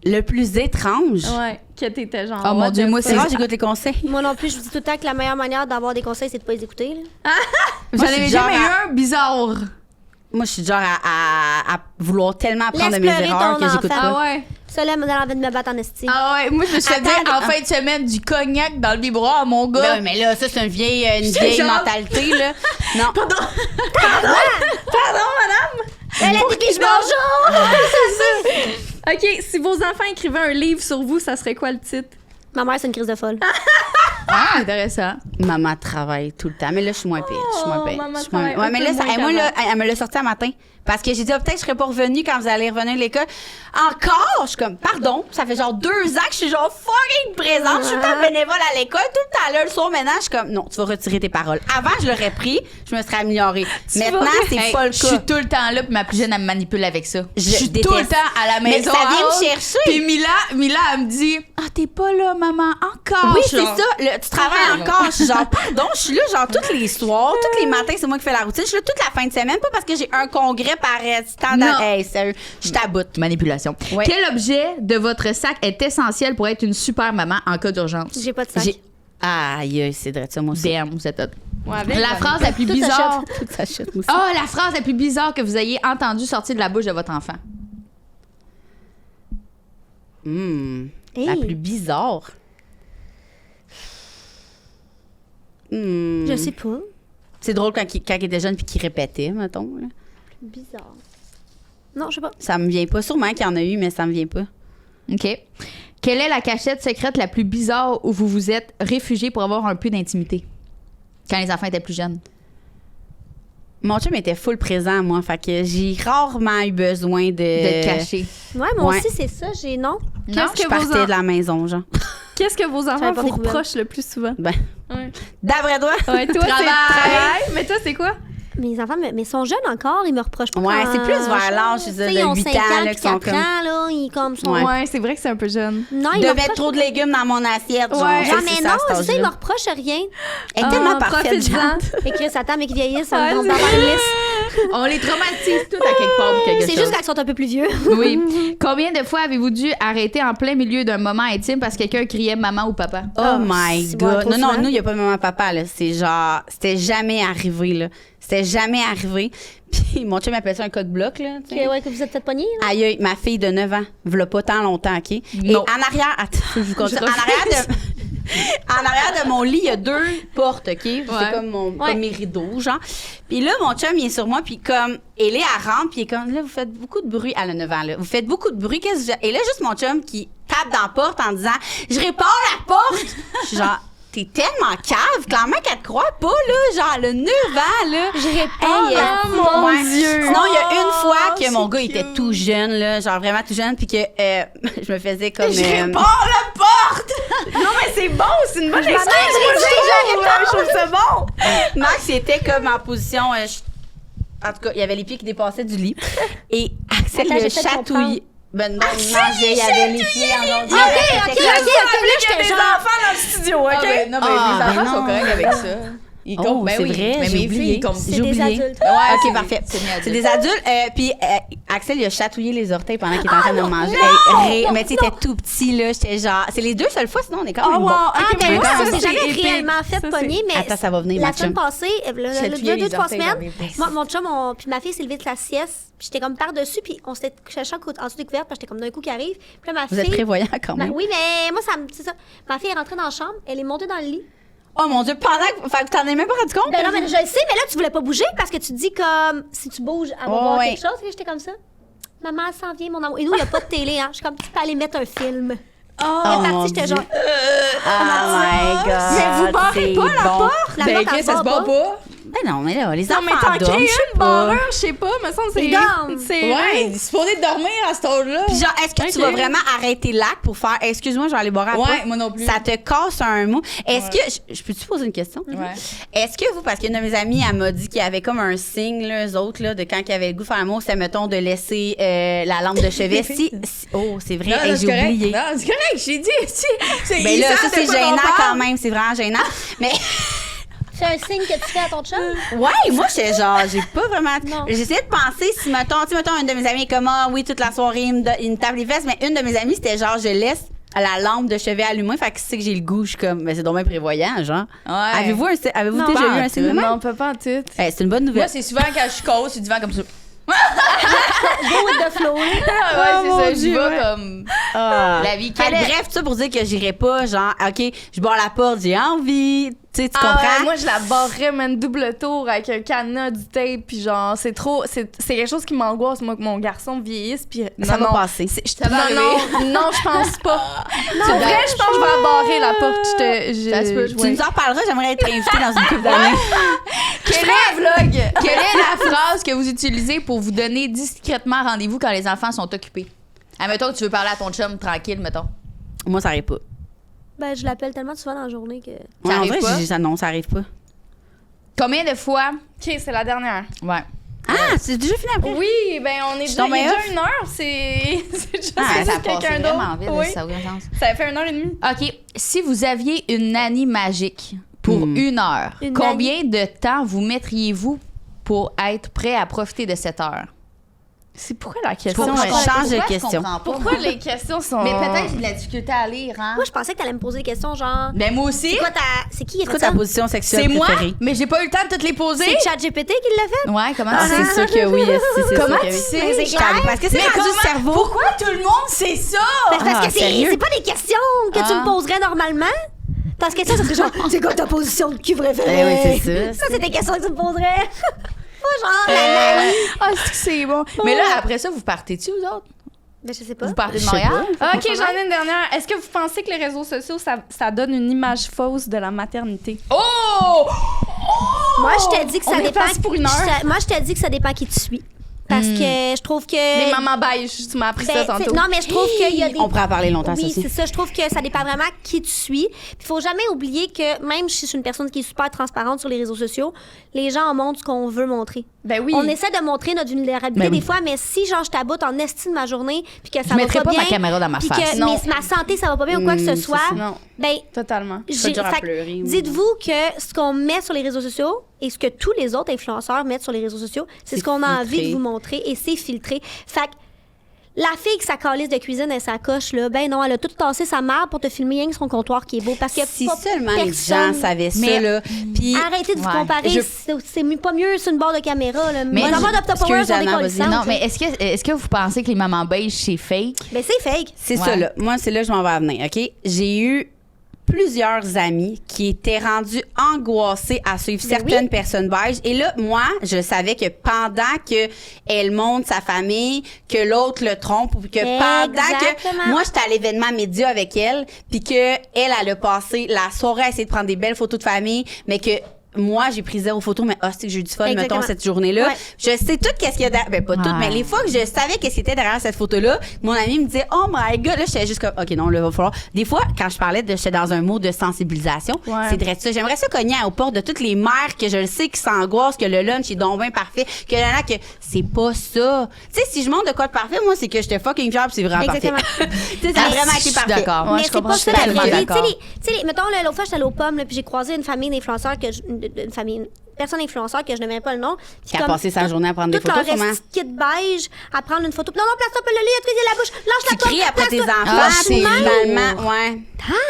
Le plus étrange. Ouais, que t'étais genre... Oh, mon what Dieu, the moi, C'est fuck? rare, j'écoute les conseils. Moi non plus, je vous dis tout le temps que la meilleure manière d'avoir des conseils, c'est de pas les écouter. Là. J'en Moi, je avais suis jamais genre eu un bizarre. Moi, je suis du genre à vouloir tellement apprendre de Laisse mes pleurer erreurs ton que j'écoute enfant. pas. Ah ouais? Ça, là, elle a envie de me battre en esti. Ah ouais, moi, je me suis fait dire en fin de semaine du cognac dans le biberon à mon gars. Ben, mais là, ça, c'est une vieille genre- mentalité, là. Non. Elle a dit bonjour! OK, si vos enfants écrivaient un livre sur vous, ça serait quoi le titre? Ma mère, c'est une crise de folle. Ah, intéressant. Maman travaille tout le temps. Mais là, je suis moins pire. Je suis moins pire. maman Je suis moins- travaille Ouais, un mais peu là, moins moi, là, qu'avant. elle me l'a sorti un matin. Parce que j'ai dit, peut-être que je serais pas revenue quand vous allez revenir de l'école. Encore? Je suis comme, pardon, ça fait genre 2 ans que je suis genre fucking présente. Je suis tout le temps bénévole à l'école, tout le temps là, le soir. Maintenant, je suis comme, non, tu vas retirer tes paroles. Avant, je l'aurais pris, je me serais améliorée. Maintenant, c'est Hey, pas le je cas. suis tout le temps là, puis ma plus jeune, elle me manipule avec ça. Je suis déteste. tout le temps à la Mais maison. ça vient me haute, chercher. Puis Mila, elle me dit, ah, t'es pas là, maman, encore. Oui, Je suis c'est genre, ça. Tu travailles encore. Je suis genre, pardon, je suis là genre tous les soirs, tous les matins, c'est moi qui fais la routine. Je suis là toute la fin de semaine, pas parce que j'ai un congrès par standard. Non. Hey, sérieux, je t'aboute. Manipulation. Ouais. Quel objet de votre sac est essentiel pour être une super maman en cas d'urgence? J'ai pas de sac. Aïe, c'est vrai, ça, moi aussi. Damn, vous êtes hot. Ouais, La phrase la plus Tout bizarre. Toute sa chute, moi aussi. Oh, la phrase la plus bizarre que vous ayez entendue sortir de la bouche de votre enfant. La Hey. plus bizarre. Je sais pas. C'est drôle quand il était jeune puis qu'il répétait, mettons. Là. Bizarre. Non, je sais pas. Ça me vient pas. Sûrement qu'il y en a eu, mais ça me vient pas. OK. Quelle est la cachette secrète la plus bizarre où vous vous êtes réfugié pour avoir un peu d'intimité? Quand les enfants étaient plus jeunes. Mon chum était full présent, moi. Fait que j'ai rarement eu besoin de... De cacher. Ouais, moi Ouais. aussi, c'est ça. J'ai non. Non? Je partais de la maison, genre. Qu'est-ce que vos enfants J'avais pas vous des poubelles. reprochent le plus souvent? Ben, Ouais, d'après toi? ouais toi, c'est travail. Mais toi, c'est quoi? Mes enfants, mais sont jeunes encore, ils me reprochent pas. Ouais, quand- c'est plus vers l'âge, je veux dire, Tu sais, ils ont de 8 5 ans, là, puis qui sont 4 comme- ans, là, ils comme sont... Ouais. Ouais, c'est vrai que c'est un peu jeune. Non, ils De me mettre reprochent... trop de légumes dans mon assiette, genre. Ouais. Ça, Genre, c'est mais ça, non, cet c'est ça, ils âge-là. me reprochent rien. Elle est tellement parfaite, Jeanne. profite-en. Et Chris, attends, mais qu'ils vieillissent, ça Ouais, me donne c'est dans la liste. On les traumatise tout à quelque part pour quelque C'est chose. juste quand ils sont un peu plus vieux. Oui. Combien de fois avez-vous dû arrêter en plein milieu d'un moment intime parce que quelqu'un criait maman ou papa? Oh my c'est bon, God. trop Non, non, souvent. nous, il n'y a pas de maman-papa, là. C'est genre, c'était jamais arrivé, là. C'était jamais arrivé. Puis mon chum appelle ça un code bloc, là. tu sais. Ouais, que vous êtes peut-être pognés, là. Aïe, aïe, ma fille de 9 ans, v'là pas tant longtemps, OK? Et Non. en arrière, attends, je vous continue. En arrière de... En arrière de mon lit, il y a 2 portes, OK? C'est comme, comme mes rideaux, genre. Puis là, mon chum, il est sur moi, puis comme, elle rentre, puis il est comme, là, vous faites beaucoup de bruit. Elle a 9 ans, là. Vous faites beaucoup de bruit. Qu'est-ce que Et là, juste mon chum qui tape dans la porte en disant, je répare la porte. Je suis genre, t'es tellement cave, clairement qu'elle te croit pas, là. Genre, elle a 9 ans, là. Je répare. Oh, mon Dieu! Sinon, il y a une fois que mon gars était tout jeune, là, genre vraiment tout jeune, puis que je me faisais comme. la porte! Non, mais c'est bon, c'est une bonne excuse. Je trouve ça bon. Max était comme en position. En tout cas, il y avait les pieds qui dépassaient du lit. Et Axel Attends, le j'essaie de chatouillait. Ben non, il mangeait, il y avait les pieds en OK, là, Il y j'étais a des genre... enfants dans le studio, OK? Non, mais Ah, les enfants ben sont non. corrects avec ça. Ils Oh, comptent, ben c'est oui. vrai, Mais j'ai mes oublié. filles, ils comptent. C'est J'ai des oublié. adultes. Ouais, OK, parfait. C'est des adultes. Puis Axel, il a chatouillé les orteils pendant qu'il était en train de manger. Mais tu sais, il était tout petit, là. J'étais genre... C'est les 2 seules fois, sinon on est quand même bon. Ah, ben moi, ça, on s'est c'est jamais épique. réellement fait Ça, pogner, mais Attends, ça va venir, la ma semaine chum. passée, Chatouiller les 2-3 orteils dans semaines, mes- mon chum puis ma fille s'est levée de la sieste, puis j'étais comme par-dessus, puis on s'était cherché en dessous des couvertes, parce que j'étais comme d'un coup qui arrive. Puis là, ma Vous êtes fille... prévoyant quand même. Oui, mais moi, c'est ça. Ma fille est rentrée dans la chambre, elle est montée dans le lit. Oh mon Dieu, pendant que... Fait que t'en es même pas rendu compte? Ben non, mais je le sais, mais là, tu voulais pas bouger parce que tu te dis comme si tu bouges, elle va voir ouais. quelque chose. Et j'étais comme ça. Maman, elle s'en vient, mon amour. Et nous, il n'y a pas de télé, hein. Je suis comme, tu peux aller mettre un film. Oh, Elle est mon partie, j'étais Dieu. genre. Oh my God. Mais vous barrez pas la porte? La Ben, porte, OK, elle ça se bat pas. Ben non, mais là, les Non, mais enfants t'en dorment, crées je sais une pas. barreur, je sais pas, me semble que Ils dorment. c'est. Ouais, il est supposé dormir à cet âge-là. Puis genre, est-ce que tu vas vraiment arrêter l'acte pour faire « Excuse-moi, je vais aller boire à Ouais, moi non plus. Ça te casse un mot. Est-ce que... Je peux-tu poser une question? Ouais. Est-ce que vous... Parce qu'une de mes amies, elle m'a dit qu'il y avait comme un signe, là, eux autres, là, de quand ils avaient le goût de faire l'amour, c'est, mettons, de laisser la lampe de chevet. Oh, c'est vrai, Non, hey, non, j'ai c'est correct. oublié. Non, c'est correct, j'ai dit. C'est Ben ils là, savent ça, de c'est quoi on gênant parle. quand même. C'est vraiment gênant. Mais... C'est un signe que tu fais à ton chum? Ouais, moi, j'étais genre, j'ai pas vraiment. Non. J'essayais de penser si, mettons, une de mes amies est comme, ah oui, toute la soirée, il me tape les fesses, mais une de mes amies, c'était genre, je laisse la lampe de chevet allumée, fait que c'est que j'ai le goût, je suis comme, mais c'est donc bien prévoyant, genre. Ouais. Avez-vous Non, déjà eu pas un signe de même? Non, pas en tout. C'est une bonne Moi, nouvelle. c'est souvent quand je cause, c'est du vent comme ça. Go with the flow. Ouais, mon c'est ça, j'y Dieu, vais ouais. comme Ah. la vie. Fait que bref, tout ça pour dire que j'irais pas, genre, OK, je barre la porte, j'ai envie. Tu sais, tu comprends? Moi, je la barrerais, même double tour avec un cadenas, du tape, puis genre, c'est trop. C'est quelque chose qui m'angoisse, moi, que mon garçon vieillisse, puis. Ça va passer. Non, non, je pense pas. En vrai, je pense que je vais barrer la porte. Ça se peut. Tu nous en parleras, j'aimerais être invitée dans une couple d'années. Quelle est la phrase que vous utilisez pour vous donner discrètement rendez-vous quand les enfants sont occupés? Admettons que tu veux parler à ton chum tranquille, mettons. Moi, ça arrive pas. Ben, je l'appelle tellement souvent dans la journée que. Ouais, en arrive vrai, pas? non, ça arrive pas. Combien de fois? Ok, c'est la dernière. Ouais. Ah, c'est déjà fini après? Oui, ben, on est déjà. tombée Il est off. déjà 1 heure, c'est. C'est déjà Ah, ça c'est passe quelqu'un vraiment d'autre. vite, Oui. ça n'a aucun sens. Ça fait 1h30. OK. Si vous aviez une nanny magique pour 1 heure, Une combien de temps vous mettriez-vous pour être prêt à profiter de cette heure? C'est pourquoi la question Pourquoi est. je change de Pourquoi je question? comprends pas? Pourquoi les questions sont. Mais peut-être j'ai de la difficulté à lire, hein? Moi, je pensais que t'allais me poser des questions genre. Ben moi aussi. C'est qui qui a C'est quoi fait ça? ta position sexuelle C'est moi, préférée? mais j'ai pas eu le temps de toutes les poser. C'est ChatGPT qui l'a fait? Ouais, comment Ah, tu sais? c'est sûr que oui, c'est Comment sûr que tu oui. sais? Mais c'est Je t'avoue, parce que c'est Mais rendu comment- le cerveau. Pourquoi tout le monde sait ça? Ben, parce Ah, que sérieux? c'est pas des questions que tu me poserais normalement. Parce que ça serait genre, c'est quoi ta position de cul préférée? Eh oui, c'est ça. Ça, c'est des questions que tu me poserais. Pas genre la nanny. Ah, c'est bon. Mais là, après ça, vous partez-tu, vous autres? Ben, je sais pas. Vous partez de Je sais Montréal? Ok, j'en ai une dernière. Est-ce que vous pensez que les réseaux sociaux, ça donne une image fausse de la maternité? Oh! Moi, je te dis que On ça est dépend. parti pour 1 heure. Moi, je te dis que ça dépend qui tu suis. Parce que je trouve que. Les mamans beige, tu m'as appris ça Ben, tantôt. non, mais je trouve qu'il y a des. On pourrait en parler longtemps, ça Oui, aussi. c'est ça. Je trouve que ça dépend vraiment qui tu suis. Il faut jamais oublier que même si je suis une personne qui est super transparente sur les réseaux sociaux, les gens en montrent ce qu'on veut montrer. Ben oui. On essaie de montrer notre vulnérabilité Ben oui. des fois, mais si genre je taboute en estime ma journée, puis que ça Je va mettrais pas bien, ma caméra dans ma puis face. que Non. ma santé ça va pas bien ou quoi que ce c'est soit, ça. Non, ben totalement. j'ai- dur à fait que pleurer, moi. dites-vous que ce qu'on met sur les réseaux sociaux et ce que tous les autres influenceurs mettent sur les réseaux sociaux, c'est ce qu'on a envie filtré. de vous montrer et c'est filtré. Fait que la fille qui sa calisse de cuisine et sa coche, là, ben non, elle a tout tassé sa mère pour te filmer rien que son comptoir qui est beau. Parce que Si pas seulement les personne- gens savaient ça, Mais- là. Puis. Arrêtez de vous Ouais. comparer, c'est pas mieux sur une barre de caméra. Là. Mais Mais moi, en mode Octopower, excuse, on est Anna, colissantes, Non, là. mais est-ce que vous pensez que les mamans beige, c'est fake? Ben c'est fake. C'est Ouais. ça, là. Moi, c'est là que je m'en vais à venir, OK? J'ai eu plusieurs amis qui étaient rendus angoissés à suivre certaines personnes beiges. Et là, moi, je savais que pendant qu'elle montre sa famille, que l'autre le trompe, ou que pendant que... Exactement. Moi, j'étais à l'événement média avec elle, puis que elle a passé la soirée à essayer de prendre des belles photos de famille, mais que... Moi, j'ai pris 0 photos, mais c'est que j'ai eu du fun, Exactement. mettons, cette journée-là. Ouais. Je sais tout qu'est-ce qu'il y a derrière. Ben, pas tout, Ouais. mais les fois que je savais qu'est-ce qui était derrière cette photo-là, mon ami me disait, oh my god, là, j'étais juste comme, OK, non, là, va falloir. Des fois, quand je parlais j'étais dans un mot de sensibilisation, Ouais. c'est vrai ça. J'aimerais ça cogner aux portes de toutes les mères que je le sais qui s'angoissent, que le lunch est donc bien parfait, que là, que c'est pas ça. Tu sais, si je montre de quoi de parfait, moi, c'est que j'étais fucking fière, puis c'est vraiment Exactement. parfait. Tu sais, ça a vraiment Je été suis parfait. d'accord. Ouais, mais je c'est comprends, pas je ça suis la tellement vérité. d'accord. Tu sais, mettons, là, l'autre fois, j'étais allée aux pommes, là, puis j'ai croisé une famille d'influenceurs, d'une famille, une personne influenceur que je n'aimais pas le nom. Qui a passé sa journée à prendre des photos, Tout comment? leur kit beige, à prendre une photo. Non, place-toi pas le lit, utiliser la bouche, lâche Tu la porte. cries après tes place-toi. enfants, Ah, c'est finalement, ouais.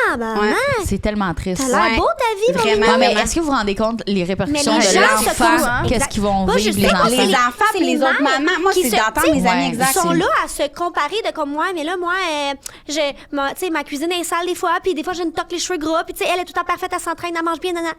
Tabarnak! C'est tellement triste. T'as l'air Ouais. beau ta vie, mon Vraiment, Ouais, mais vraiment. est-ce que vous vous rendez compte les répercussions Mais les de gens se l'enfant? posent- Qu'est-ce exact. qu'ils vont Moi, je vivre, sais les pas, enfants? Les enfants c'est puis les autres mères mamans. Moi, qui c'est se- d'entendre tu sais, mes amis, ouais, exact. Ils sont là à se comparer de comme moi, mais là, moi, tu sais, ma cuisine est sale des fois, puis des fois, j'ai une toque les cheveux gras, puis tu sais, elle est tout le temps parfaite, elle s'entraîne, elle mange bien, nanana.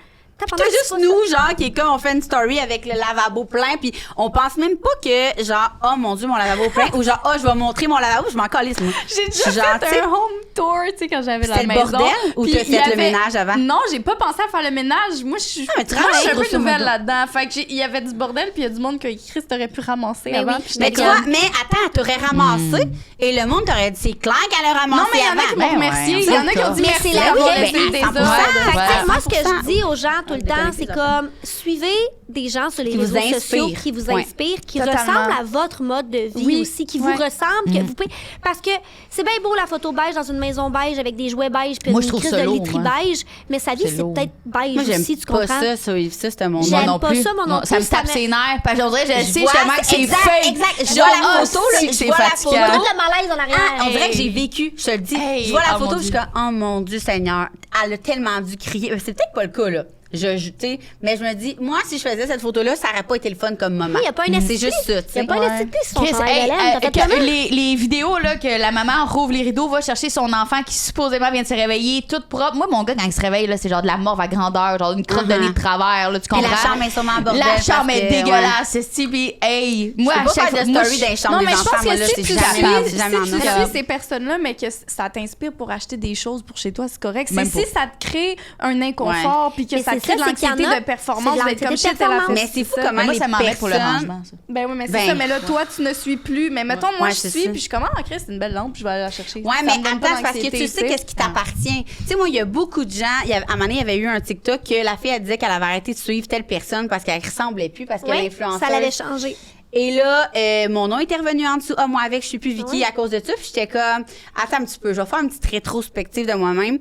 T'as juste nous, genre, qui est comme on fait une story avec le lavabo plein, puis on pense même pas que, genre, oh mon Dieu, mon lavabo plein, ou genre, oh, je vais montrer mon lavabo, je m'en calisse, moi. J'ai déjà Genre, tu sais, fait un home tour, tu sais, quand j'avais la C'était le maison. bordel ou Puis t'as il fait y le avait- ménage avant? Non, j'ai pas pensé à faire le ménage. Moi, je suis mais tu moi, je suis un travailles, peu nouvelle grosso modo. là-dedans. Fait que il y avait du bordel, puis il y a du monde que Chris t'aurait pu ramasser Mais avant. oui. puis Mais j'étais tu vois, comme- mais attends, t'aurais ramassé, et le monde t'aurait dit, c'est clair qu'elle a ramassé Non, mais il y en a qui avant. m'ont remercié. Il y en a qui ont dit Mais merci c'est la d'avoir vie. laissé Ben, des à 100%. ordres. Fait que, tu sais, Ouais, moi, ce que 100%. je dis aux gens tout le temps, Déconnecter c'est les comme suivez des gens sur les Qui vous réseaux sociaux inspirent. qui vous Ouais. inspirent, qui Totalement. ressemblent à votre mode de vie Oui. aussi, qui Ouais. vous ressemblent, que vous pouvez. Parce que c'est bien beau la photo beige dans une maison beige avec des jouets beige puis Moi, une je trouve crise ça de lourd, literie moi. beige, mais sa vie C'est c'est lourd. peut-être beige Moi, j'aime aussi, tu pas comprends? ça, c'est un monde. J'aime non pas plus. ça, moi non Ça plus, me tape ça ses nerfs. Parce que on dirait, je sais vois, justement que c'est exact, fake. exact. Je Genre, vois la ah, photo, là, si, je c'est vois la fatigant. photo. Tout le malaise en arrière. On dirait que Hey. j'ai vécu, je te le dis. Hey. Je vois la Oh, photo, mon je suis Dieu. comme, oh mon Dieu Seigneur, elle a tellement dû crier. C'est peut-être pas le cas, là. Tu sais, mais je me dis, moi, si je faisais cette photo-là, ça aurait pas été le fun comme moment. Il n'y a pas un C'est juste ça, tu Il sais. n'y a pas un esti sur son Chris, chandail hey, de laine. T'as fait que comment? les vidéos là, que la maman rouvre les rideaux, va chercher son enfant qui supposément vient de se réveiller, toute propre. Moi, mon gars, quand il se réveille, là, c'est genre de la morve à grandeur, genre une crotte de nez de travers, là, tu Puis comprends? la chambre est sûrement en bordel. La chambre parce est que, dégueulasse, c'est puis hey, moi, Je à peux pas chaque faire de fois, story dans les chambres Non, des mais je enfants, pense moi, que là, si c'est tu jamais suis, jamais en si tu ordre. suis ces personnes-là, mais que ça t'inspire pour acheter des choses pour chez toi, c'est correct. C'est Même si ça te crée un inconfort puis que Mais ça c'est te crée de ça, c'est qu'il y en l'anxiété a- de performance, c'est de d'être comme l'anxiété shit, de t'as la performance. Mais c'est fou ça. comment Mais moi, les ça m'embête pour le personnes- rangement, ça. Ben oui, mais c'est Ben, ça. Mais là, toi, tu ne suis plus. Mais mettons, moi, Ouais, je c'est suis, ça. puis je suis comme, ah, Chris, c'est une belle lampe, puis je vais aller la chercher. Ouais, Ça mais me donne attends, pas c'est parce que d'anxiété, tu sais qu'est-ce qui t'appartient. Tu sais, moi, il y a beaucoup de gens. À un moment donné, il y avait eu un TikTok que la fille, elle disait qu'elle avait arrêté de suivre telle personne parce qu'elle ressemblait plus, parce qu'elle Oui, influençait. ça l'avait changé. Et là, mon nom était revenu en dessous. Ah, moi, avec, je suis plus Vicky à cause de ça. Puis j'étais comme, attends un petit peu, je vais faire une petite rétrospective de moi-même.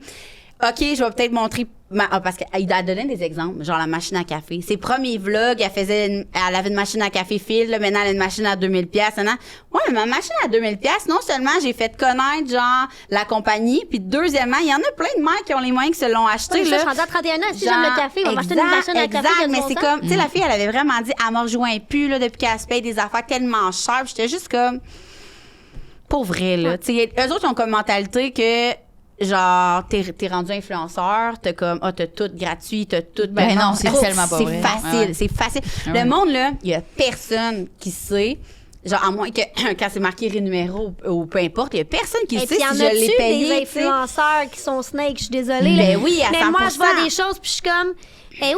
OK, je vais peut-être montrer. Parce qu'elle a donné des exemples, genre la machine à café. Ses premiers vlogs, elle avait une machine à café fil, là, maintenant elle a une machine à 2000 pièces. Ouais, mais ma machine à 2000 pièces, non seulement j'ai fait connaître genre la compagnie, puis deuxièmement, il y en a plein de mères qui ont les moyens qui se l'ont acheté. Oui, là. je suis rendue à 31 ans. Si Genre, j'aime le café, on va m'acheter une machine à café. exact, qui a du mais bon c'est sens. comme, tu sais, la fille, elle avait vraiment dit, elle me rejoint plus, là, depuis qu'elle se paye des affaires tellement chères. Puis j'étais juste comme, pour vrai, là. Tu sais, eux autres, ils ont comme mentalité que, genre, t'es rendu influenceur, t'as comme, t'as tout gratuit, t'as tout. Ben non, c'est tellement pas vrai. C'est facile, Ouais. c'est facile. Ouais. Le monde, là, il y a personne qui sait. Genre, à moins que, quand c'est marqué rénuméro ou peu importe, il y a personne qui Et sait puis, si y en je l'ai a-tu payé. des tu sais. influenceurs qui sont snakes? Je suis désolée. Ben là. oui, à Mais moi, je 100%. vois des choses, puis je suis comme,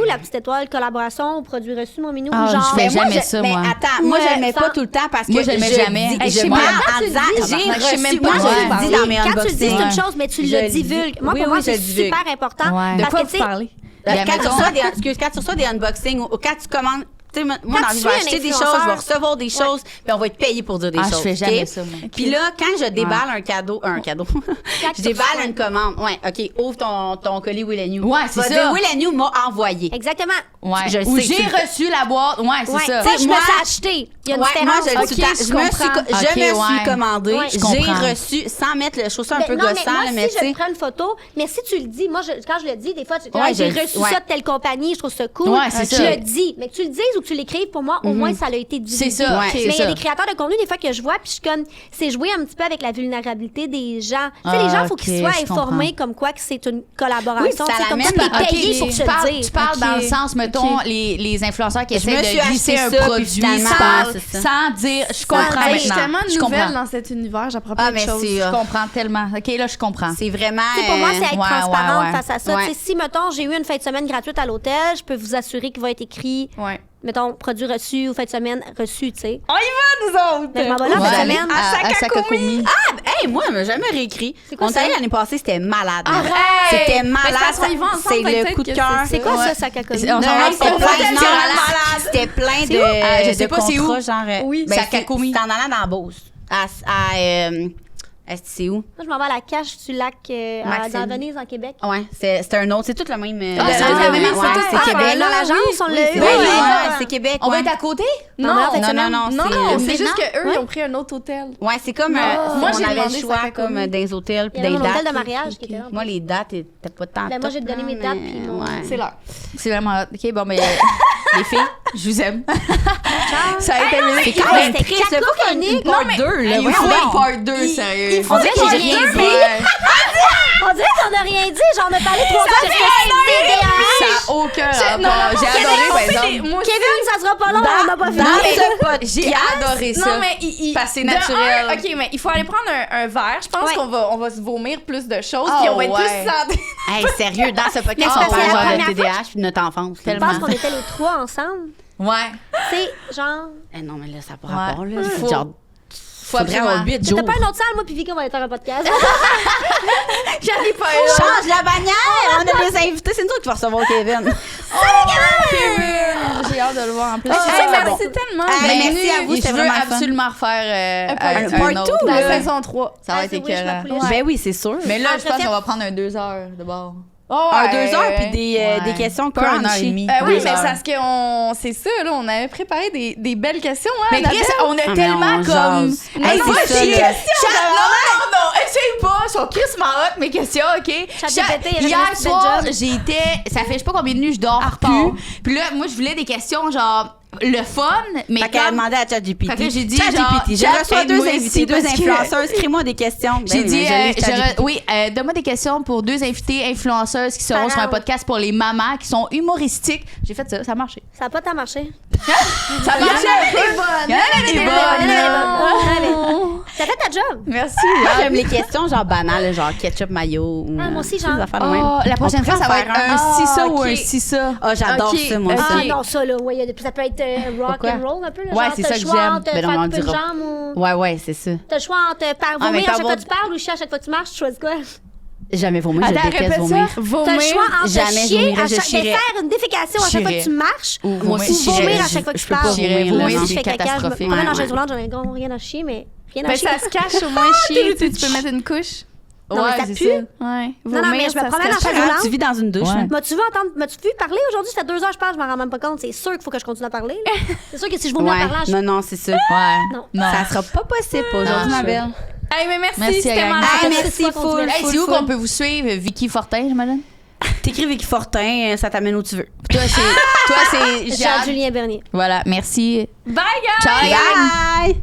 où la petite étoile, collaboration ou produit reçu, mon minou? Ah, genre, je fais Mais moi, jamais je- ça, mais moi. attends, moi, Ouais, je le mets ça- pas tout le temps parce que Moi, je le mets jamais. dis- Hey, je je sais parle même en pas, disant, tu le dis. j'ai Je sais reçu, même pas moi, quoi je le dis parler. dans mes Quand tu le unboxings. dis, c'est une Ouais. chose, mais tu Je le le dis. divulgues. Moi, Oui, pour moi, oui, je c'est le divulgue. super important. Ouais. De Parce quoi que, vous tu sais, parlez? Quand tu mettons- reçois des unboxings ou quand tu commandes, tu sais, moi, Quand dans la tu vie, je suis vais un acheter des influenceur- choses, je vais recevoir des choses, puis on va être payé pour dire des Ah, je choses. fais jamais ok? ça, moi. Puis là, quand je déballe un cadeau, je déballe reçois. une commande. Ouais, OK, ouvre ton colis Will & You. Ouais, c'est Va ça. dire, Will & You m'a envoyé. Exactement. Ouais. Je Ou sais, j'ai tu le fais. reçu la boîte. Ouais, c'est Ouais. ça. Ça, je me Moi- suis acheté. Il y a une Ouais, moi, différence. je le suis Ok, ta- je je me suis comprends. Ok, suis ouais. commandé, Ouais. Je j'ai comprends. reçu, sans mettre le chaussure un Ben, peu non, mais gossant, moi, là, si mais tu je sais. prends une photo, mais si tu le dis, moi, quand je le dis, des fois, Ouais, j'ai je- reçu ouais. ça de telle compagnie, je trouve ça cool. Ouais, c'est je ça. le dis. Mais que tu le dises ou que tu l'écrives, pour moi, au moins, ça a été divulgué. C'est ça, Ouais. c'est Mais il y a ça. des créateurs de contenu, des fois, que je vois, puis je suis comme, c'est jouer un petit peu avec la vulnérabilité des gens. Tu sais, les gens, il faut qu'ils ok, soient je informés comprends. comme quoi que c'est une collaboration. Oui, ça Tu sais, comme l'amène tu à- es payé pour tu se parles, le dire. tu parles dans le Ok. sens, mettons, Ok. les influenceurs qui Je essaient me suis de glisser acheté un ça, puis produit finalement, sans, c'est ça. sans dire, je comprends dire. maintenant. Je suis tellement Je nouvelle comprends. dans cet univers, j'apprends Ah, plein de mais choses. c'est, Je comprends tellement. OK, là, je comprends. C'est vraiment. Tu sais, pour moi, c'est être ouais, transparente ouais. face à ça. Ouais. Tu sais, si, mettons, j'ai eu une fin de semaine gratuite à l'hôtel, je peux vous assurer qu'il va être écrit, Ouais. mettons, produit reçu ou fin de semaine reçu, tu sais. On y va, nous autres! Mais je m'en vais là, Ouais, fin de aller semaine. à Sakakoumi. Hey, moi, elle m'a jamais réécrit. C'est quoi On est ça? allé l'année passée, c'était malade. Arrête! C'était Mais de malade. toute façon, ils vont ensemble, C'est le peut-être coup de que cœur. c'est C'est quoi Ouais. ça, Sakakomi? On s'en Non, va c'était pas. plein, C'est non, malade. c'était plein C'est où? de, Je sais de pas c'est contrats, où. genre. Oui, ben, Sakakoumi. c'est en allant dans la Beauce. Est-ce que c'est où? Moi, je m'en vais à la cache du lac Maxime. dans Venise, en Québec. Ouais, c'est un autre. C'est tout le même. c'est c'est Québec. Dans l'agence, on l'a eu. C'est Québec. On va ouais. être à côté? Non, Non, c'est c'est- juste qu'eux, ils ont pris un autre hôtel. Ouais, c'est comme. Moi, on j'ai avait demandé le ça choix fait comme combien? dans les hôtels. Il Puis y avait des mon hôtel dates. de mariage qui était là. Moi, les dates, étaient pas tant. Ben, moi, j'ai donné mes dates, puis mon- C'est l'heure. C'est vraiment. OK, bon, mais les filles, je vous aime. Ça a été C'est quand même cacophonique. part 2, là. Il faut une part 2, sérieux. On dirait que j'ai rien dit. On dirait qu'on n'a rien dit. J'en ai parlé 3 heures. Ça n'a aucun rapport. J'ai adoré, par exemple. Kevin, ça sera pas long. On n'a pas Dans fini. ce podcast. J'ai adoré ça. Non, mais Parce que c'est de naturel. un, OK, mais il faut aller prendre un verre. Je pense Ouais. qu'on va se vomir plus de choses, Oh, puis on va être ouais. plus santé. Hey, sérieux, dans ce podcast, Mais c'est on parce que parle la genre de première TDAH puis de notre enfance. Je Tellement. pense qu'on était les 3 ensemble. Ouais. C'est genre. Eh non, mais là, ça n'a pas Ouais. rapport, là. Faut- C'est genre. Faut Faudrait absolument. avoir 8 jours. C'était pas une autre salle, moi, puis Vika, on va aller faire un podcast. J'en ai pas Change la bannière! On a des invités. C'est nous qui va recevoir Kevin. J'ai hâte de le voir en plus. Ah, Merci tellement. Hey, Bienvenue. merci à vous, Je c'était veux vraiment le fun. absolument refaire Un un autre. La là. saison 3. Ça va Ah, être c'est oui, je écœurant. m'appelais. Ben oui, c'est sûr. Mais là, Ah, je pense je qu'on va prendre un 2 heures de bord. Un 2 heures puis des Ouais. questions Pas 1 heure et crunchy. demie. Oui, 2 mais heures. c'est parce que c'est ça, là, on avait préparé des belles questions. Hein, Mais Annabelle? Chris, on a mais tellement on comme. jase. Hey, Non, c'est c'est chier. ça, là. Non, essaye pas. Ils sont Chris hot, mes questions, OK? ChatGPT, il a fait Hier un soir, bel job. ça fait je sais pas combien de nuits, je dors plus. Puis là, moi, je voulais des questions genre le fun, mais Fait qu'elle a comme. demandé à ChatGPT. Fait que j'ai dit, ChatGPT, genre, je Chat, reçois 2 aide-moi invités, ici 2 parce que- influenceurs. Crée-moi des questions. Ben J'ai oui, dit, mais je lis ChatGPT. oui, donne-moi des questions pour 2 invités influenceuses qui seront sur un Parents. podcast pour les mamans qui sont humoristiques. J'ai fait ça a marché. Ça n'a pas tant marché. Ça a marché. Il y en avait des bonnes. T'as fait ta job. Merci. Moi, j'aime les questions genre banales, genre ketchup mayo. Ou, Ah, moi aussi, genre. des affaires de même. Oh, la prochaine On fois, ça va pourrait être faire un Ah, si ça ou ok. un si ça. Ah, j'adore Ok, ça, moi. ok. ça. Ah non, ça, là, ouais, ça peut être rock Pourquoi? and roll un peu. Là, Ouais, genre, c'est t'as ça le que choix j'aime. entre Ben non, faire on le couper une dira. jambe ou... Ouais, c'est ça. T'as le choix entre mais vomir à pas chaque fois avoir- que tu parles ou chier à chaque fois que tu marches, tu choisis quoi? Jamais vomir, je Attends, déteste répète vomir. ça. T'as le Vomir. choix entre Jamais je chier vomirais, à je chaque... de chierais. faire une défécation à chaque fois que tu marches Ou Moi aussi, ou je chierais. vomir à chaque fois que Je tu peux pas parles. J'irais vomir. vomir, Moi, non. si je c'est fais caca, je me catastrophique. promène en Ouais, chaise ouais. roulante, j'en ai gros rien à chier, mais rien à Ben, chier. ça se cache au moins chier. Tu peux mettre une couche. Non, mais ça c'est pue. ça. Ouais. Non, mais je me promène en chaise Ah, roulante. tu vis dans une douche. Ouais. là. M'as-tu vu parler aujourd'hui? Ça fait 2 heures que je parle, je m'en rends même pas compte. C'est sûr qu'il faut que je continue à parler. là. C'est sûr que si je vomis en Ouais. parlant, je... Non, non, c'est ça. Ouais. Non. Ça sera pas possible aujourd'hui, Non, ma belle. Hey, mais merci, Merci, c'était gang. malade. Hey, merci, merci, full, full. Hey, c'est où qu'on peut vous suivre? Vicky Fortin, j'imagine? T'écris Vicky Fortin, ça t'amène où tu veux. Toi, c'est Charles Jade. Julien Bernier. Voilà, merci. Bye, guys! Ciao, gang! Bye!